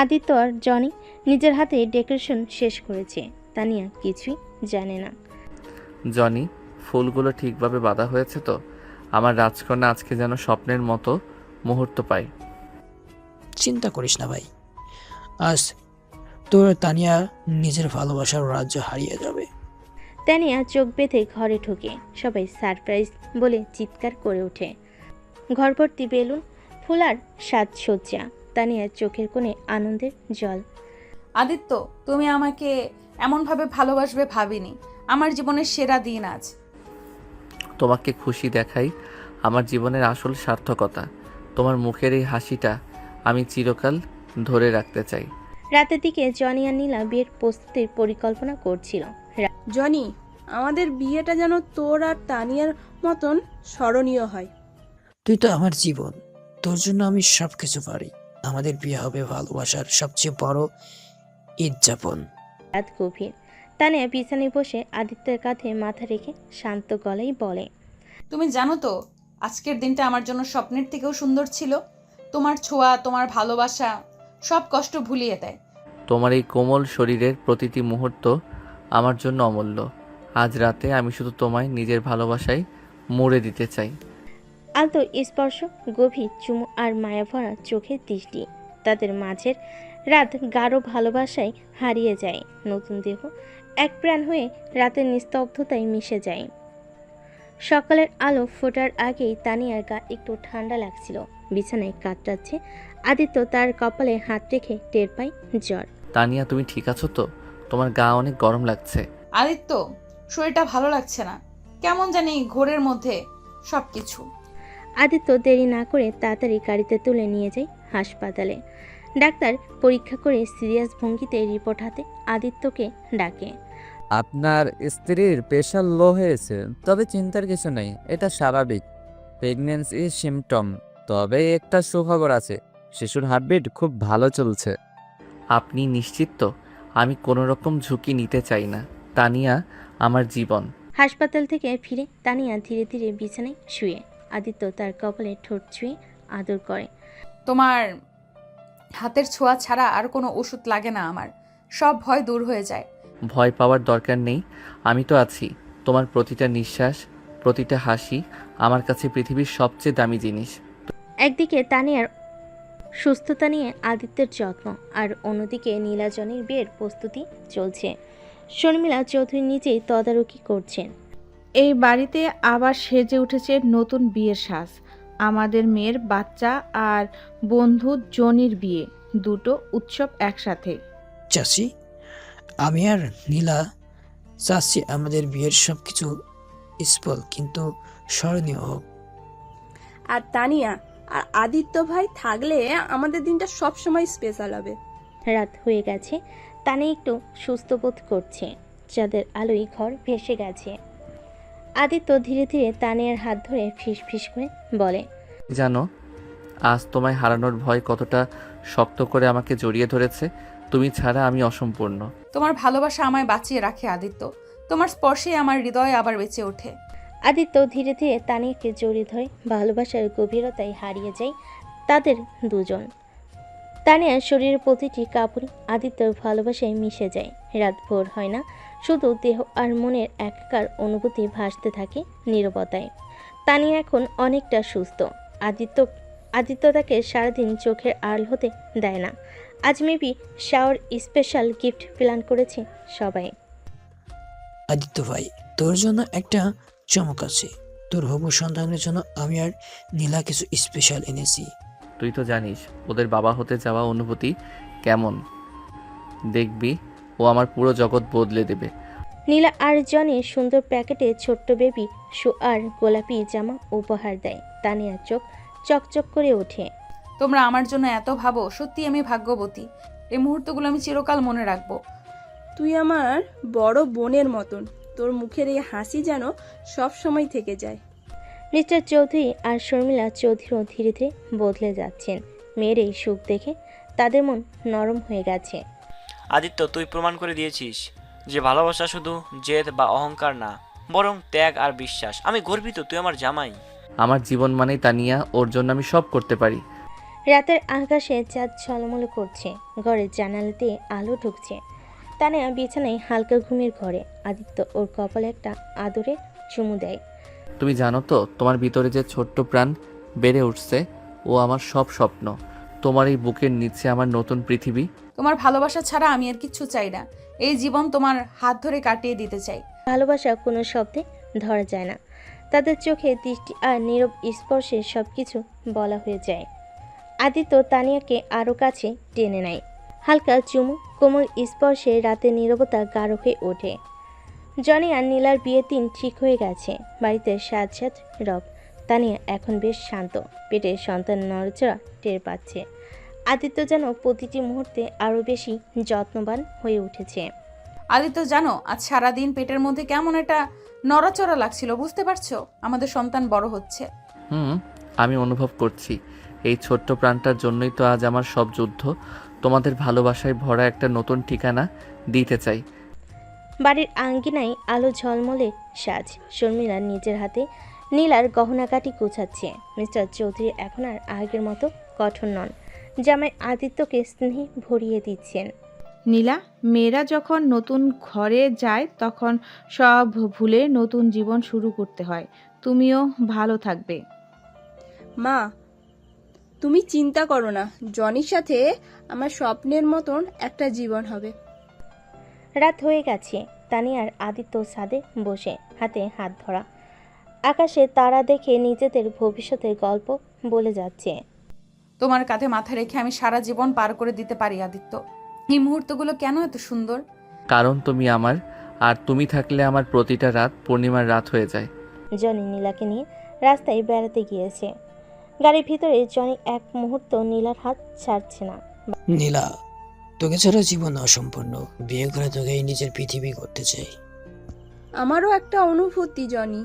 আদিত্য আর জনি নিজের হাতে ডেকোরেশন শেষ করেছে। তানিয়া কিছুই জানে না। জনি, ফুলগুলো ঠিকভাবে বাঁধা হয়েছে তো? আমার রাজকন্যা আজকে যেন স্বপ্নের মতো মুহূর্ত পায়। চিন্তা করিস না ভাই, আজ তোর তানিয়া নিজের ভালোবাসার রাজ্য হারিয়ে যাবে। তানিয়া চোখ বেঁধে ঘরে ঢোকে। সবাই সারপ্রাইজ বলে চিৎকার করে ওঠে। ঘর ভর্তি বেলুন, ফুল আর সাজসজ্জা। তানিয়ার চোখের কোণে আনন্দের জল। আদিত্য, তুমি আমাকে এমনভাবে ভালোবাসবে ভাবিনি। আমার জীবনের সেরা দিন আজ। তোমাকে খুশি দেখাই আমার জীবনের আসল সার্থকতা। তোমার মুখের এই হাসিটা আমি চিরকাল ধরে রাখতে চাই। রাতের দিকে জনি আর নীলা বিয়ের প্রস্তুতির পরিকল্পনা করছিল। জনি, আমাদের বিয়েটা যেন তোর আর তানিয়ার মতন স্মরণীয় হয়। তুই তো আমার জীবন, তোর জন্য আমি সব কিছু পারি। আমাদের বিয়ে হবে ভালোবাসার সবচেয়ে বড় ঈদ যাপন। রাত গভীর। তানিয়া বিছানায় বসে আদিত্যের কাঁধে মাথা রেখে শান্ত গলায় বলে, তুমি জানো তো আজকের দিনটা আমার জন্য স্বপ্নের থেকেও সুন্দর ছিল। তোমার ছোঁয়া, তোমার ভালোবাসা সব কষ্ট ভুলিয়ে দেয়। তোমার এই কোমল শরীরের প্রতিটি মুহূর্ত আমার জন্য অমূল্য। আজ রাতে আমি শুধু তোমায় নিজের ভালোবাসায় মুড়ে দিতে চাই। আলতো স্পর্শ, গভীর চুমু আর মায়াভরা চোখের দৃষ্টি। তাদের মাঝের রাত গাঢ় ভালোবাসায় হারিয়ে যায়। নতুন দেহ এক প্রাণ হয়ে রাতের নিস্তব্ধতায় মিশে যায়। সকালের আলো ফোটার আগেই তানিয়ার গা একটু ঠান্ডা লাগছিল। বিছানায় কাতরাচ্ছে আদিত্য। তার কপালে হাত রেখে টের পায় জ্বর। তানিয়া, তুমি ঠিক আছো তো? তোমার গা অনেক গরম লাগছে। আদিত্য, শরীরটা ভালো লাগছে না, কেমন জানি ঘোরের মধ্যে সবকিছু। আদিত্য দেরি না করে তাড়াতাড়ি গাড়িতে তুলে নিয়ে যায় হাসপাতালে। ডাক্তার পরীক্ষা করে সিরিয়াস ভঙ্গিতে রিপোর্ট হাতে আদিত্যকে ডাকে। আপনার স্ত্রীর প্রেশার লো হয়েছে, তবে চিন্তার কিছু নেই, এটা স্বাভাবিক প্রেগন্যান্সি সিমটম। তবে একটা সুখবর আছে, শিশুর হার্টবিট খুব ভালো চলছে। আপনি নিশ্চিত তো? আমি কোনো রকম ঝুঁকি নিতে চাই না। তানিয়া আমার জীবন। হাসপাতাল থেকে ফিরে তানিয়া ধীরে ধীরে বিছানায় শুয়ে। আদিত্য তার কপালে ঠোঁট ছুঁয়ে আদর করে। তোমার হাতের ছোঁয়া ছাড়া আর কোনো ওষুধ লাগে না আমার। সব ভয় দূর হয়ে যায়। ভয় পাওয়ার দরকার নেই, আমি তো আছি। তোমার প্রতিটা নিঃশ্বাস, প্রতিটা হাসি আমার কাছে পৃথিবীর সবচেয়ে দামি জিনিস। একদিকে তানিয়ার সুস্থতা নিয়ে আদিত্যের যত্ন, আর অন্যদিকে নীলাজনের বিয়ের প্রস্তুতি চলছে। শর্মিলা চৌধুরী নিজেই তদারকি করছেন। এই বাড়িতে আবার সেজে উঠেছে নতুন বিয়ের সাজ। আমাদের মেয়ের বাচ্চা আর বন্ধু জনির বিয়ে, দুটো উৎসব একসাথে। চাচি, আমি আর নীলা চাচ্ছি আমাদের বিয়ের সবকিছু স্পল কিন্তু স্মরণীয় হোক। আর তানিয়া আর আদিত্য ভাই থাকলে আমাদের দিনটা সবসময় স্পেশাল হবে। রাত হয়ে গেছে। তানিয়া একটু সুস্থ বোধ করছে। চাঁদের আলোয় ঘর ভেসে গেছে। আদিত্য ধীরে ধীরে তানিয়ার হাত ধরে ফিস ফিস করে বলে, জানো, আজ তোমায় হারানোর ভয় কতটা শক্ত করে আমাকে জড়িয়ে ধরেছে। তুমি ছাড়া আমি অসম্পূর্ণ। তোমার ভালোবাসা আমায় বাঁচিয়ে রাখে আদিত্য। তোমার স্পর্শে আমার হৃদয় আবার বেঁচে ওঠে। আদিত্য ধীরে ধীরে তানিয়াকে জড়িয়ে ধরে। ভালোবাসার গভীরতায় হারিয়ে যায় তাদের দুজন। তানিয়ার শরীরের প্রতিটি কাপড় আদিত্যর ভালোবাসায় মিশে যায়। রাত ভোর হয় না, শুধু দেহ আর মনের একাকার অনুভূতি ভাসতে থাকে নীরবতায়। তানিয়া এখন অনেকটা সুস্থ। আদিত্য তাকে সারাদিন চোখের আড়াল হতে দেয় না। আজ মেবি শাওর স্পেশাল গিফট প্ল্যান করেছে সবাই। আদিত্য ভাই, তোর জন্য একটা চমক আছে। তোর হবু সন্তানের জন্য আমি আর নীলা কিছু স্পেশাল এনেছি। তুই তো জানিস ওদের বাবা হতে যাওয়া অনুভূতি কেমন। দেখবি ও আমার পুরো জগৎ বদলে দেবে। নীলা আর জনি সুন্দর প্যাকেটে ছোট্ট বেবি শু আর গোলাপি জামা উপহার দেয়। তানিয়ার চোখ চকচক করে ওঠে। তোমরা আমার জন্য এত ভাবো, সত্যি আমি ভাগ্যবতী। এই মুহূর্তগুলো আমি চিরকাল মনে রাখবো। তুই আমার বড় বোনের মতন। তোর মুখের এই হাসি যেন সব সময় থেকে যায়। মিস্টার চৌধুরী আর শর্মিলা চৌধুরীও ধীরে ধীরে বদলে যাচ্ছেন। মেয়ের এই সুখ দেখে তাদের মন নরম হয়ে গেছে। আদিত্য, তুই প্রমাণ করে দিয়েছিস যে ভালোবাসা শুধু জেদ বা অহংকার না, বরং ত্যাগ আর বিশ্বাস। আমি গর্বিত তুই আমার জামাই। আমার জীবন মানেই তানিয়া, ওর জন্য আমি সব করতে পারি। রাতের আকাশে চাঁদ ঝলমল করছে, ঘরের জানালাতে আলো ঢুকছে। তানিয়া বিছানায় হালকা ঘুমের ঘরে। আদিত্য ওর কপালে একটা আদরে চুমু দেয়। তুমি জানো তো তোমার ভিতরে যে ছোট্ট প্রাণ বেড়ে উঠছে, ও আমার সব স্বপ্ন। তোমার এই বুকের নিচে আমার নতুন পৃথিবী। তোমার ভালোবাসা ছাড়া আমি আর কিচ্ছু চাই না। এই জীবন তোমার হাত ধরে কাটিয়ে দিতে চাই। ভালোবাসা কোনো শব্দে ধরা যায় না, তাদের চোখে দৃষ্টি আর নীরব স্পর্শে সবকিছু বলা হয়ে যায়। আদিত্য তানিয়াকে আরও কাছে টেনে নেয়। হালকা চুমু, কোমল স্পর্শে রাতের নীরবতা গাঢ় হয়ে ওঠে। জনি আর নীলার বিয়ের দিন ঠিক হয়ে গেছে। বাড়িতে সাজ সাজ রব। তানিয়া এখন বেশ শান্ত, পেটে সন্তান নড়চড়া টের পাচ্ছে। আদিত্য যেন প্রতিটি মুহূর্তে আরও বেশি যত্নবান হয়ে উঠেছে। আদিত্য, জানো আজ সারাদিন পেটের মধ্যে কেমন একটা নড়াচড়া লাগছিল, বুঝতে পারছো? আমাদের সন্তান বড় হচ্ছে। আমি অনুভব করছি। এই ছোট্ট প্রাণটার জন্যই তো আজ আমার সব যুদ্ধ। তোমাদের ভালোবাসায় ভরা একটা নতুন ঠিকানা দিতে চাই। বাড়ির আঙ্গিনায় আলো ঝলমলে সাজ। শর্মিলা নিজের হাতে নীলার গহনাকাটি গোছাচ্ছে। মিস্টার চৌধুরী এখন আর আগের মতো কঠোর নন, জামাই আদিত্যকে স্নেহ ভরিয়ে দিচ্ছেন। নীলা, মেয়েরা যখন নতুন ঘরে যায় তখন সব ভুলে নতুন জীবন শুরু করতে হয়। তুমিও ভালো থাকবে। মা, তুমি চিন্তা করো না, জনির সাথে আমার স্বপ্নের মতন একটা জীবন হবে। রাত হয়ে গেছে। তানিয়া আর আদিত্য ছাদে বসে, হাতে হাত ধরা। আকাশে তারা দেখে নিজেদের ভবিষ্যতের গল্প বলে যাচ্ছে। তোমার কাঁধে মাথা রেখে আমি সারা জীবন পার করে দিতে পারি আদিত্য। এই মুহূর্তগুলো কেন এত সুন্দর? কারণ তুমি আমার, আর তুমি থাকলে আমার প্রতিটা রাত পূর্ণিমার রাত হয়ে যায়। জনি নীলাকে নিয়ে রাস্তায় বেড়াতে গিয়েছে। গাড়ির ভিতরে জনি এক মুহূর্ত নীলার হাত ছাড়ছে না। নীলা, তোকে ছাড়া জীবন অসম্পূর্ণ। বিয়ে করে তোকে এই নিজের পৃথিবী করতে চাই। আমারও একটা অনুভূতি জনি,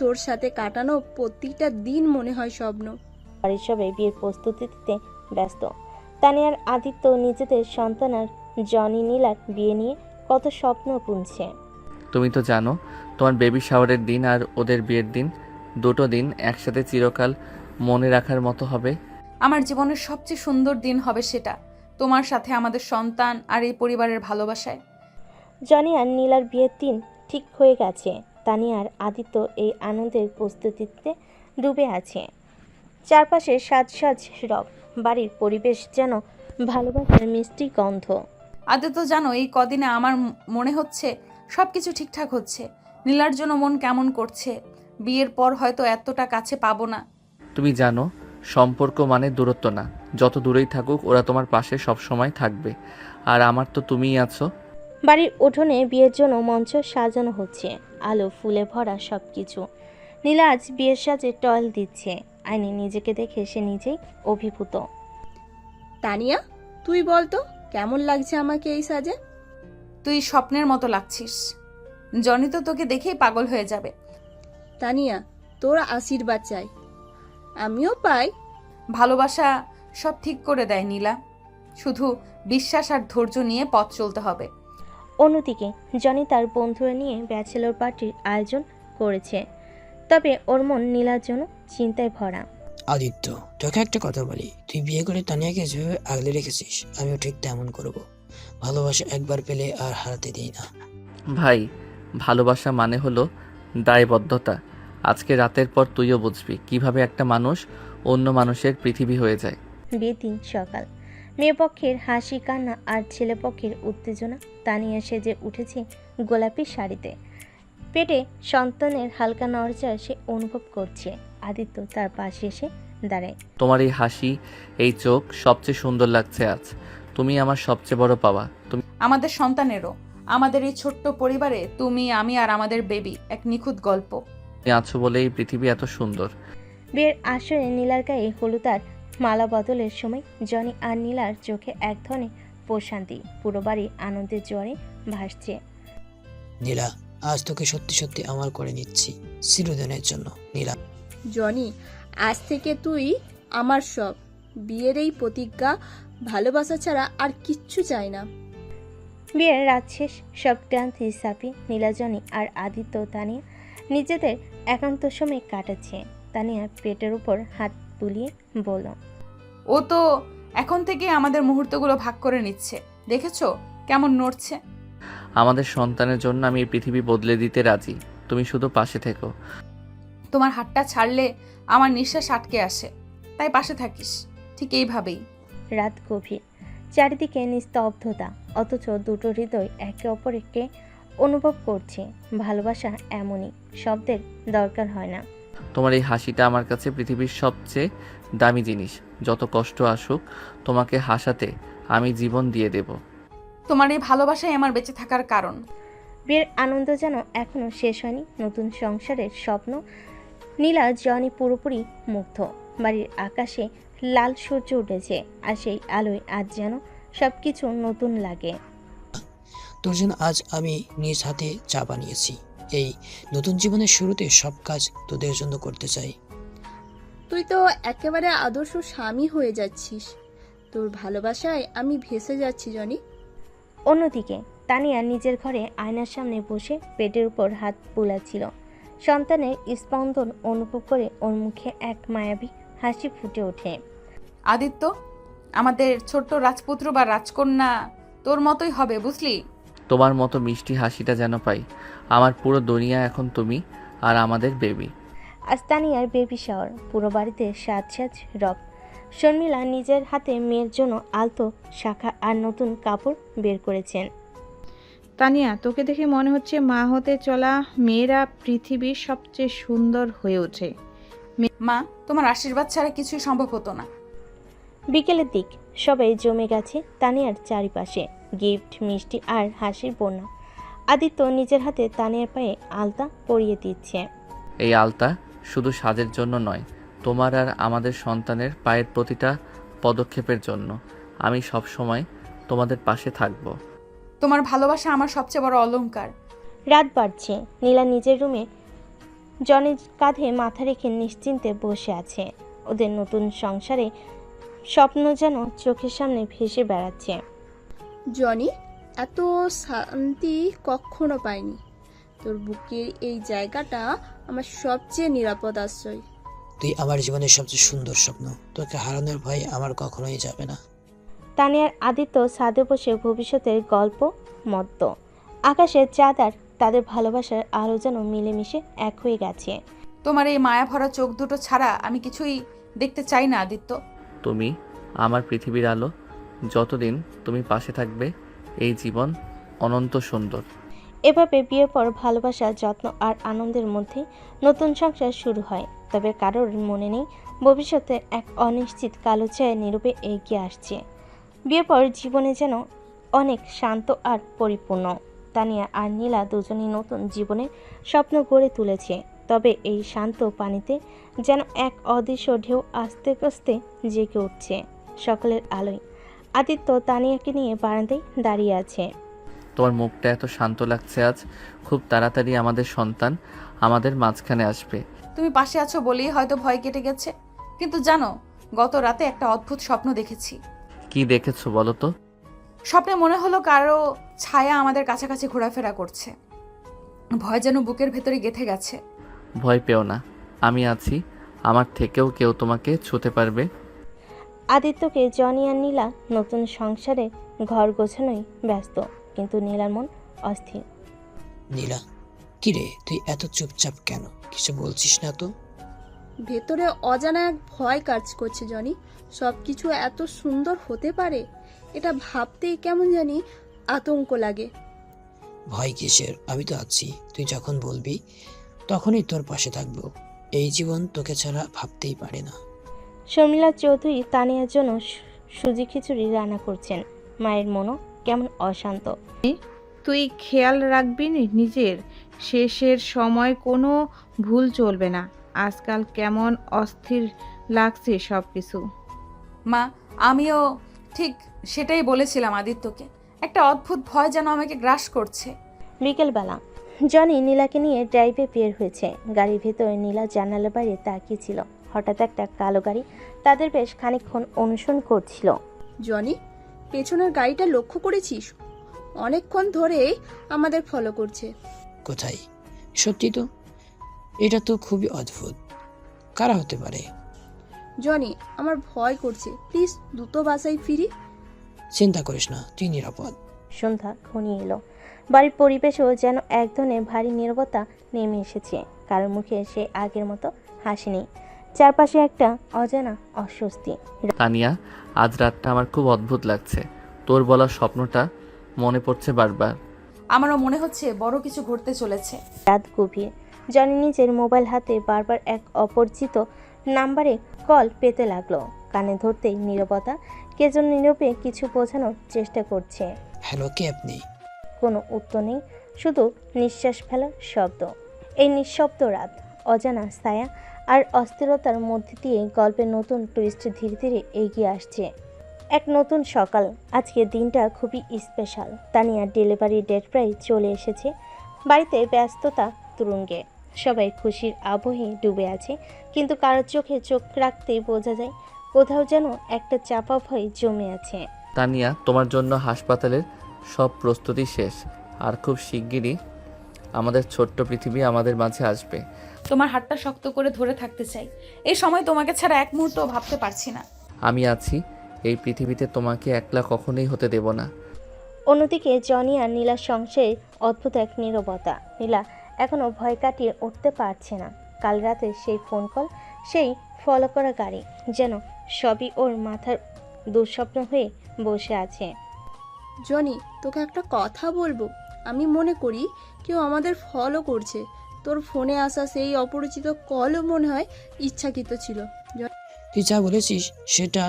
তোর সাথে কাটানো প্রতিটা দিন মনে হয় স্বপ্ন। বাড়ির সবাই বিয়ের প্রস্তুতিতে ব্যস্ত। তানিয়ার আদিত্য নিজেদের সন্তান আর জনি নীলার বিয়ে নিয়ে কত স্বপ্ন বুনছে। তুমি তো জানো তোমার বেবি শাওয়ারের দিন আর ওদের বিয়ের দিন, দুটো দিন একসাথে চিরকাল মনে রাখার মতো হবে। আমার জীবনের সবচেয়ে সুন্দর দিন হবে সেটা, তোমার সাথে আমাদের সন্তান আর এই পরিবারের ভালোবাসায়। জনি আর নীলার বিয়ের দিন ঠিক হয়ে গেছে। তানিয়া আর আদিত্য এই আনন্দের প্রস্তুতিতে ডুবে আছে। চারপাশে সাজ সাজ রব। বাড়ির পরিবেশ যেন ভালোবাসার মিষ্টি গন্ধ। আদিত্য, জানো এই কদিনে আমার মনে হচ্ছে সবকিছু ঠিকঠাক হচ্ছে। নীলার জন্য মন কেমন করছে। বিয়ের পর হয়তো এতটা কাছে পাবো না। তুমি জানো সম্পর্ক মানে দূরত্ব না, যত দূরেই থাকুক ওরা তোমার পাশে সব সময় থাকবে। আর আমার তো তুমিই আছো। বাড়ির উঠোনে বিয়ের জন্য মঞ্চ সাজানো হচ্ছে, আলো ফুলে ভরা সবকিছু। নীলা আজ বিয়ের সাজে টয়েল দিচ্ছে। আইনে নিজেকে দেখে সে নিজেই অভিভূত। তানিয়া, তুই বলতো কেমন লাগছে আমাকে এই সাজে? তুই স্বপ্নের মতো লাগছিস। জনি তো তোকে দেখেই পাগল হয়ে যাবে। তানিয়া, তোর আশীর্বাদ চাই, আমিও পাই। ভালোবাসা সব ঠিক করে দেয় নীলা, শুধু বিশ্বাস আর ধৈর্য নিয়ে পথ চলতে হবে। অন্যদিকে জনি তার বন্ধুরা নিয়ে ব্যাচেলর পার্টির আয়োজন করেছে, তবে ওর মন নীলার জন্য চিন্তায় ভরা। আদিত্য, তোকে একটা কথা বলি, তুই বিয়ে করে তানিয়াকে যেভাবে আগলে রেখেছিস আমিও ঠিক তেমন করব। ভালোবাসা একবার পেলে আর হারাতে দিই না। ভাই, ভালোবাসা মানে হলো দায়বদ্ধতা। আজকে রাতের পর তুইও বুঝবি কিভাবে একটা মানুষ অন্য মানুষের পৃথিবী হয়ে যায়। বিয়ের দিন সকাল। মেয়ে পক্ষের হাসি কান্না আর ছেলে পক্ষের উত্তেজনা। তানিয়া সেজে উঠেছে গোলাপি শাড়িতে। পেটে সন্তানের হালকা নড়চড় সে অনুভব করছে। আদিত্য তার পাশে এসে দাঁড়ায়। তোমার এই হাসি, এই চোখ সবচেয়ে সুন্দর লাগছে আজ। তুমি আমার সবচেয়ে বড় পাওয়া। তুমি আমাদের সন্তানেরও। আমাদের এই ছোট্ট পরিবারে তুমি, আমি আর আমাদের বেবি এক নিখুঁত গল্প। আছো বলে এই পৃথিবী এত সুন্দর। বিয়ের আসরে নীলার গায়ে হলুদ আর মালা বদলের সময় জনি আর নীলার চোখে এক ধরনের প্রশান্তি। পুরো বাড়ি আনন্দের জোয়ারে ভাসছে। নীলা, আজ তোকে সত্যি সত্যি আমার করে নিচ্ছি চিরদিনের জন্য। নীলা, জনি, আজ থেকে তুই আমার সব। বিয়ের এই প্রতিজ্ঞা, ভালোবাসা ছাড়া আর কিচ্ছু চাই না। বিয়ের রাত শেষ, সব ক্লান্তি সাফি, নীলাজনী আর আদিত্য তানিয়া নিজেদের একান্ত সময় কাটাচ্ছে। তানিয়া পেটের উপর হাত বুলিয়ে বলল, ও তো এখন থেকে আমাদের মুহূর্তগুলো ভাগ করে নিচ্ছে, দেখেছো কেমন নড়ছে। আমাদের সন্তানের জন্য আমি এই পৃথিবী বদলে দিতে রাজি, তুমি শুধু পাশে থেকো। তোমার হাতটা ছাড়লে আমার নিঃশ্বাস আটকে আসে, তাই পাশে থাকিস, ঠিক এইভাবেই। রাত গভীর, চারিদিকে নিস্তব্ধতা, অথচ দুটো হৃদয় একে অপরকে অনুভব করছে। ভালোবাসা এমনই, শব্দের দরকার হয় না। তোমার এই হাসিটা আমার কাছে পৃথিবীর সবচেয়ে দামি জিনিস। যত কষ্ট আসুক, তোমাকে হাসাতে আমি জীবন দিয়ে দেব। তোমার এই ভালোবাসাই আমার বেঁচে থাকার কারণ। বিয়ের আনন্দ যেন এখনো শেষ হয়নি, নতুন সংসারের স্বপ্ন। নীলা জনি পুরোপুরি মুগ্ধ। বাড়ির আকাশে লাল সূর্য উঠেছে, আর সেই আলোয় আজ যেন সবকিছু নতুন লাগে। তোর জন্য আজ আমি নিজ হাতে চা বানিয়েছি। এই নতুন জীবনের শুরুতে সব কাজ তোদের জন্য করতে চাই। তুই তো একেবারে আদর্শ স্বামী হয়ে যাচ্ছিস। তোর ভালোবাসায় আমি ভেসে যাচ্ছি জনি। অন্যদিকে তানিয়া নিজের ঘরে আয়নার সামনে বসে পেটের উপর হাত বুলাচ্ছিল। সন্তানের স্পন্দন অনুভব করে ওর মুখে এক মায়াবী হাসি ফুটে ওঠে। আদিত্য, আমাদের ছোট্ট রাজপুত্র বা রাজকন্যা তোর মতোই হবে, বুঝলি? তোমার মতো মিষ্টি হাসিটা যেন পাই। আমার পুরো দুনিয়া এখন তুমি আর আমাদের বেবি। আজ তানিয়ার বেবি শাওয়ার, পুরো বাড়িতে সাজ সাজ রব। শর্মিলা নিজের হাতে মেয়ের জন্য আলতো শাখা আর নতুন কাপড় বের করেছেন। তানিয়া, তোকে দেখে মনে হচ্ছে মা হতে চলা মেয়েরা পৃথিবীর সবচেয়ে সুন্দর হয়ে ওঠে। মা, তোমার আশীর্বাদ ছাড়া কিছুই সম্ভব হতো না। বিকেলের দিক, সবাই জমে গেছে তানিয়ার চারিপাশে, গিফট, মিষ্টি আর হাসির বন্যা। আদিত্য নিজের হাতে তানিয়ার পায়ে আলতা পরিয়ে দিচ্ছে। এই আলতা শুধু সাজের জন্য নয়, তোমার আর আমাদের সন্তানের পায়ের প্রতিটা পদক্ষেপের জন্য। আমি সব সময় তোমাদের পাশে থাকব। তোমার ভালোবাসা আমার সবচেয়ে বড় অলংকার। রাত বাড়ছে, নীলা নিজের রুমে জনের কাঁধে মাথা রেখে নিশ্চিন্তে বসে আছে। ওদের নতুন সংসারে স্বপ্ন যেন চোখের সামনে ভেসে বেড়াচ্ছে। জনি, এত শান্তি কখনো পাইনি। তোর বুকের এই জায়গাটা আমার সবচেয়ে নিরাপদ আশ্রয়। তুই আমার জীবনের সবচেয়ে সুন্দর স্বপ্ন। তোকে হারানোর ভয় আমার কখনোই যাবে না। তানিয়ার আদিত্য ছাদে বসে ভবিষ্যতের গল্প মত্ত। আকাশের চাঁদ আর তাদের ভালোবাসার আলো যেন মিলেমিশে এক হয়ে গেছে। তোমার এই মায়া ভরা চোখ দুটো ছাড়া আমি কিছুই দেখতে চাই না আদিত্য। তুমি আমার পৃথিবীর আলো। যতদিন তুমি পাশে থাকবে, এই জীবন অনন্ত সুন্দর। এভাবে বিয়ের পর ভালোবাসা, যত্ন আর আনন্দের মধ্যে নতুন সংসার শুরু হয়। তবে কারোর মনে নেই ভবিষ্যতে এক অনিশ্চিত কালো ছায়া নীরবে এগিয়ে আসছে। বিয়ের পর জীবনে যেন অনেক শান্ত আর পরিপূর্ণ। তানিয়া আর নীলা দুজনেই নতুন জীবনের স্বপ্ন গড়ে তুলেছে। তবে এই শান্ত পানিতে যেন এক অদৃশ্য ঢেউ আস্তে আস্তে জেগে উঠছে সকালের আলোয়। আদিত্য তানিয়াকে নিয়ে বারান্দায় দাঁড়িয়ে আছে। তোমার মুখটা এত শান্ত লাগছে আজ। খুব তাড়াতাড়ি আমাদের সন্তান আমাদের মাঝখানে আসবে। তুমি পাশে আছো বলেই হয়তো ভয় কেটে গেছে, কিন্তু জানো, গত রাতে একটা অদ্ভুত স্বপ্ন দেখেছি। কি দেখেছো বলো তো? স্বপ্নে মনে হলো কারো ছায়া আমাদের কাছাকাছি ঘোরাফেরা করছে। ভয় যেন বুকের ভেতরে গেঁথে গেছে। ভয় পেও না, আমি আছি। আমার থেকেও কেউ তোমাকে ছুঁতে পারবে। আদিত্যকে জনি আর নীলা নতুন সংসারে ঘর গোছানোই ব্যস্ত, কিন্তু নীলার মন অস্থির। নীলা, কিরে তুই এত চুপচাপ কেন? কিছু বলছিস না তো? ভেতরে অজানা এক ভয় কাজ করছে জনি। সবকিছু এত সুন্দর হতে পারে, এটা ভাবতেই কেমন জানি আতঙ্ক লাগে। ভয় কিসের? আমি তো আছি। তুই যখন বলবি তখনই তোর পাশে থাকবো। এই জীবন তোকে ছাড়া ভাবতেই পারে না। শর্মিলা চৌধুরী তানিয়ার জন্য সুজি খিচুড়ি রান্না করছেন। মায়ের মনও কেমন অশান্ত। তুই খেয়াল রাখবি নিজের, শেষের সময় কোনো ভুল চলবে না। আজকাল কেমন অস্থির লাগছে সব কিছু। মা, আমিও ঠিক সেটাই বলেছিলাম আদিত্যকে। একটা অদ্ভুত ভয় যেন আমাকে গ্রাস করছে। বিকেলবেলা জনি নীলাকে নিয়ে ড্রাইভে বের হয়েছে। গাড়ির ভেতরে নীলা জানালার বাইরে তাকিয়েছিল। হঠাৎ একটা কালো গাড়ি তাদের বেশ খানিকক্ষণ অনুসরণ করছিল। জনি, পেছনের গাড়িটা লক্ষ্য করেছিস? অনেকক্ষণ ধরেই আমাদের ফলো করছে। কোথায়? সত্যি তো, এটা তো খুবই অদ্ভুত। কারা হতে পারে? জনি, আমার ভয় করছে, প্লিজ দ্রুত বাসায় ফিরি। চিন্তা করিস না, তুই নিরাপদ। সন্ধ্যা ঘনিয়ে এলো। বাড়ির পরিবেশেও যেন এক ধরনের ভারী নীরবতা নেমে এসেছে। কারোর মুখে সে আগের মতো হাসি নেই। চারপাশে একটা অজানা অস্বস্তি। তানিয়া, আজ রাতটা আমার খুব অদ্ভুত লাগছে। তোর বলা স্বপ্নটা মনে পড়ছে বারবার। আমারও মনে হচ্ছে বড় কিছু ঘটতে চলেছে। রাত গভীর। জনি নিজের মোবাইল হাতে বারবার এক অপরিচিত নাম্বারে কল পেতে লাগলো। কানে ধরতেই নীরবতা। কে যেন নীরবে কিছু বোঝানোর চেষ্টা করছে। হ্যালো, কে আপনি? কোনো উত্তর নেই, শুধু নিঃশ্বাস ফেলার শব্দ। এই নিঃশব্দ রাত, অজানা ছায়া আর অস্থিরতার মধ্যে দিয়ে গল্পের নতুন টুইস্ট ধীরে ধীরে এগিয়ে আসছে। এক নতুন সকাল। আজকে দিনটা খুবই স্পেশাল। তানিয়ার ডেলিভারি ডেট প্রায় চলে এসেছে। বাড়িতে ব্যস্ততা তুরঙ্গে। সবাই খুশির আবহে ডুবে আছে, কিন্তু কারোর চোখে চোখ রাখতেই বোঝা যায় কোথাও যেন একটা চাপা ভয় জমে আছে। তানিয়া, তোমার জন্য হাসপাতালের সব প্রস্তুতি শেষ, আর খুব শিগগিরই আমাদের ছোট্ট পৃথিবী আমাদের মাঝে আসবে। তোমার হাতটা শক্ত করে ধরে থাকতে চাই। এই সময় তোমাকে ছাড়া এক মুহূর্তও ভাবতে পারছি না। আমি আছি, এই পৃথিবীতে তোমাকে একলা কখনোই হতে দেব না। অন্যদিকে জনি আর নীলার সংসারে অদ্ভুত এক নীরবতা। নীলা এখনও ভয় কাটিয়ে উঠতে পারছে না। কাল রাতে সেই ফোন কল, সেই ফলো করা গাড়ি, যেন সবই ওর মাথার দুঃস্বপ্ন হয়ে বসে আছে। জনি, তোকে একটা কথা বলবো। আমি মনে করি কেউ আমাদের ফলো করছে। তোর ফোনে আসা সেই অপরিচিত কলও মনে হয় ইচ্ছাকৃত ছিল। তুই যা বলেছিস সেটা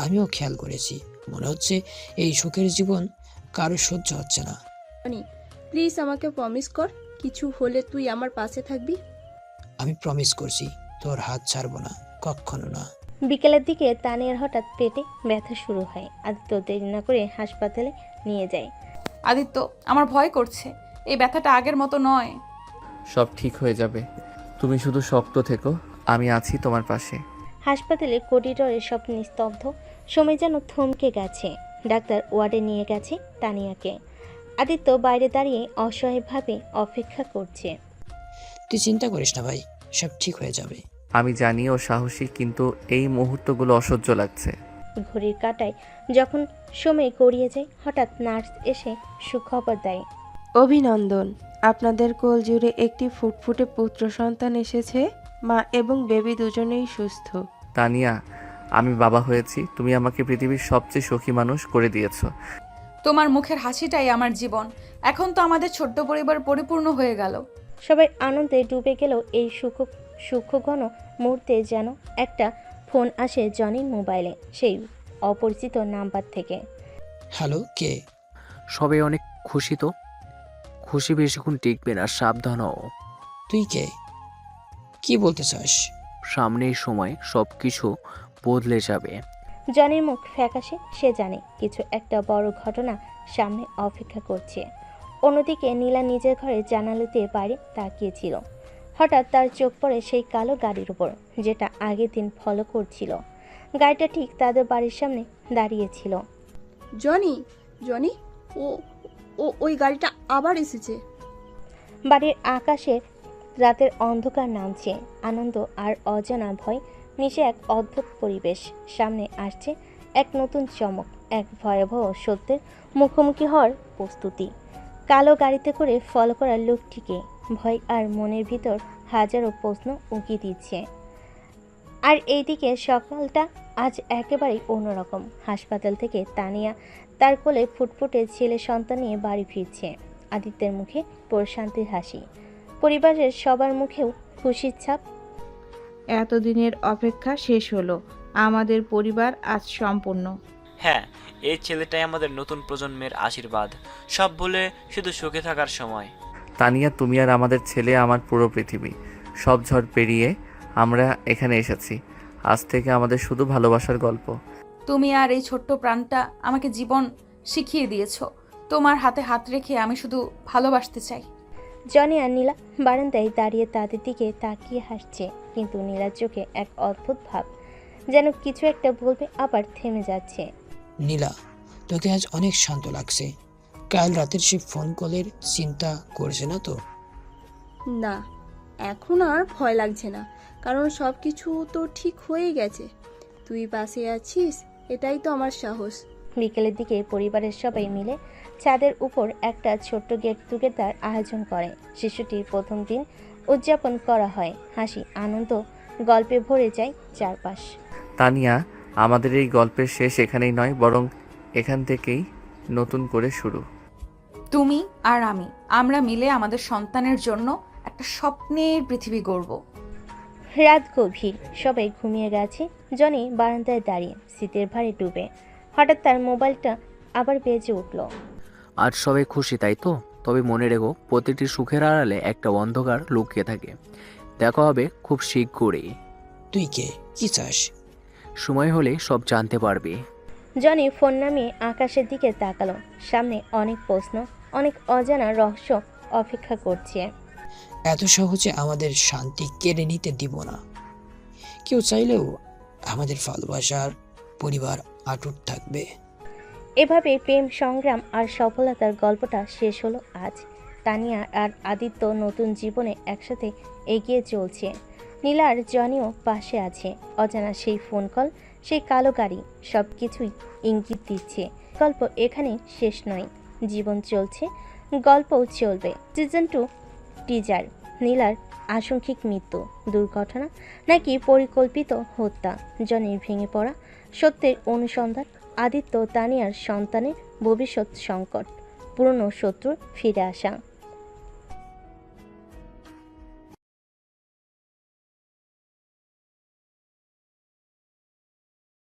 আমিও খেয়াল করেছি। মনে হচ্ছে এই সুখের জীবন কারো সহ্য হচ্ছে না। জনি, প্লিজ আমাকে প্রমিস কর, কিছু হলে তুই আমার পাশে থাকবি। আমি প্রমিস করছি, তোর হাত ছাড়বো না, কখনো না। বিকেলের দিকে তানিয়ার হঠাৎ পেটে ব্যথা শুরু হয়। আদিত্য দেরি না করে হাসপাতালে নিয়ে যায়। আদিত্য, আমার ভয় করছে। এই ব্যথাটা আগের মতো নয়। সব ঠিক হয়ে যাবে, তুমি শুধু শক্ত থেকো, আমি আছি তোমার পাশে। হাসপাতালে করিডোরে সব নিস্তব্ধ। সময় যেন থমকে গেছে। ডাক্তার ওয়ার্ডে নিয়ে গেছে তানিয়াকে। আদিত্য বাইরে দাঁড়িয়ে অসহায়ভাবে অপেক্ষা করছে। তুই চিন্তা করিস না ভাই, সব ঠিক হয়ে যাবে। আমি জানি ও সাহসী, কিন্তু এই মুহূর্তগুলো অসহ্য লাগছে। ঘড়ির কাঁটায় যখন সময় গড়িয়ে যায়, হঠাৎ নার্স এসে সুখবর দেয়। অভিনন্দন, আপনাদের কোল জুড়ে একটি ফুটফুটে পুত্র সন্তান এসেছে। মা এবং বেবি দুজনেই সুস্থ। তানিয়া, আমি বাবা হয়েছি। তুমি আমাকে পৃথিবীর সবচেয়ে সুখী মানুষ করে দিয়েছো। তোমার মুখের হাসিটাই আমার জীবন। এখন তো আমাদের ছোট্ট পরিবার পরিপূর্ণ হয়ে গেল। সবাই আনন্দে ডুবে গেলেও এই সুখঘন মুহূর্তে যেন একটা ফোন আসে জনির মোবাইলে, সেই অপরিচিত নাম্বার থেকে। হ্যালো, কে? সবাই অনেক খুশি তো। খুশি বেশিক্ষণ টিকবে না, সাবধান হও। তুই কে? কি বলতে চাস? সামনের সময় সব কিছু বদলে যাবে। জনির মুখ ফ্যাকাশে। সে জানে কিছু একটা বড় ঘটনা সামনে অপেক্ষা করছে। অন্যদিকে নীলা নিজের ঘরে জানালাতে বাইরে তাকিয়েছিল। হঠাৎ তার চোখ পড়ে সেই কালো গাড়ির উপর, যেটা আগের দিন ফলো করছিল। গাড়িটা ঠিক তাদের বাড়ির সামনে দাঁড়িয়েছিল। জনি, জনি, ও ও ওই গাড়িটা আবার এসেছে। বাড়ির আকাশে রাতের অন্ধকার নামছে। আনন্দ আর অজানা ভয় মিশে এক অদ্ভুত পরিবেশ। সামনে আসছে এক নতুন চমক, এক ভয়াবহ সত্যের মুখোমুখি হওয়ার প্রস্তুতি। কালো গাড়িতে করে ফলো করা লোকটিকে ভয় আর মনের ভিতর হাজারো প্রশ্ন উকি দিচ্ছে। আর এইদিকে সকালটা আজ একেবারেই অন্যরকম। হাসপাতাল থেকে তানিয়া তার কোলে ফুটফুটে ছেলে সন্তান নিয়ে বাড়ি ফিরছে। আদিত্যের মুখে প্রশান্তির হাসি, পরিবারের সবার মুখেও খুশির ছাপ। এতদিনের অপেক্ষা শেষ হলো। আমাদের পরিবার আজ সম্পূর্ণ। হ্যাঁ, এই ছেলেটাই আমাদের নতুন প্রজন্মের আশীর্বাদ। সব ভুলে শুধু সুখে থাকার সময়। তানিয়া, তুমি আর আমাদের ছেলে আমার পুরো পৃথিবী। সব ঝড় পেরিয়ে আমরা এখানে এসেছি। আজ থেকে আমাদের শুধু ভালোবাসার গল্প। তুমি আর এই ছোট্ট প্রাণটা আমাকে জীবন শিখিয়ে দিয়েছো। তোমার হাতে হাত রেখে আমি শুধু ভালোবাসতে চাই। জনি আর নীলা বারান্দায় দাঁড়িয়ে তাদের দিকে তাকিয়ে হাসছে, কিন্তু নীলার চোখে এক অদ্ভুত ভাব, যেন কিছু একটা বলবে আবার থেমে যাচ্ছে। নীলা, তোকে আজ অনেক শান্ত লাগছে। কাল রাতের সেই ফোন কলের চিন্তা করছে না তো? না, এখন আর ভয় লাগছে না, কারণ সব কিছু তো ঠিক হয়ে গেছে। তুই পাশে আছিস, এটাই তো আমার সাহস। বিকেলের দিকে পরিবারের সবাই মিলে ছাদের উপর একটা ছোট্ট গেট টুগেদার আয়োজন করে। শিশুটির প্রথম দিন উদযাপন করা হয়। হাসি আনন্দ গল্পে ভরে যায় চারপাশ। তানিয়া, আমাদের এই গল্পের শেষ এখানেই নয়, বরং এখান থেকেই নতুন করে শুরু। তুমি আর আমরা মিলে আমাদের সন্তানের জন্য একটা স্বপ্নের পৃথিবী গড়ব। রাত গভীর, সবাই ঘুমিয়ে গেছে। জনি বারান্দায় দাঁড়িয়ে শীতের ভারে ডুবে। হঠাৎ তার মোবাইলটা আবার বেজে উঠল। আজ সবাই খুশি তাই তো? তবে মনে রেখো, প্রতিটি সুখের আড়ালে একটা অন্ধকার লুকিয়ে থাকে। দেখা হবে খুব শীঘ্রই। তুই কে, কি চাস? সময় হলে সব জানতে পারবে। জনি ফোন নামিয়ে আকাশের দিকে তাকালো। সামনে অনেক প্রশ্ন, অনেক অজানা রহস্য অপেক্ষা করছে। এত সহজে আমাদের শান্তি কেড়ে নিতে দিব না। কেউ চাইলেও আমাদের ভালোবাসার পরিবার অটুট থাকবে। এভাবে প্রেম সংগ্রাম আর সফলতার গল্পটা শেষ হলো আজ। তানিয়া আর আদিত্য নতুন জীবনে একসাথে এগিয়ে চলছে। নীলা আর জনিও পাশে আছে। অজানা সেই ফোন কল, সেই কালো গাড়ি, সব কিছুই ইঙ্গিত দিচ্ছে গল্প এখানে শেষ নয়। জীবন চলছে, গল্পও চলবে। Season 2 teaser. নীলার আংশিক মৃত্যু, দুর্ঘটনা নাকি পরিকল্পিত হত্যা? জনির ভেঙে পড়া সত্যের অনুসন্ধান, আদিত্য তানিয়ার সন্তানের ভবিষ্যৎ সংকট, পুরনো শত্রুর ফিরে আসা।